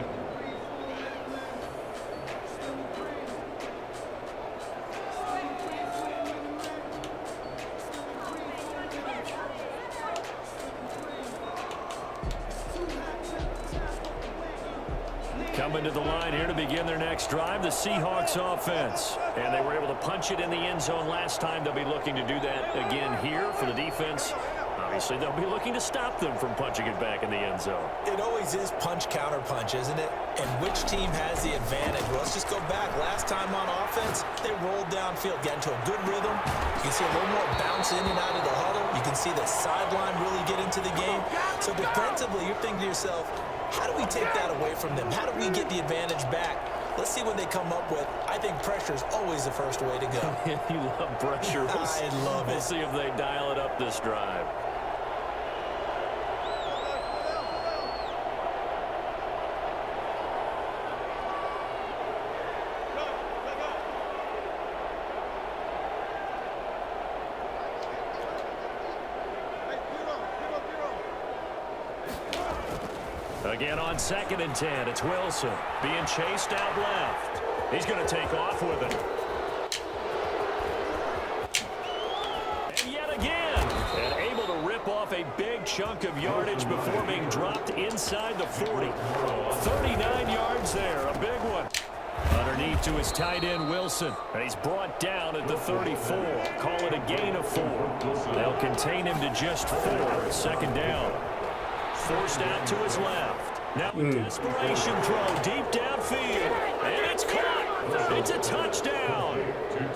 Coming to the line here to begin their next drive, the Seahawks offense. And they were able to punch it in the end zone last time. They'll be looking to do that again here for the defense. Obviously, they'll be looking to stop them from punching it back in the end zone. It always is punch-counter-punch, isn't it? And which team has the advantage? Well, let's just go back. Last time on offense, they rolled downfield, got into a good rhythm. You can see a little more bounce in and out of the huddle. You can see the sideline really get into the game. So defensively, you're thinking to yourself, how do we take that away from them? How do we get the advantage back? Let's see what they come up with. I think pressure is always the first way to go. You love pressure. I love it. We'll see if they dial it up this drive. Again on 2nd and 10, it's Wilson being chased out left. He's going to take off with it. And yet again, and able to rip off a big chunk of yardage before being dropped inside the 40. 39 yards there, a big one. Underneath to his tight end, Wilson. And he's brought down at the 34. Call it a gain of 4. They'll contain him to just 4. 2nd down. Forced out to his left. Now a desperation throw deep downfield. And it's caught. It's a touchdown.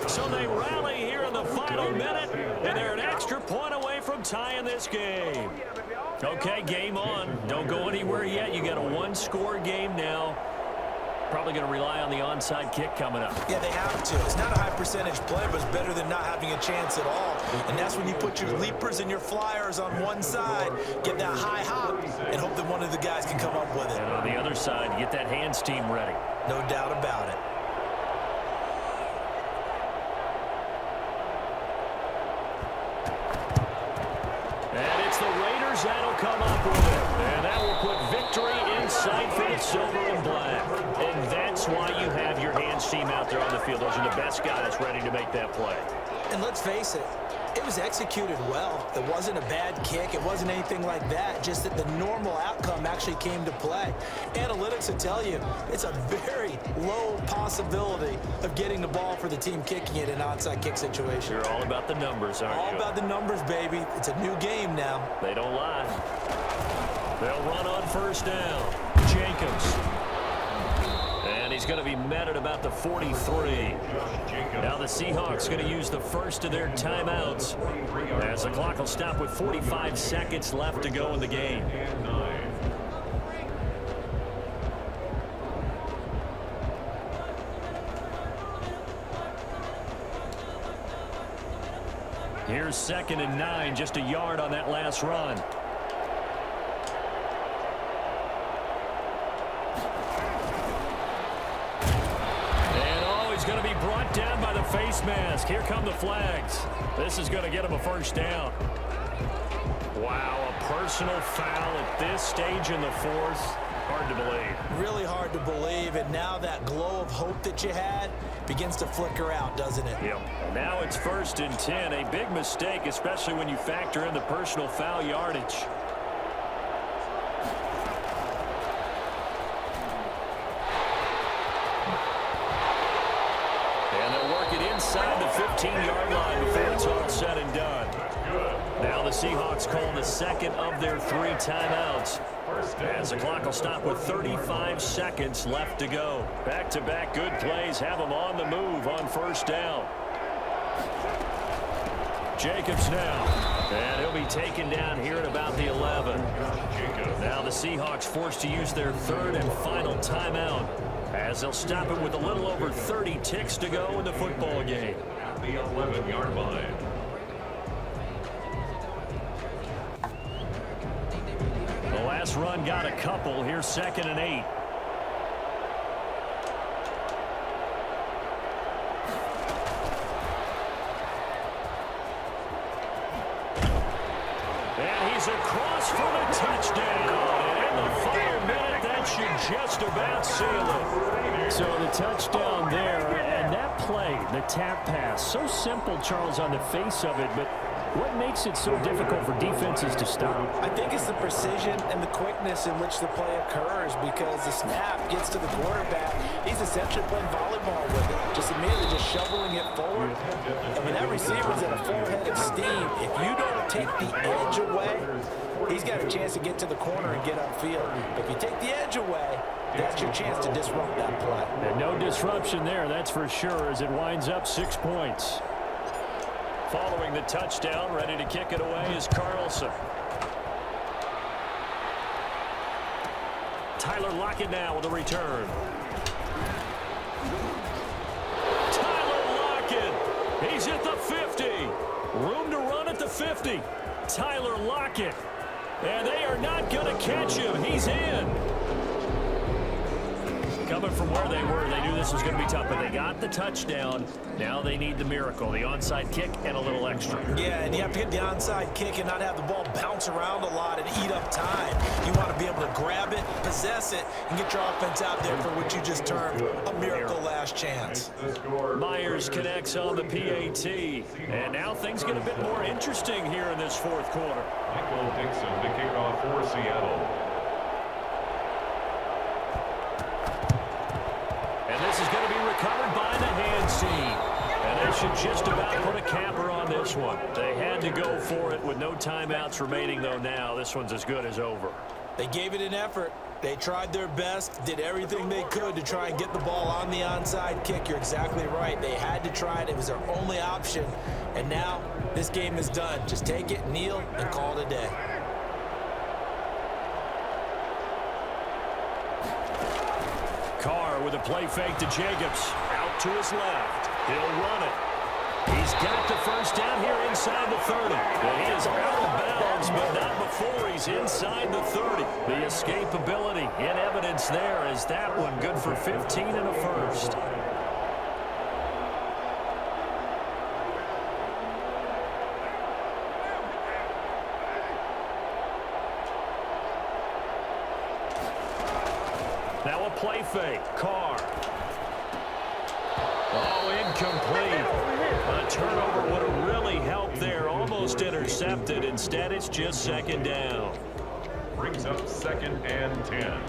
So they rally here in the final minute. And they're an extra point away from tying this game. Okay, game on. Don't go anywhere yet. You got a 1-score game now. Probably going to rely on the onside kick coming up. Yeah, they have to. It's not a high percentage play, but it's better than not having a chance at all. And that's when you put your leapers and your flyers on one side, get that high hop, and hope that one of the guys can come up with it. And on the other side, get that hands team ready. No doubt about it. And it's the Raiders that'll come up with it. And that will put victory in sight for the silver and black. And that's why you have your hands team out there on the field. Those are the best guys ready to make that play. And let's face it, it was executed well. It wasn't a bad kick. It wasn't anything like that. Just that the normal outcome actually came to play. Analytics will tell you it's a very low possibility of getting the ball for the team kicking it in an onside kick situation. You're all about the numbers, aren't you? All about the numbers, baby. It's a new game now. They don't lie. They'll run on 1st down. Jacobs. And he's going to be met at about the 43. Now the Seahawks going to use the first of their timeouts as the clock will stop with 45 seconds left to go in the game. Here's 2nd and 9, just a yard on that last run. Going to be brought down by the face mask. Here come the flags. This is going to get him a 1st down. Wow, a personal foul at this stage in the 4th. Hard to believe. Really hard to believe, and now that glow of hope that you had begins to flicker out, doesn't it? Yep. Now it's 1st and 10. A big mistake, especially when you factor in the personal foul yardage. Inside the 15-yard line before it's all said and done. Now the Seahawks call the 2nd of their 3 timeouts. As the clock will stop with 35 seconds left to go. Back-to-back good plays have them on the move on 1st down. Jacobs now. And he'll be taken down here at about the 11. Now the Seahawks forced to use their 3rd and final timeout, as they'll stop it with a little over 30 ticks to go in the football game. At the 11-yard line. The last run got a couple. Here's 2nd and 8. And he's across for the touchdown. And in the final minute, that should just about seal it. So the touchdown there, and that play, the tap pass, so simple, Charles, on the face of it, but what makes it so difficult for defenses to stop? I think it's the precision and the quickness in which the play occurs, because the snap gets to the quarterback. He's essentially playing volleyball with it, just immediately just shoveling it forward. And when that receiver's at a full head of steam, if you don't take the edge away, he's got a chance to get to the corner and get upfield. If you take the edge away, that's your chance to disrupt that play. And no disruption there, that's for sure, as it winds up 6 points. Following the touchdown, ready to kick it away is Carlson. Tyler Lockett now with a return. Tyler Lockett, he's at the 50. Room to run at the 50. Tyler Lockett. And they are not going to catch him. He's in. coming from where they were, they knew this was going to be tough, but they got the touchdown. Now they need the miracle, the onside kick and a little extra. Yeah, and you have to get the onside kick and not have the ball bounce around a lot and eat up time. You want to be able to grab it, possess it, and get your offense out there for what you just termed a miracle last chance. Myers connects on the PAT, and now things get a bit more interesting here in this fourth quarter. Michael Dixon to kick off for Seattle. And this is going to be recovered by the hands team. And they should just about put a capper on this one. They had to go for it with no timeouts remaining, though. Now this one's as good as over. They gave it an effort. They tried their best, did everything they could to try and get the ball on the onside kick. You're exactly right. They had to try it. It was their only option. And now this game is done. Just take it, kneel, and call it a day. Carr with a play fake to Jacobs. Out to his left. He'll run it. He's got the first down here inside the 30. Well, he is out of bounds, but not before he's inside the 30. The escapability in evidence there as that one good for 15 and a first. Now a play fake. Carr. Oh, incomplete. A turnover would have really helped there. Almost intercepted. Instead, it's just second down. Brings up 2nd and 10.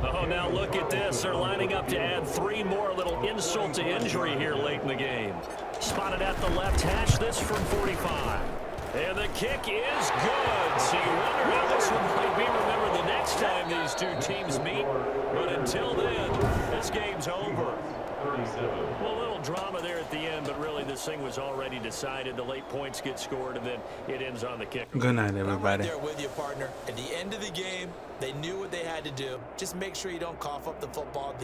Oh, now look at this. They're lining up to add 3 more. A little insult to injury here late in the game. Spotted at the left hash, this from 45. And the kick is good. So you wonder how this one might be remembered the next time these two teams meet. But until then, this game's over. Well, a little drama there at the end, but really this thing was already decided. The late points get scored, and then it ends on the kick. Good night, I'm right everybody. there with you, partner. At the end of the game, they knew what they had to do. Just make sure you don't cough up the football.